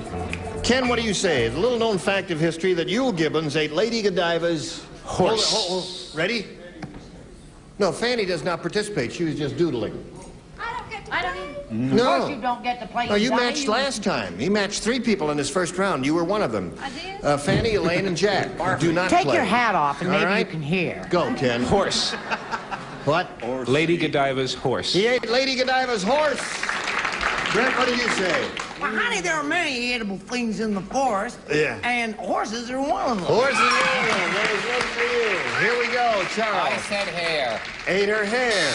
Ken, what do you say? It's a little-known fact of history that Yule Gibbons ate Lady Godiva's horse. Hold. Ready? No, Fanny does not participate. She was just doodling. I don't even. No. Of course you don't get to play. No, you matched last time. He matched 3 people in his first round. You were one of them. I did? Fanny, Elaine, and Jack. Do not Take play. your hat off and All maybe right? you can hear. Go, Ken. Horse. What? Lady Godiva's horse. He ate Lady Godiva's horse. Brent, what do you say? Well, honey, there are many edible things in the forest. Yeah. And horses are one of them. Horses are one of them. There's one for you. Here we go, Charles. I said hair. Ate her hair.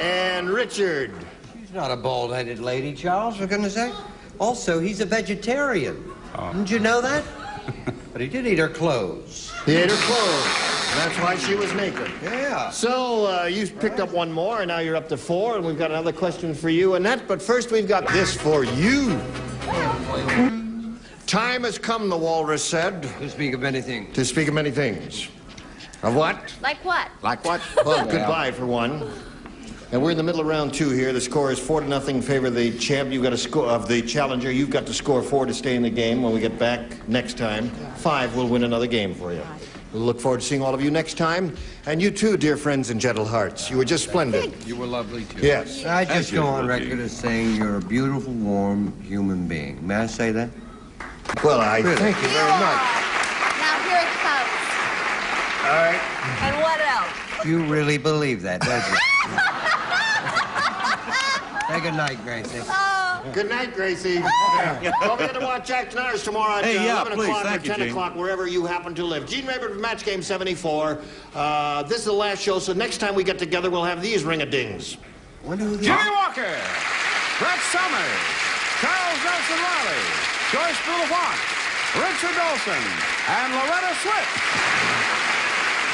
And Richard. She's not a bald-headed lady, Charles, for goodness sake. Also, he's a vegetarian. Didn't you know that? But he did eat her clothes. He ate her clothes. That's why she was naked. Yeah. So, you picked up one more, and now you're up to 4, and we've got another question for you, Annette. But first, we've got this for you. Time has come, the walrus said. To speak of many things. To speak of many things. Of what? Like what? Like what? Well, goodbye for one. And we're in the middle of round 2 here. The score is 4-0 in favor of the champ. You've got to score of the challenger. You've got to score 4 to stay in the game. When we get back next time, 5 will win another game for you. We'll look forward to seeing all of you next time. And you too, dear friends and gentle hearts. You were just splendid. You were lovely, too. Yes. I just go on record as saying you're a beautiful, warm human being. May I say that? Well, I thank you very much. Now here it comes. All right. And what else? You really believe that, don't you? Say good night, Gracie. Good night, Gracie. Don't forget to watch Jack Ours tomorrow at 11 o'clock or 10 o'clock, wherever you happen to live. Gene Rayburn from Match Game 74. This is the last show, so next time we get together, we'll have these ring-a-dings. Jimmy Walker, Brett Summers, Charles Nelson Riley, Joyce Boulevard, Richard Olson, and Loretta Swift.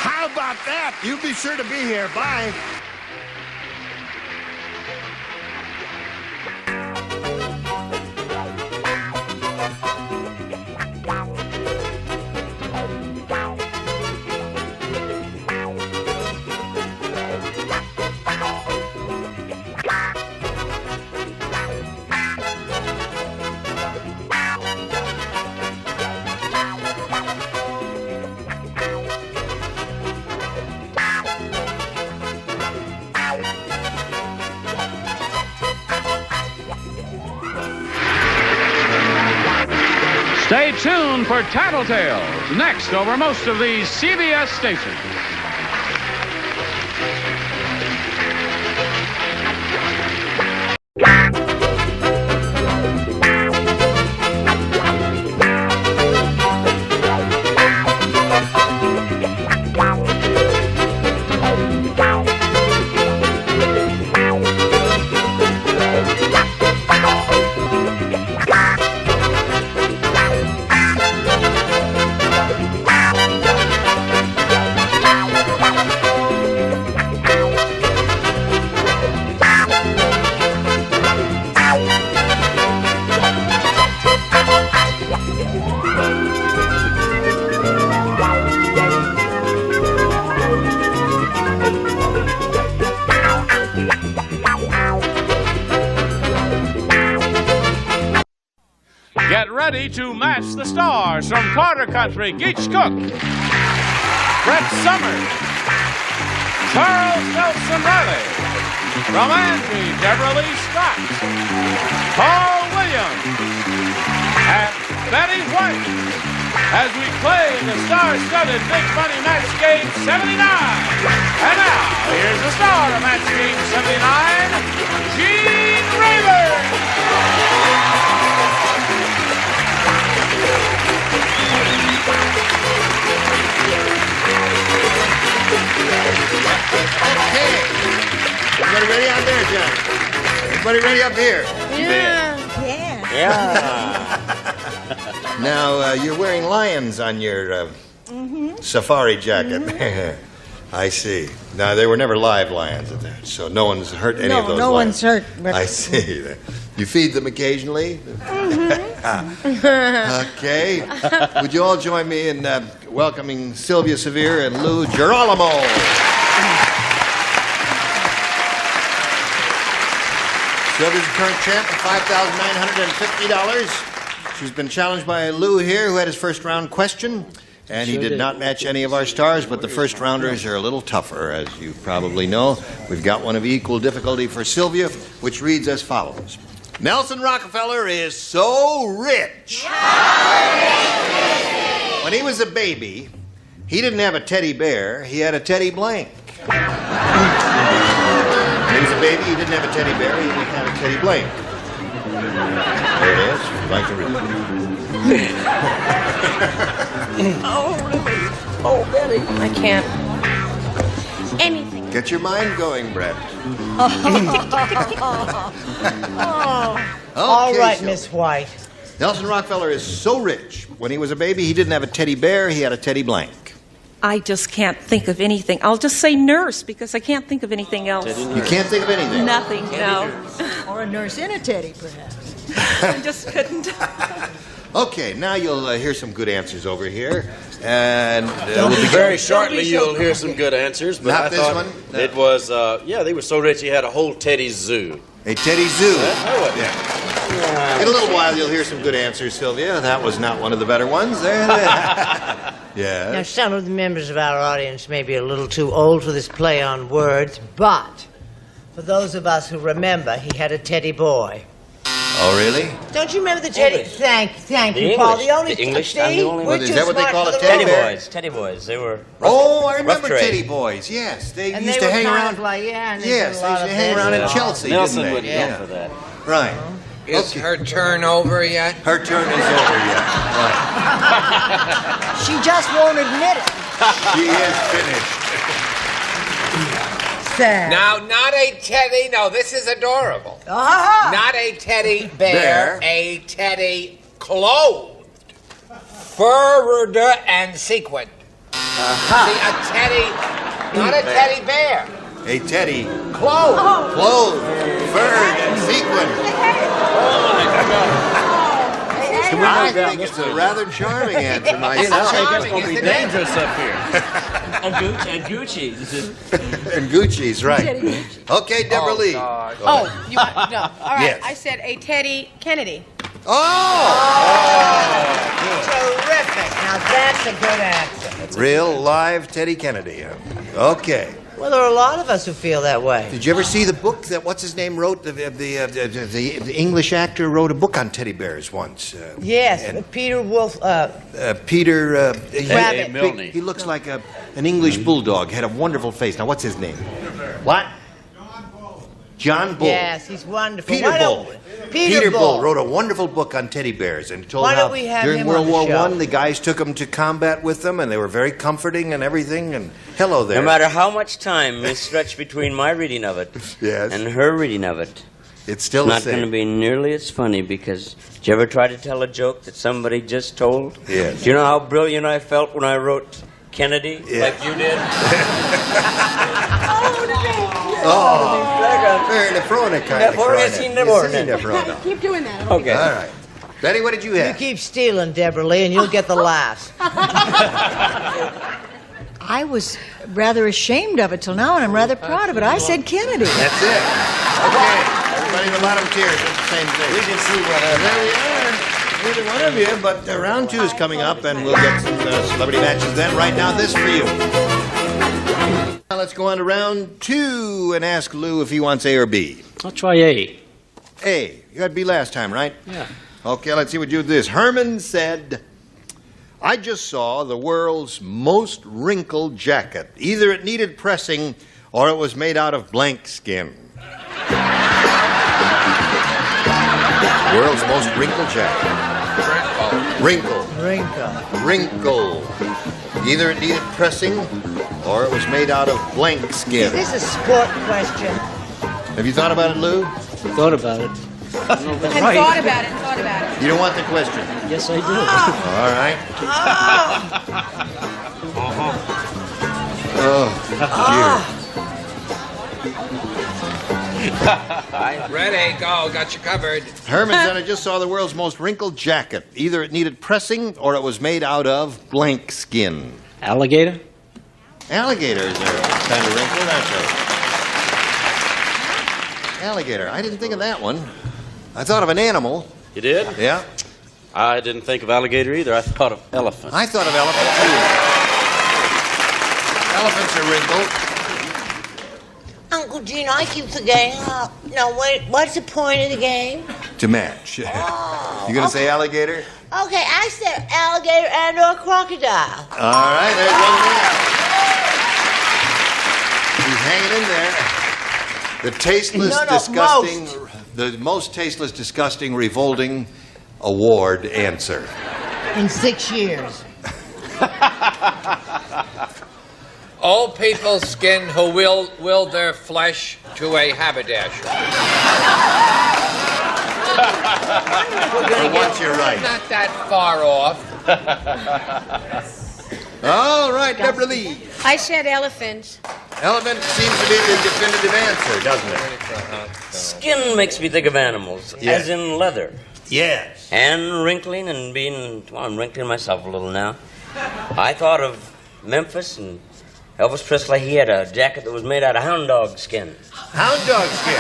How about that? You be sure to be here. Bye. Stay tuned for Tattletales, next over most of these CBS stations. Get ready to match the stars from Carter Country. Geach Cook, Brett Summers, Charles Nelson Riley, from Angie, Deborah Lee Scott, Paul Williams, and Betty White, as we play the star-studded Big Money Match Game 79. And now, here's the star of Match Game 79, Gene Rayburn. Okay. Everybody ready out there, John? Everybody ready up here? Yeah. Now, you're wearing lions on your safari jacket. I see. Now, they were never live lions at that, so no one's hurt any of those no lions. one's hurt. But... I see. You feed them occasionally? Okay. Would you all join me in welcoming Sylvia Severe and Lou Girolamo? Sylvia's the current champ with $5,950. She's been challenged by Lou here, who had his first round question. And he did not match any of our stars, but the first rounders are a little tougher, as you probably know. We've got one of equal difficulty for Sylvia, which reads as follows. Nelson Rockefeller is so rich. When he was a baby, he didn't have a teddy bear, he had a teddy blank. When he was a baby, he didn't have a teddy bear, he had a teddy blank. There it is, blank to read. Oh, really? Oh, Betty. I can't. Anything. Get your mind going, Brett. All right, Miss White. Nelson Rockefeller is so rich. When he was a baby, he didn't have a teddy bear, he had a teddy blank. I just can't think of anything. I'll just say nurse, because I can't think of anything else. You can't think of anything? Nothing, no. Or a nurse in a teddy, perhaps. I just couldn't. Okay, now you'll hear some good answers over here. And very shortly you'll hear some good answers. But Not I this thought one? No. It was, they were so rich he had a whole teddy zoo. A teddy zoo? Yeah. In a little while, you'll hear some good answers, Sylvia. That was not one of the better ones. Yes. Now, some of the members of our audience may be a little too old for this play on words, but for those of us who remember, he had a teddy boy. Oh, really? Don't you remember the teddy? English. Thank The you, English. Paul. The only The English. See? I'm the only We're one. Is too that what they smart call for a the teddy rest. bear? Teddy boys. They were. Oh, I rough remember trade. Teddy Boys. Yes, they And used they to were hang kind around. of like, and they Yes, did a they lot used to of hang around in this. Chelsea, Nelson didn't would they? go for that. Right. Is her turn over yet? Her turn is over yet. Right. She just won't admit it. She is finished. Sad. Now, not a teddy. No, this is adorable. Not a teddy bear. A teddy clothed, furred and sequined. See, a teddy, not a teddy bear. A teddy Clothed. clothed, furred, and sequined. I think it's a rather charming answer myself. It's going to be dangerous up here. And Gucci. And Gucci's, right. Okay, Deborah Lee. Oh, you no. All right. Yes. I said a Teddy Kennedy. Terrific. Now, that's a good answer. Real live Teddy Kennedy. Okay. Well, there are a lot of us who feel that way. Did you ever see the book that what's his name wrote? The English actor wrote a book on teddy bears once. Yes, Peter Wolf. Peter Rabbit. Milne. He looks like an English bulldog. Had a wonderful face. Now, what's his name? What? John Bull. Yes, he's wonderful. Peter Bull. Peter Bull wrote a wonderful book on teddy bears and told Why how don't we have during him World on the War show? I, the guys took them to combat with them, and they were very comforting and everything. And hello there. No matter how much time is stretched between my reading of it and her reading of it, it's still not the same. going to be nearly as funny because did you ever try to tell a joke that somebody just told? Yes. Do you know how brilliant I felt when I wrote Kennedy like you did? Very nefronic kind of crying. Keep doing that. Okay. All right. Betty, what did you You have? keep stealing, Deborah Lee, and you'll get the laughs. I was rather ashamed of it till now, and I'm rather proud of it. I said Kennedy. That's it. Okay. Everybody in the bottom tier said the same thing. We can see what There we are. Neither one of you, but round 2 is coming up, and we'll get some celebrity matches then. Right now, this for you. Now let's go on to round 2 and ask Lou if he wants A or B. I'll try A. A. You had B last time, right? Yeah. Okay, let's see what you do with this. Herman said, I just saw the world's most wrinkled jacket. Either it needed pressing or it was made out of blank skin. World's most wrinkled jacket. Wrinkle. Wrinkle. Either it needed pressing or it was made out of blank skin. Is this a sport question? Have you thought about it, Lou? Thought about it. Thought about it. You don't want the question? Yes, I do. All right. Oh, Ready, go, got you covered. Herman said, I just saw the world's most wrinkled jacket. Either it needed pressing or it was made out of blank skin. Alligator? Alligator is there kind of wrinkle, that's right. Alligator. I didn't think of that one. I thought of an animal. You did? Yeah. I didn't think of alligator either. I thought of elephant. I thought of elephant, too. Elephants are wrinkled. Uncle Gene, I keep forgetting. No, wait, what's the point of the game? To match. You going to say alligator? Okay, I said alligator and or crocodile. All right, there's one there. He's hanging in there. The tasteless, disgusting, the most tasteless, disgusting, revolting award answer. In 6 years. Old people skin who will their flesh to a haberdasher. Once you're right. Not that far off. All right, Deborah Lee. I said elephant. Elephant seems to be the definitive answer, doesn't it? Skin makes me think of animals, Yes. as in leather. Yes. And wrinkling and being, well, I'm wrinkling myself a little now. I thought of Memphis and Elvis Presley, he had a jacket that was made out of hound dog skin. Hound dog skin.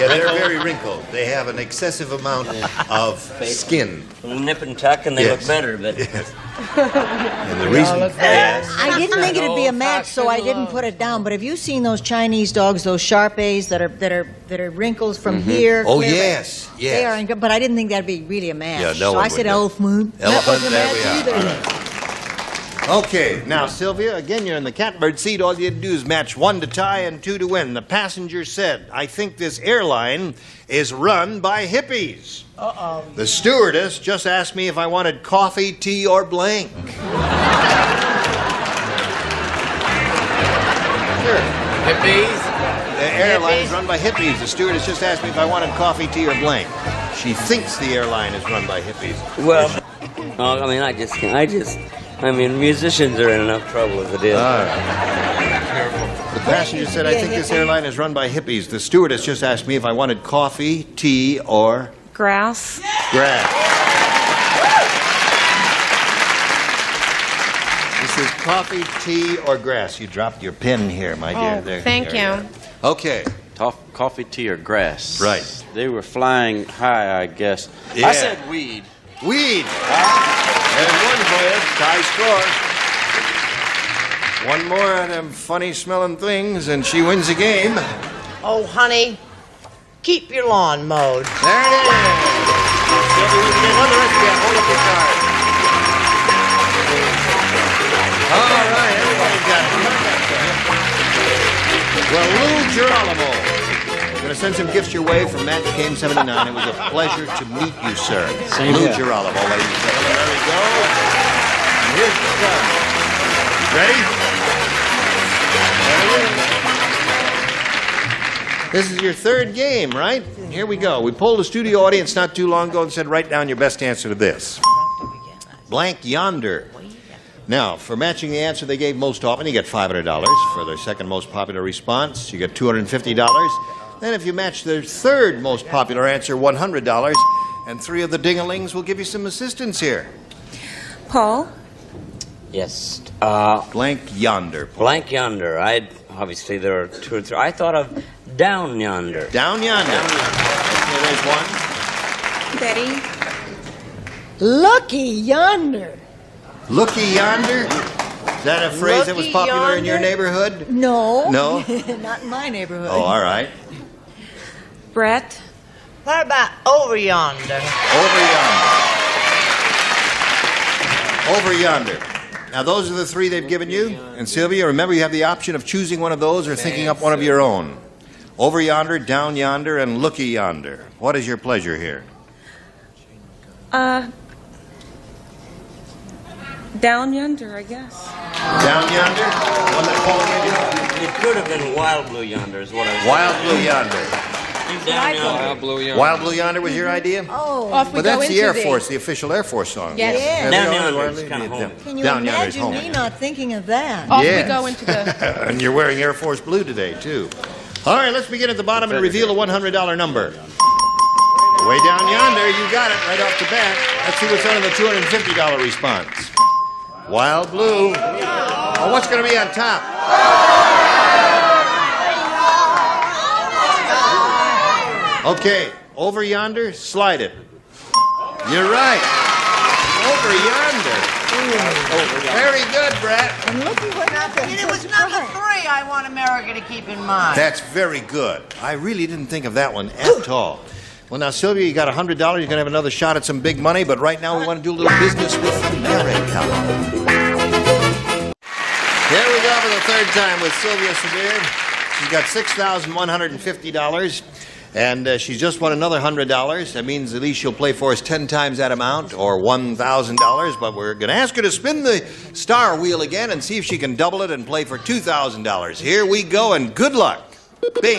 Yeah, they're very wrinkled. They have an excessive amount of skin. Nip and tuck, and they look better, but... Yes. And the reason... I didn't think it'd be a match, so I didn't put it down. But have you seen those Chinese dogs, those Shar-Peis that are wrinkles from here? Oh, clear yes, back? yes. They are, but I didn't think that'd be really a match. Yeah, no so one I said would do. elephant. That Elephant, wasn't a there match we are. either. Okay, now, Sylvia, again, you're in the catbird seat. All you had to do is match 1 to tie and 2 to win. The passenger said, I think this airline is run by hippies. Uh-oh. The stewardess just asked me if I wanted coffee, tea, or blank. Sure. Hippies? The airline is run by hippies. The stewardess just asked me if I wanted coffee, tea, or blank. She thinks the airline is run by hippies. Well, I mean, musicians are in enough trouble as it is. The passenger said, I think this airline is run by hippies. The stewardess just asked me if I wanted coffee, tea, or... Grass. Grass. This is coffee, tea, or grass. You dropped your pen here, my dear. There, thank you. Okay. Coffee, tea, or grass. Right. They were flying high, I guess. Yeah. I said weed. Weed. There's one for you. Tie score. One more of them funny-smelling things, and she wins the game. Oh, honey, keep your lawn mowed. There it is. Sylvia, we can get one. The rest of you, hold up your card. All right, everybody's got it. Well, Lou Girolamo, I'm going to send some gifts your way from Matt Kane 79. It was a pleasure to meet you, sir. Same Lou here. Girolamo, ladies and gentlemen. There we go. And here's the stuff. Ready? This is your third game, right? Here we go. We polled a studio audience not too long ago and said, write down your best answer to this. Blank yonder. Now, for matching the answer they gave most often, you get $500. For their second most popular response, you get $250. Then if you match their third most popular answer, $100. And 3 of the ding-a-lings will give you some assistance here. Paul? Yes. Blank yonder. Paul. Blank yonder. Obviously, there are 2 or 3. I thought of down yonder. Down yonder. Okay, there's one. Betty? Looky yonder. Looky yonder? Is that a phrase that was popular in your neighborhood? No. No? Not in my neighborhood. Oh, all right. Brett? What about over yonder? Over yonder. Over yonder. Now, those are the 3 they've given you. And Sylvia, remember you have the option of choosing one of those or thinking up one of your own. Over yonder, down yonder, and looky yonder. What is your pleasure here? Down yonder, I guess. Down yonder? One that Paul gave you? It could have been wild blue yonder is what I was Wild blue yonder. Down yonder. Wild blue yonder. Wild blue yonder was your idea? Oh. Off we But go that's into the Air Force, the official Air Force song. Yes. Yeah. Down yonder is kind of home. Can you Down yonder is imagine home. me not thinking of that? Off Yes. we go into the... And you're wearing Air Force blue today, too. All right, let's begin at the bottom and reveal a $100 number. Way down yonder, you got it right off the bat. Let's see what's under the $250 response. Wild blue. Oh, what's going to be on top? Okay, over yonder, slide it. You're right. Over yonder. Very good, Brett. And looky what happened. It was number 3 I want America to keep in mind. That's very good. I really didn't think of that one at all. Well, now, Sylvia, you got $100. You're going to have another shot at some big money, but right now we want to do a little business with America. Here we go for the third time with Sylvia Severe. She's got $6,150, and she's just won another $100. That means at least she'll play for us 10 times that amount, or $1,000. But we're going to ask her to spin the star wheel again and see if she can double it and play for $2,000. Here we go, and good luck. Bing.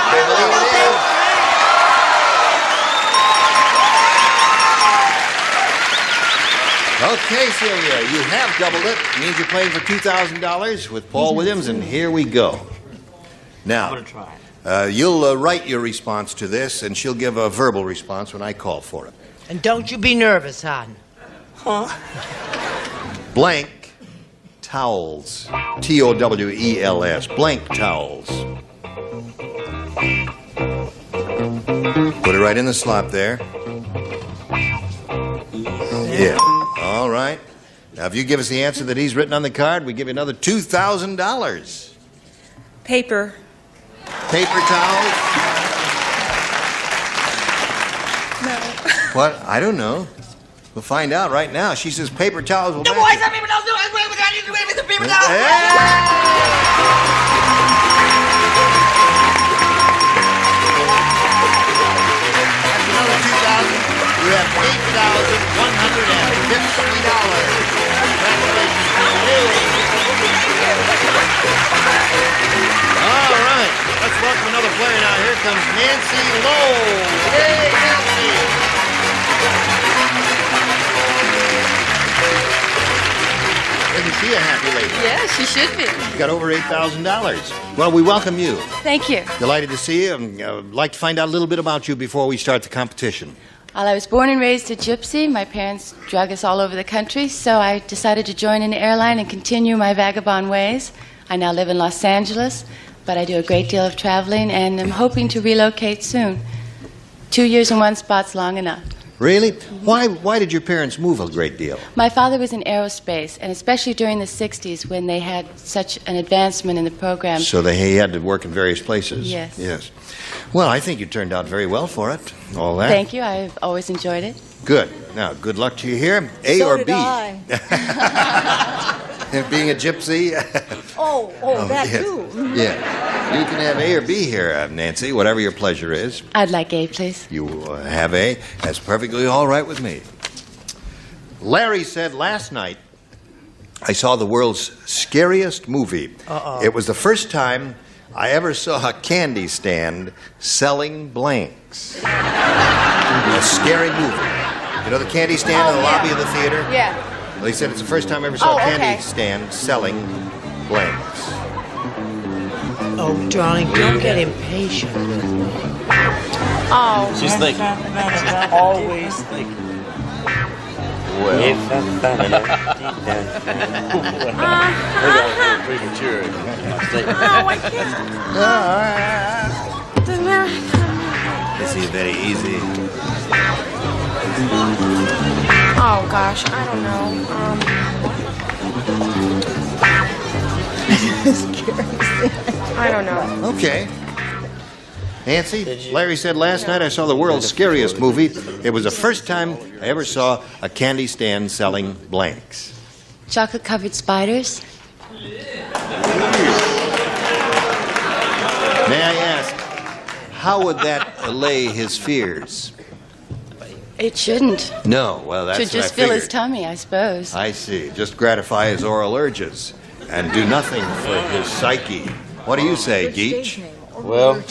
I believe it is. Okay, Sylvia, you have doubled it. It means you're playing for $2,000 with Paul Williams, and here we go. Now, I'm going to try. You'll write your response to this, and she'll give a verbal response when I call for it. And don't you be nervous, hon. Huh? Blank towels. Towels. Blank towels. Put it right in the slot there. Yeah. All right. Now, if you give us the answer that he's written on the card, we give you another $2,000. Paper. Paper towels? No. What? I don't know. We'll find out right now. She says paper towels will match it. Boys, paper towels. The paper towels. That's another $2,000. You have $8,150. Congratulations. All right. Let's welcome another player now. Here comes Nancy Lowe. Yay, Nancy. Isn't she a happy lady? Yeah, she should be. She's got over $8,000. Well, we welcome you. Thank you. Delighted to see you. I'd like to find out a little bit about you before we start the competition. Well, I was born and raised a gypsy. My parents drug us all over the country, so I decided to join an airline and continue my vagabond ways. I now live in Los Angeles, but I do a great deal of traveling, and I'm hoping to relocate soon. 2 years in one spot's long enough. Really? Why did your parents move a great deal? My father was in aerospace, and especially during the 60s when they had such an advancement in the program. So he had to work in various places? Yes. Yes. Well, I think you turned out very well for it, all that. Thank you. I've always enjoyed it. Good. Now, good luck to you here. A So or did B? I. Being a gypsy? Oh, that yes. too. Yeah. You can have A or B here, Nancy, whatever your pleasure is. I'd like A, please. You have A. That's perfectly all right with me. Larry said last night, I saw the world's scariest movie. Uh-oh. It was the first time I ever saw a candy stand selling blanks. A scary movie. You know the candy stand in the lobby of the theater? Yeah. Well, he said it's the first time I ever saw a candy okay. stand selling blanks. Oh, darling, don't get impatient. Oh. She's thinking. She's always thinking. Well. Premature. Oh, I can't. This is very easy. Oh, gosh, I don't know. I don't know. Okay. Nancy, Larry said last night I saw the world's scariest movie. It was the first time I ever saw a candy stand selling blanks. Chocolate-covered spiders? May I ask, how would that allay his fears? It shouldn't. No, well, that's Should what I just fill his figured. tummy, I suppose. I see. Just gratify his oral urges and do nothing for his psyche. What do you say, Geach? Well,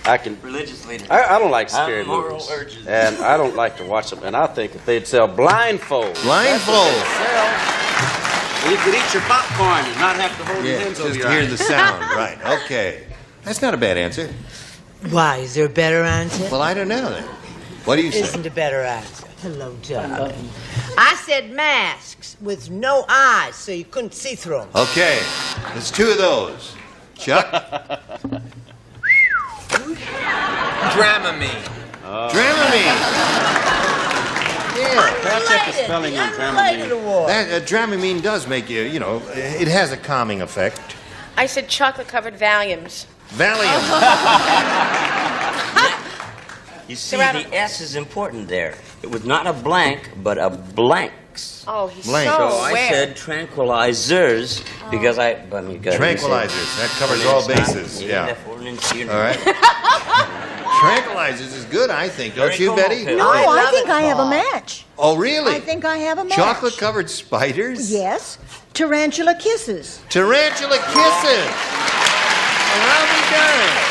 I can religiously. I don't like scary movies, and I don't like to watch them. And I think if they'd sell blindfolds, Blindfolds. you could eat your popcorn and not have to hold your Yeah, hands over just your hear eyes. the sound. Right. Okay. That's not a bad answer. Why? Is there a better answer? Well, I don't know then. What do you say? Isn't a better answer. Hello, darling. I said masks with no eyes, so you couldn't see through them. Okay. There's two of those. Chuck? Dramamine. Dramamine. Yeah. Can I check the spelling on Dramamine? That Dramamine does make you, it has a calming effect. I said chocolate-covered Valiums. Valium. You see, the S is important there. It was not a blank, but a blanks. Oh, he's Blank. so So I aware. said tranquilizers because Tranquilizers. That covers all bases. Yeah. All right. Tranquilizers is good, I think. Don't you, Betty? No, I think I have a match. Oh, really? I think I have a match. Chocolate-covered spiders? Yes. Tarantula kisses. Tarantula kisses. Well, I'll be darned.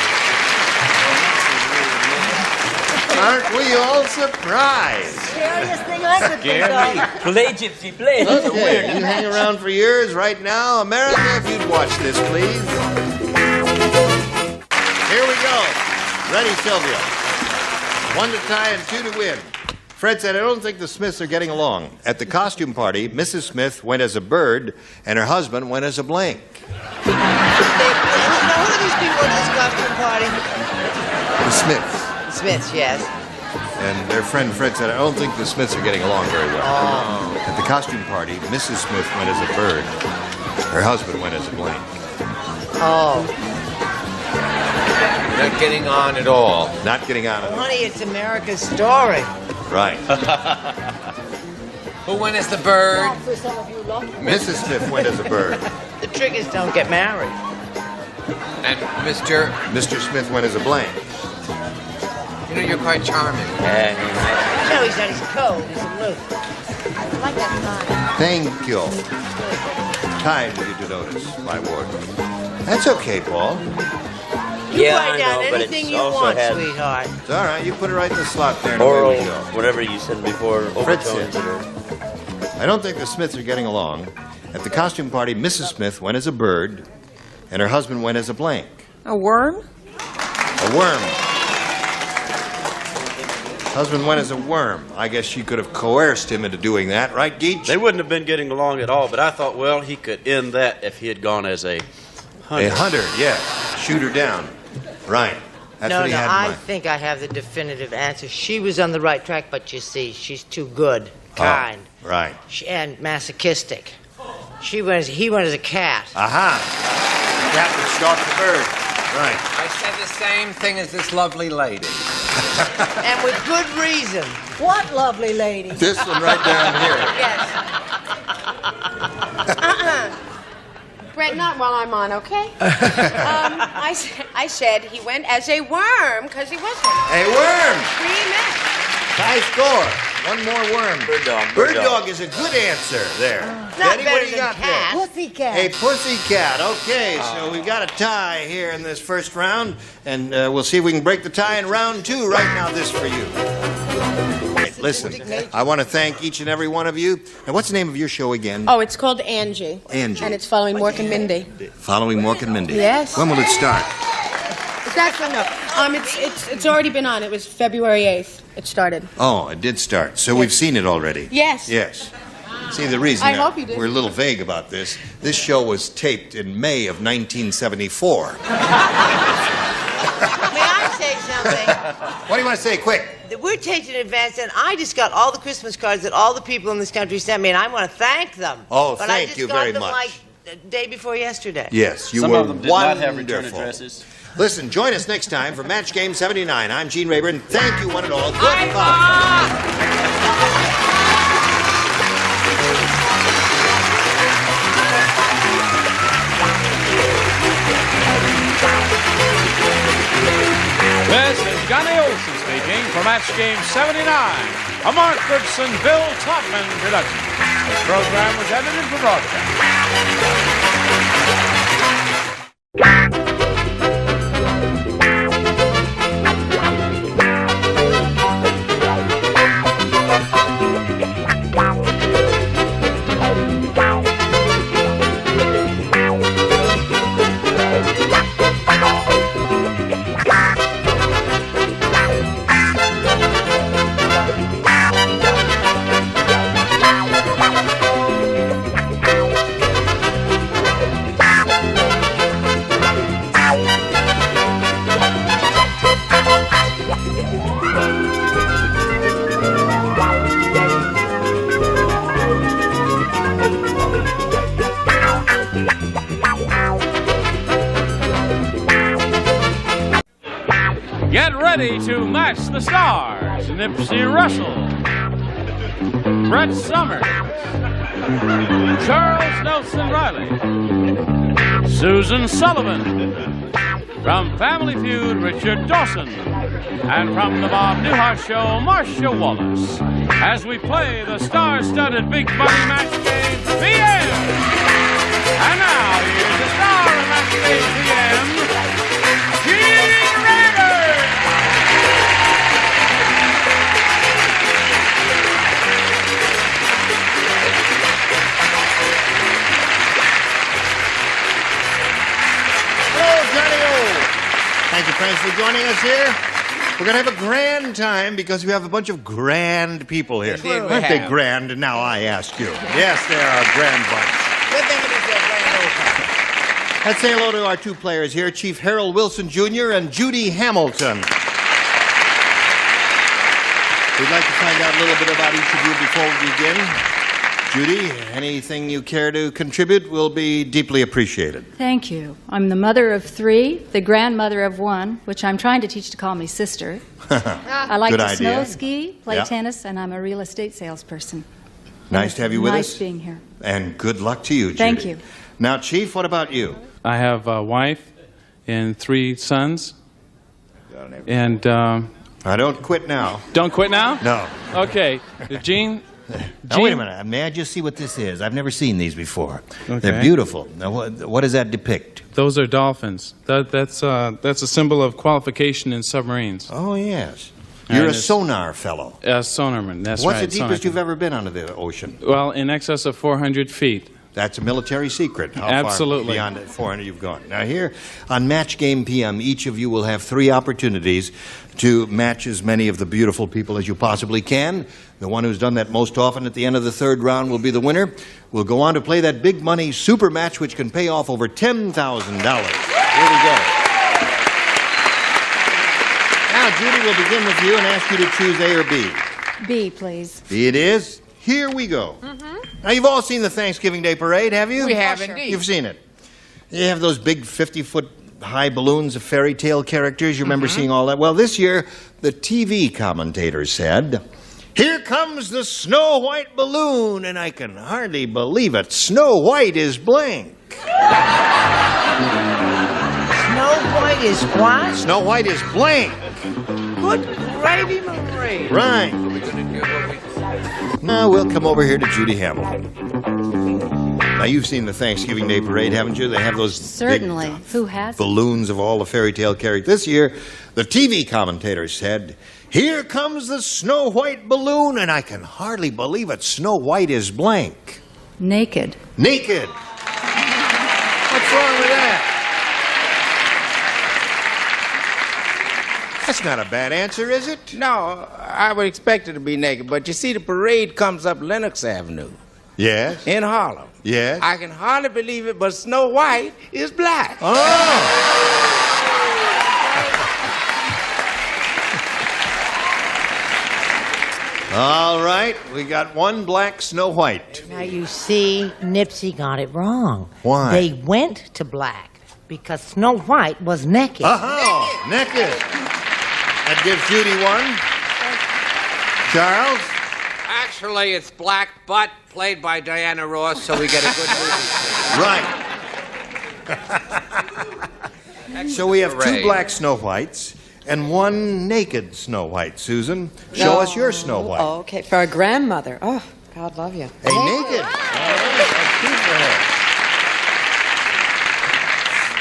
Aren't we all surprised? Scariest thing I could think of. Play, Gypsy, play. Okay, you hang around for years right now. America, if you'd watch this, please. Ready, Sylvia. 1 to tie and 2 to win. Fred said, I don't think the Smiths are getting along. At the costume party, Mrs. Smith went as a bird, and her husband went as a blank. Now, who are these people at this costume party? The Smiths. The Smiths, yes. And their friend Fred said, I don't think the Smiths are getting along very well. Oh. At the costume party, Mrs. Smith went as a bird. Her husband went as a blank. Oh. Not getting on at all. Not getting on at all. Honey, it's America's story. Right. Who went as the bird? Mrs. Smith went as a bird. The trick is don't get married. And Mr. Smith went as a blank. You know, you're quite charming. No, he's not. He's cold. He's aloof. I like that tie. Thank you. Time you to notice, my ward. That's okay, Paul. You write down anything you want, sweetheart. It's all right. You put it right in the slot there. Oral, whatever you said before. Fred said, I don't think the Smiths are getting along. At the costume party, Mrs. Smith went as a bird, and her husband went as a blank. A worm? A worm. Husband went as a worm. I guess she could have coerced him into doing that, right, Geach? They wouldn't have been getting along at all, but I thought, well, he could end that if he had gone as a hunter. A hunter, yeah. Shoot her down. Right. That's what he had in I mind. think I have the definitive answer. She was on the right track, but you see, she's too good, kind, right, and masochistic. He went as a cat. Aha. Cat would stalk the bird. Right. I said the same thing as this lovely lady. And with good reason. What lovely lady? This one right down here. Yes. Brett, not while I'm on, okay? I said he went as a worm because he wasn't. A worm. 3 men. High score. One more worm. Bird dog. Bird dog is a good answer there. Not Eddie, what better do you than got cat. there? Pussycat. A pussycat. Okay, so we've got a tie here in this first round, and we'll see if we can break the tie in round 2. Right now, this for you. Listen, I want to thank each and every one of you. Now, what's the name of your show again? Oh, it's called Angie. Angie. And it's following Mork and Mindy. Following Mork and Mindy. Yes. When will it start? It's actually no. It's already been on. It was February 8th. It started. Oh, it did start. So we've seen it already. Yes. Yes. See, the reason I hope you did. we're a little vague about this show was taped in May of 1974. May I say something? What do you want to say? Quick. We're taped in advance, and I just got all the Christmas cards that all the people in this country sent me, and I want to thank them. Oh, but thank you very much. I just got them like the day before yesterday. Yes, you Some were of them did not have return wonderful. addresses. Listen, join us next time for Match Game 79. I'm Gene Rayburn. Thank you, one and all. Good fun. This is Johnny Olson speaking for Match Game 79, a Mark Goodson, Bill Topman production. This program was edited for broadcast. Get ready to match the stars. Nipsey Russell, Brett Summers, Charles Nelson Riley, Susan Sullivan, from Family Feud, Richard Dawson, and from the Bob Newhart Show, Marcia Wallace, as we play the star-studded Big Money Match Game PM. And now, here's the star of Match Game PM, Gene Rayburn. Thank you, Fred. Thanks for joining us here. We're going to have a grand time because we have a bunch of grand people here. Aren't they grand? And now I ask you. Yes, they are a grand bunch. Let's say hello to our two players here, Chief Harold Wilson Jr. and Judy Hamilton. We'd like to find out a little bit about each of you before we begin. Judy, anything you care to contribute will be deeply appreciated. Thank you. I'm the mother of 3, the grandmother of 1, which I'm trying to teach to call me sister. I like to snow ski, play tennis, and I'm a real estate salesperson. Nice to have you with us. Nice being here. And good luck to you, Judy. Thank you. Now, Chief, what about you? I have a wife and 3 sons. And I don't quit now. Don't quit now? No. Okay. Gene? Now, wait a minute. May I just see what this is? I've never seen these before. Okay. They're beautiful. Now, what does that depict? Those are dolphins. That's a symbol of qualification in submarines. Oh, yes. You're a sonar fellow. A sonarman, that's right. What's the deepest you've ever been under the ocean? Well, in excess of 400 feet. That's a military secret. How Absolutely. far beyond 400 you've gone. Now here, on Match Game PM, each of you will have 3 opportunities to match as many of the beautiful people as you possibly can. The one who's done that most often at the end of the 3rd round will be the winner. We'll go on to play that big money super match, which can pay off over $10,000. Here we go. Now, Judy, we'll begin with you and ask you to choose A or B. B, please. B it is. Here we go. Now, you've all seen the Thanksgiving Day Parade, have you? We have, indeed. You've seen it. You have those big 50-foot high balloons of fairy tale characters. You remember seeing all that? Well, this year, the TV commentator said, "Here comes the Snow White balloon, and I can hardly believe it. Snow White is blank." Snow White is what? Snow White is blank. Good gravy, Marie. Right. Now, we'll come over here to Judy Hamilton. Now, you've seen the Thanksgiving Day Parade, haven't you? They have those Certainly. big Who has balloons of all the fairy tale characters. This year, the TV commentator said, "Here comes the Snow White balloon, and I can hardly believe it. Snow White is blank." Naked. Naked. What's wrong with that? That's not a bad answer, is it? No, I would expect it to be naked, but you see, the parade comes up Lenox Avenue. Yes. In Harlem. Yes. I can hardly believe it, but Snow White is black. Oh! All right, we got one black Snow White. Now, you see, Nipsey got it wrong. Why? They went to black because Snow White was naked. Uh-huh, naked. That gives Judy 1. Charles? Actually, it's Black Butt, played by Diana Ross, so we get a good movie. Right. So we have 2 black Snow Whites and 1 naked Snow White. Susan, show us your Snow White. Oh, okay, for a grandmother. Oh, God love you. A naked. All right, that's 2 for her.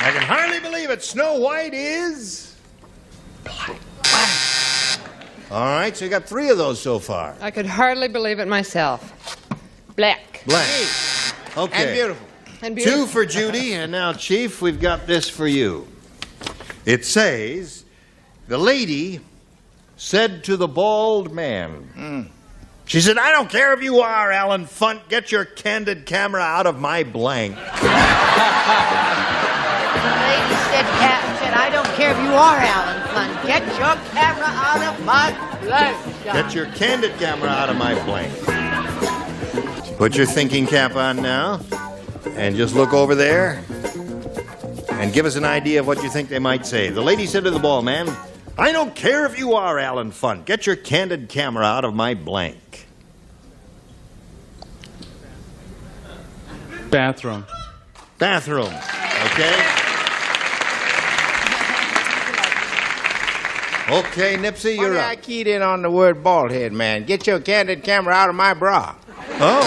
I can hardly believe it. Snow White is black. All right, so you got 3 of those so far. I could hardly believe it myself. Black. Black. Okay. And beautiful. And beautiful. 2 for Judy, and now, Chief, we've got this for you. It says, "The lady said to the bald man," she said, "I don't care if you are Alan Funt, get your candid camera out of my blank." The lady said, "I don't care if you are Alan Funt. Get your camera out of my blank." Get your candid camera out of my blank. Put your thinking cap on now, and just look over there, and give us an idea of what you think they might say. The lady said to the bald man, "I don't care if you are Alan Funt. Get your candid camera out of my blank." Bathroom. Bathroom. Okay. Okay, Nipsey, you're up. I keyed in on the word bald head, man. Get your candid camera out of my bra. Oh.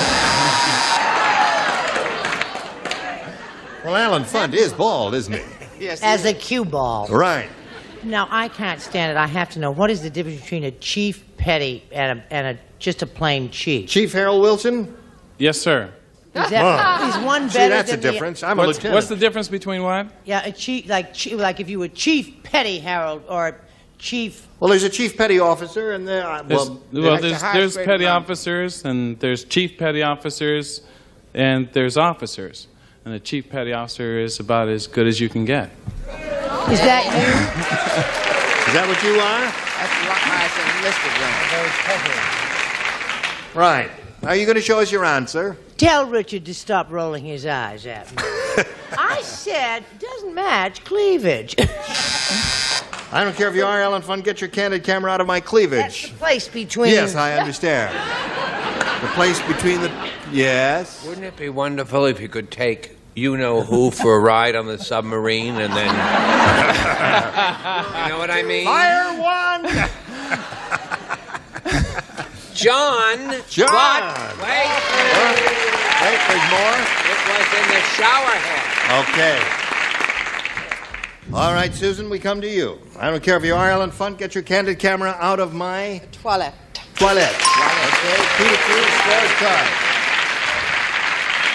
Well, Alan Funt is bald, isn't he? Yes. As a cue ball. Right. Now, I can't stand it. I have to know, what is the difference between a chief petty and just a plain chief? Chief Harold Wilson? Yes, sir. Is that, is one better See, that's a than the- difference. I'm a lieutenant. What's the difference between what? Yeah, a chief, like if you were Chief Petty Harold or Chief. Well, there's a chief petty officer, and There's petty officers, and there's chief petty officers, and there's officers. And a chief petty officer is about as good as you can get. Is that you? Is that what you are? That's the Right. Are you going to show us your answer? Tell Richard to stop rolling his eyes at me. I said it doesn't match cleavage. I don't care if you are, Ellen Fun. Get your candid camera out of my cleavage. That's the place between. Yes, I understand. The place between the... Yes? Wouldn't it be wonderful if you could take you-know-who for a ride on the submarine and then... You know what I mean? Fire one! John! John! Wait, there's more? it was in the shower head. Okay. All right, Susan, we come to you. I don't care if you are Ellen Funt. Get your candid camera out of my... Toilet. Toilet. Okay, 2-2, score's tied.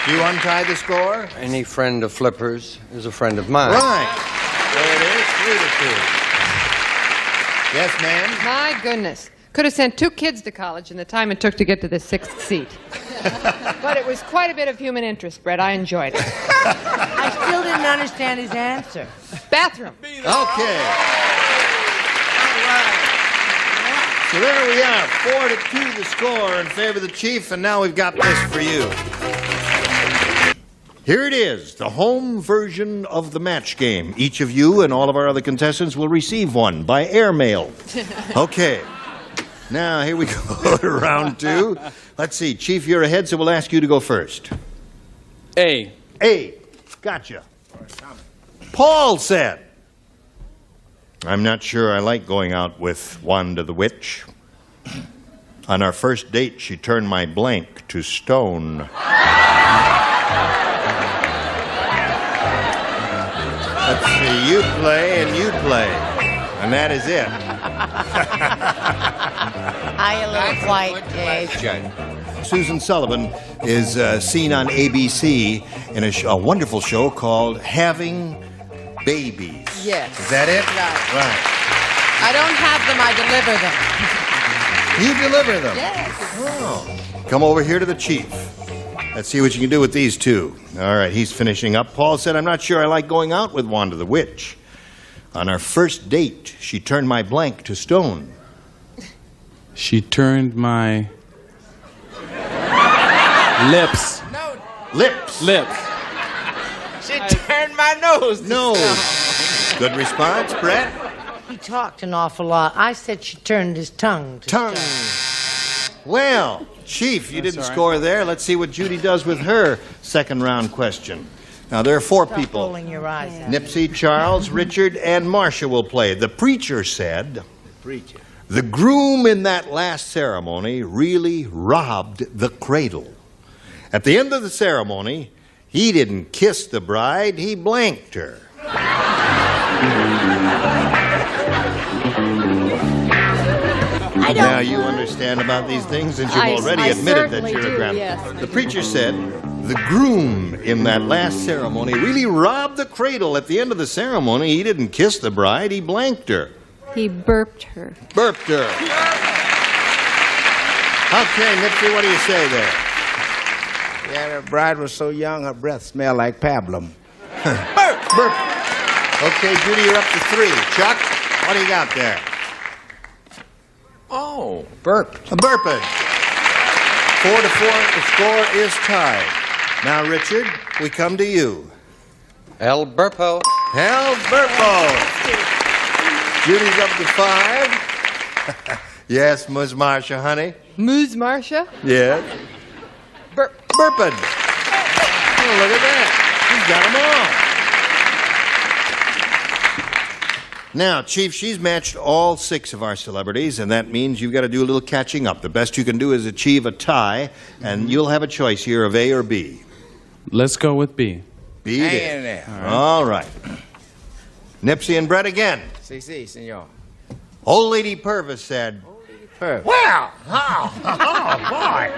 Do you untie the score? Any friend of Flipper's is a friend of mine. Right. There it is, 3-2. Yes, ma'am? My goodness. Could have sent 2 kids to college in the time it took to get to the 6th seat. But it was quite a bit of human interest, Brett. I enjoyed it. I still didn't understand his answer. Bathroom. Okay. All right. So there we are, 4-2 the score in favor of the Chief, and now we've got this for you. Here it is, the home version of the match game. Each of you and all of our other contestants will receive one by airmail. Okay. Now, here we go to round 2. Let's see. Chief, you're ahead, so we'll ask you to go first. A. Gotcha. Paul said, I'm not sure I like going out with Wanda the Witch. On our first date, she turned my blank to stone. Let's see. You play and you play. And that is it. I a little white, Dave. Susan Sullivan is seen on ABC in a wonderful show called Having Babies. Yes. Is that it? Right. I don't have them, I deliver them. You deliver them? Yes. Oh. Come over here to the Chief. Let's see what you can do with these two. All right, he's finishing up. Paul said, I'm not sure I like going out with Wanda the Witch. On our first date, she turned my blank to stone. She turned my lips. No. Lips. She turned my nose. No. Good response, Brett. He talked an awful lot. I said she turned his tongue to stone. Well, Chief, you didn't score there. Let's see what Judy does with her second round question. Now, there are 4 people. Rolling your eyes at Nipsey, Charles, Richard, and Marcia will play. The preacher said, the groom in that last ceremony really robbed the cradle. At the end of the ceremony, he didn't kiss the bride, he blanked her. Now you understand about these things since you've already admitted that you're a grandpa. Yes. The preacher said, the groom in that last ceremony really robbed the cradle. At the end of the ceremony, he didn't kiss the bride, he blanked her. He burped her. Burped her. Okay, Nipsey, what do you say there? Yeah, the bride was so young, her breath smelled like pablum. Burp. Okay, Judy, you're up to 3. Chuck, what do you got there? Oh, burped. A burping. 4-4, the score is tied. Now, Richard, we come to you. El Burpo. El Burpo. Judy's up to 5. Yes, Ms. Marcia, honey. Ms. Marcia? Yes. Burping. Oh, look at that. He's got them all. Now, Chief, she's matched all 6 of our celebrities, and that means you've got to do a little catching up. The best you can do is achieve a tie, and you'll have a choice here of A or B. Let's go with B. B it is. All right. Nipsey and Brett again. Si, senor. Old Lady Purvis said, Well, boy.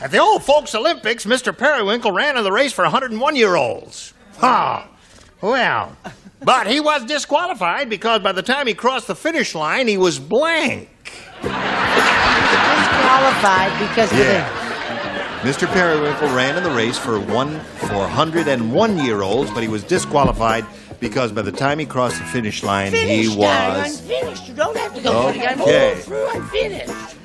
At the old folks Olympics, Mr. Periwinkle ran in the race for 101-year-olds. Well, but he was disqualified because by the time he crossed the finish line, he was blank. Disqualified because of Mr. Periwinkle ran in the race for 101-year-olds, but he was disqualified because by the time he crossed the finish line, he was... Unfinished. You don't have to go through. You got to move through unfinished.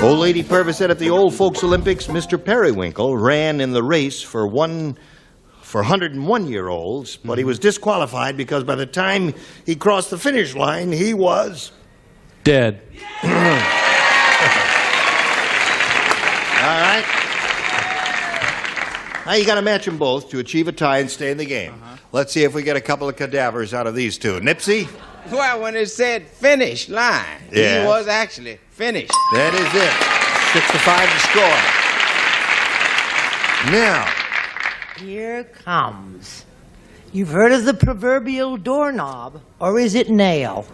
Old Lady Purvis said at the old folks Olympics, Mr. Periwinkle ran in the race for 101-year-olds, but he was disqualified because by the time he crossed the finish line, he was... dead. All right. Now you got to match them both to achieve a tie and stay in the game. Let's see if we get a couple of cadavers out of these two. Nipsey? Well, when it said finish line, he was actually finished. That is it. 6-5 to score. Now. Here comes. You've heard of the proverbial doorknob, or is it nail?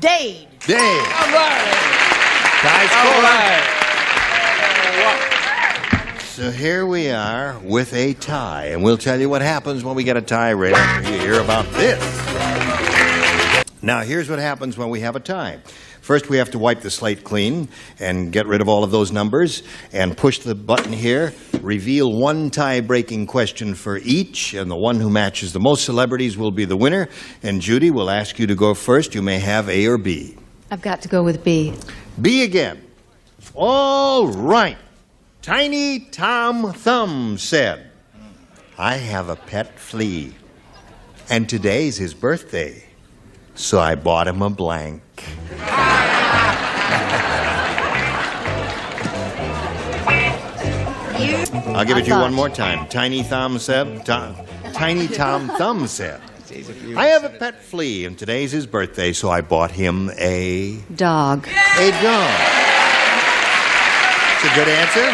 Dade. Dade. All right. Tie score. All right. So here we are with a tie, and we'll tell you what happens when we get a tie right after you hear about this. Now, here's what happens when we have a tie. First, we have to wipe the slate clean and get rid of all of those numbers and push the button here, reveal one tie-breaking question for each, and the one who matches the most celebrities will be the winner. And Judy will ask you to go first. You may have A or B. I've got to go with B. B again. All right. Tiny Tom Thumb said, I have a pet flea, and today's his birthday, so I bought him a blank. I'll give it to you one more time. Tiny Tom Thumb said, I have a pet flea, and today's his birthday, so I bought him a... dog. A dog. That's a good answer.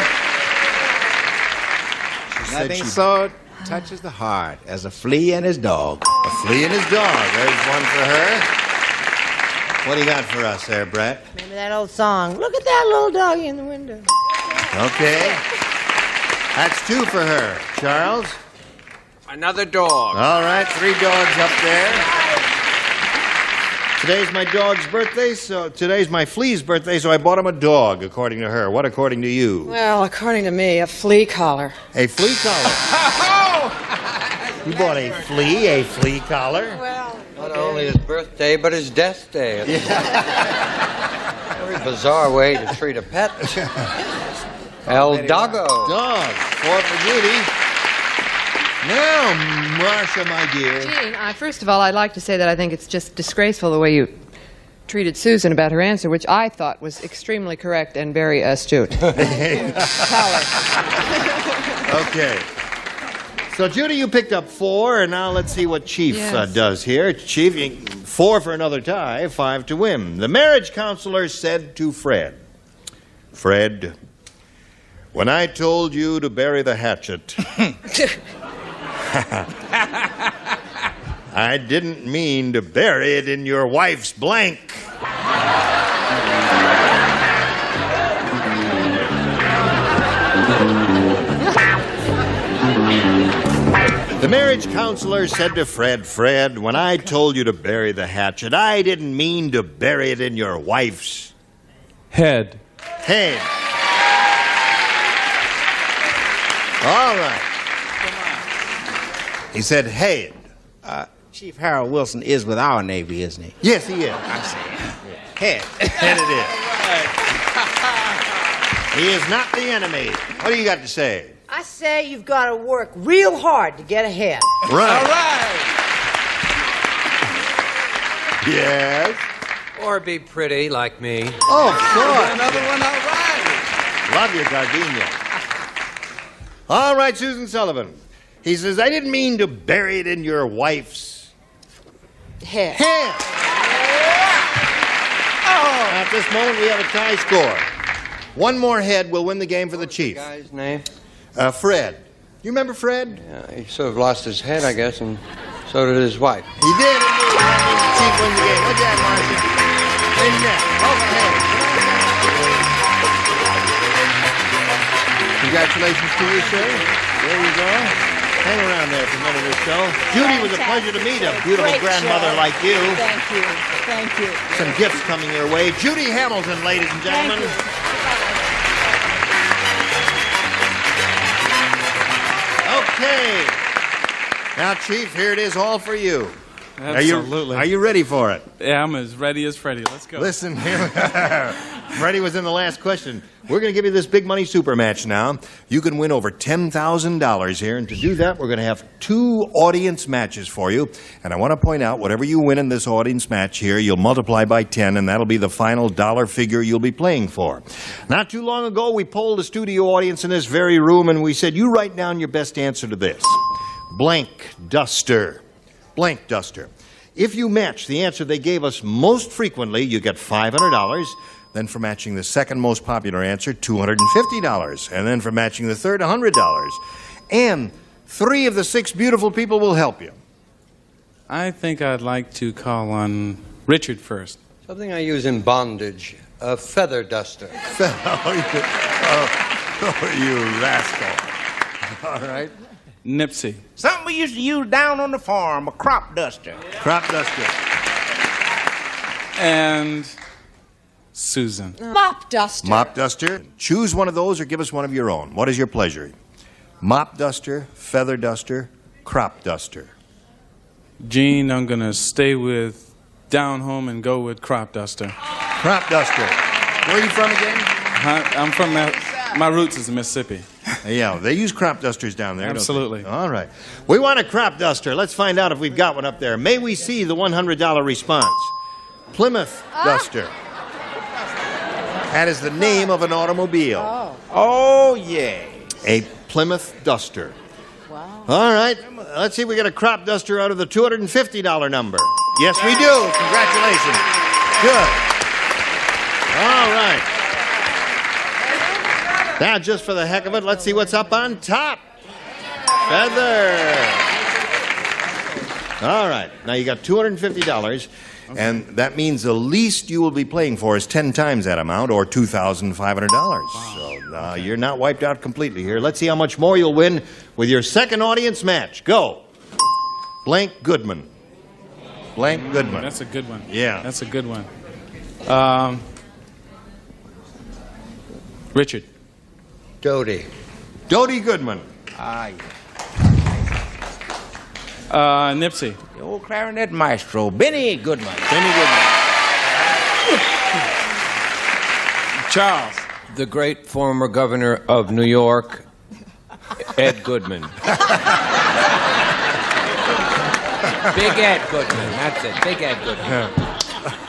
Nothing so touches the heart as a flea and his dog. A flea and his dog. There's one for her. What do you got for us there, Brett? Remember that old song? Look at that little doggy in the window. Okay. That's two for her. Charles? Another dog. All right, 3 dogs up there. Today's my dog's birthday, so today's my flea's birthday, so I bought him a dog, according to her. What according to you? Well, according to me, a flea collar. A flea collar. You bought a flea collar? Well, not only his birthday, but his death day. Very bizarre way to treat a pet. El Doggo. Dog. 4 for Judy. Now, Marcia, my dear. Gene, first of all, I'd like to say that I think it's just disgraceful the way you treated Susan about her answer, which I thought was extremely correct and very astute. Collar. Okay. So, Judy, you picked up 4, and now let's see what Chief does here. Chief, 4 for another tie, 5 to win. The marriage counselor said to Fred, Fred, when I told you to bury the hatchet... I didn't mean to bury it in your wife's blank. The marriage counselor said to Fred, Fred, when I told you to bury the hatchet, I didn't mean to bury it in your wife's... head. Head. All right. He said, head. Chief Harold Wilson is with our Navy, isn't he? Yes, he is. I see. Head. Head it is. He is not the enemy. What do you got to say? I say you've got to work real hard to get ahead. Right. All right. Yes. Or be pretty like me. Oh, of course. Another one, all right. Love your gardenia. All right, Susan Sullivan. He says, I didn't mean to bury it in your wife's... head. Oh. At this moment, we have a tie score. One more head will win the game for the Chief. What's the guy's name? Fred. You remember Fred? Yeah, he sort of lost his head, I guess, and so did his wife. He did, indeed. That means the Chief wins the game. What's that, Marcia? Okay. Congratulations to you, sir. There you go. Hang around there for a minute or so. Judy, it was a pleasure to meet a beautiful Great grandmother show. like you. Thank you. Thank you. Some gifts coming your way. Judy Hamilton, ladies and gentlemen. Okay. Now, Chief, here it is all for you. Absolutely. Are you ready for it? Yeah, I'm as ready as Freddie. Let's go. Listen, here. Freddie was in the last question. We're going to give you this big money super match now. You can win over $10,000 here, and to do that, we're going to have 2 audience matches for you. And I want to point out, whatever you win in this audience match here, you'll multiply by 10, and that'll be the final dollar figure you'll be playing for. Not too long ago, we polled the studio audience in this very room, and we said, you write down your best answer to this. Blank duster. Blank duster. If you match the answer they gave us most frequently, you get $500. Then for matching the second most popular answer, $250. And then for matching the third, $100. And 3 of the 6 beautiful people will help you. I think I'd like to call on Richard first. Something I use in bondage, a feather duster. Oh, you rascal. All right. Nipsey. Something we used to use down on the farm, a crop duster. Crop duster. And Susan. Mop duster. Mop duster. Choose one of those or give us one of your own. What is your pleasure? Mop duster, feather duster, crop duster. Gene, I'm going to stay with down home and go with crop duster. Crop duster. Where are you from again? I'm from, my roots is in Mississippi. Yeah, they use crop dusters down there. Absolutely. Don't they? All right. We want a crop duster. Let's find out if we've got one up there. May we see the $100 response? Plymouth duster. That is the name of an automobile. Oh, yeah. A Plymouth duster. Wow. All right. Let's see if we get a crop duster out of the $250 number. Yes, we do. Congratulations. Good. All right. Now, just for the heck of it, let's see what's up on top. Feather. All right. Now, you got $250, and that means the least you will be playing for is 10 times that amount, or $2,500. Wow. So you're not wiped out completely here. Let's see how much more you'll win with your second audience match. Go. Blank Goodman. Blank Goodman. That's a good one. Yeah. That's a good one. Richard. Dodie. Dodie Goodman. Ah, Nipsey. The old clarinet maestro, Benny Goodman. Benny Goodman. Charles. The great former governor of New York, Ed Goodman. Big Ed Goodman. That's it. Big Ed Goodman.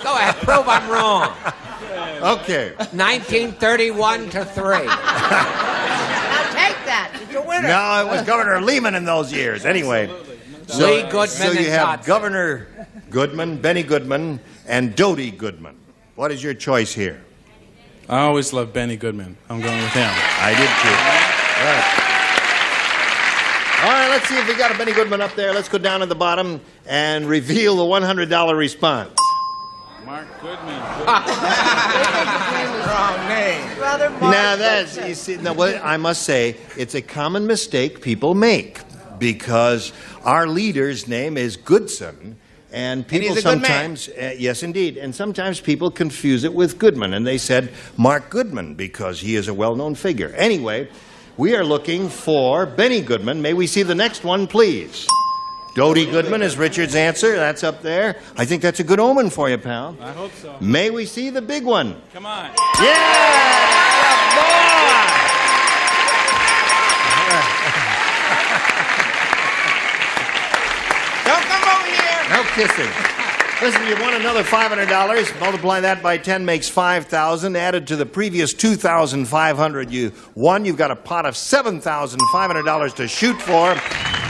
Go ahead. Prove I'm wrong. Okay. 1931 to 3. Now take that. It's your winner. No, it was Governor Lehman in those years. Anyway. Lee Goodman So you and have Dodson. Governor Goodman, Benny Goodman, and Dodie Goodman. What is your choice here? I always loved Benny Goodman. I'm going with him. I did too. All right, let's see if we got a Benny Goodman up there. Let's go down at the bottom and reveal the $100 response. Mark Goodman. Wrong name. Brother Mark. Now that's, you see, now what I must say, it's a common mistake people make because our leader's name is Goodson, and people he's a good sometimes, yes indeed, and sometimes people confuse it with Goodman, and they said Mark Goodman because he is a well-known figure. Anyway, we are looking for Benny Goodman. May we see the next one, please? Dodie Goodman is Richard's answer. That's up there. I think that's a good omen for you, pal. I hope so. May we see the big one? Come on. Don't come over here. No kissing. Listen, you won another $500. Multiply that by 10 makes $5,000. Added to the previous $2,500 you won, you've got a pot of $7,500 to shoot for.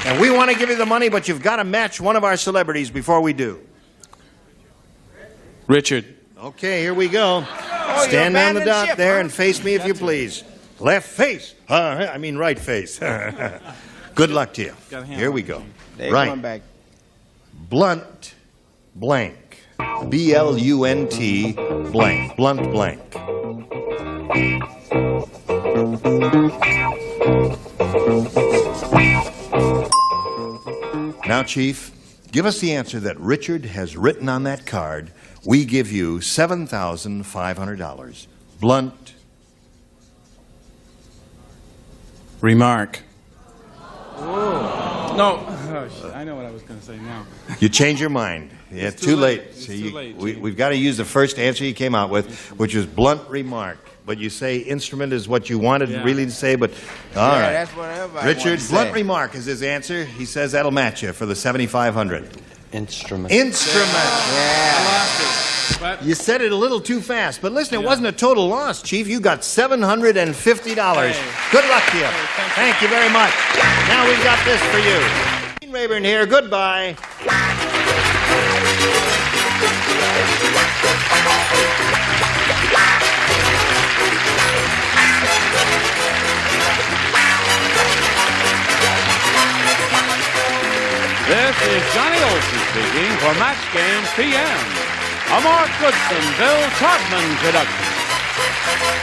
And we want to give you the money, but you've got to match one of our celebrities before we do. Richard. Okay, here we go. Stand on the dot there and face me if you please. Left face. I mean right face. Good luck to you. Here we go. Right. Blunt blank. B-L-U-N-T blank. Blunt blank. Now, Chief, give us the answer that Richard has written on that card. We give you $7,500. Blunt. Remark. No. Oh, I know what I was going to say now. You change your mind. Yeah, It's too late. It's So too late. we've got to use the first answer you came out with, which was blunt remark. But you say instrument is what you wanted really to say, but all right. That's what everybody Richard, wants to blunt say. remark is his answer. He says that'll match you for the $7,500. Instrument. Instrument. You said it a little too fast, but listen, it wasn't a total loss, Chief. You got $750. Good luck to you. Thank you very much. Now we've got this for you. Gene Rayburn here. Goodbye. This is Johnny Olson speaking for Match Game PM, a Mark Goodson, Bill Todman production.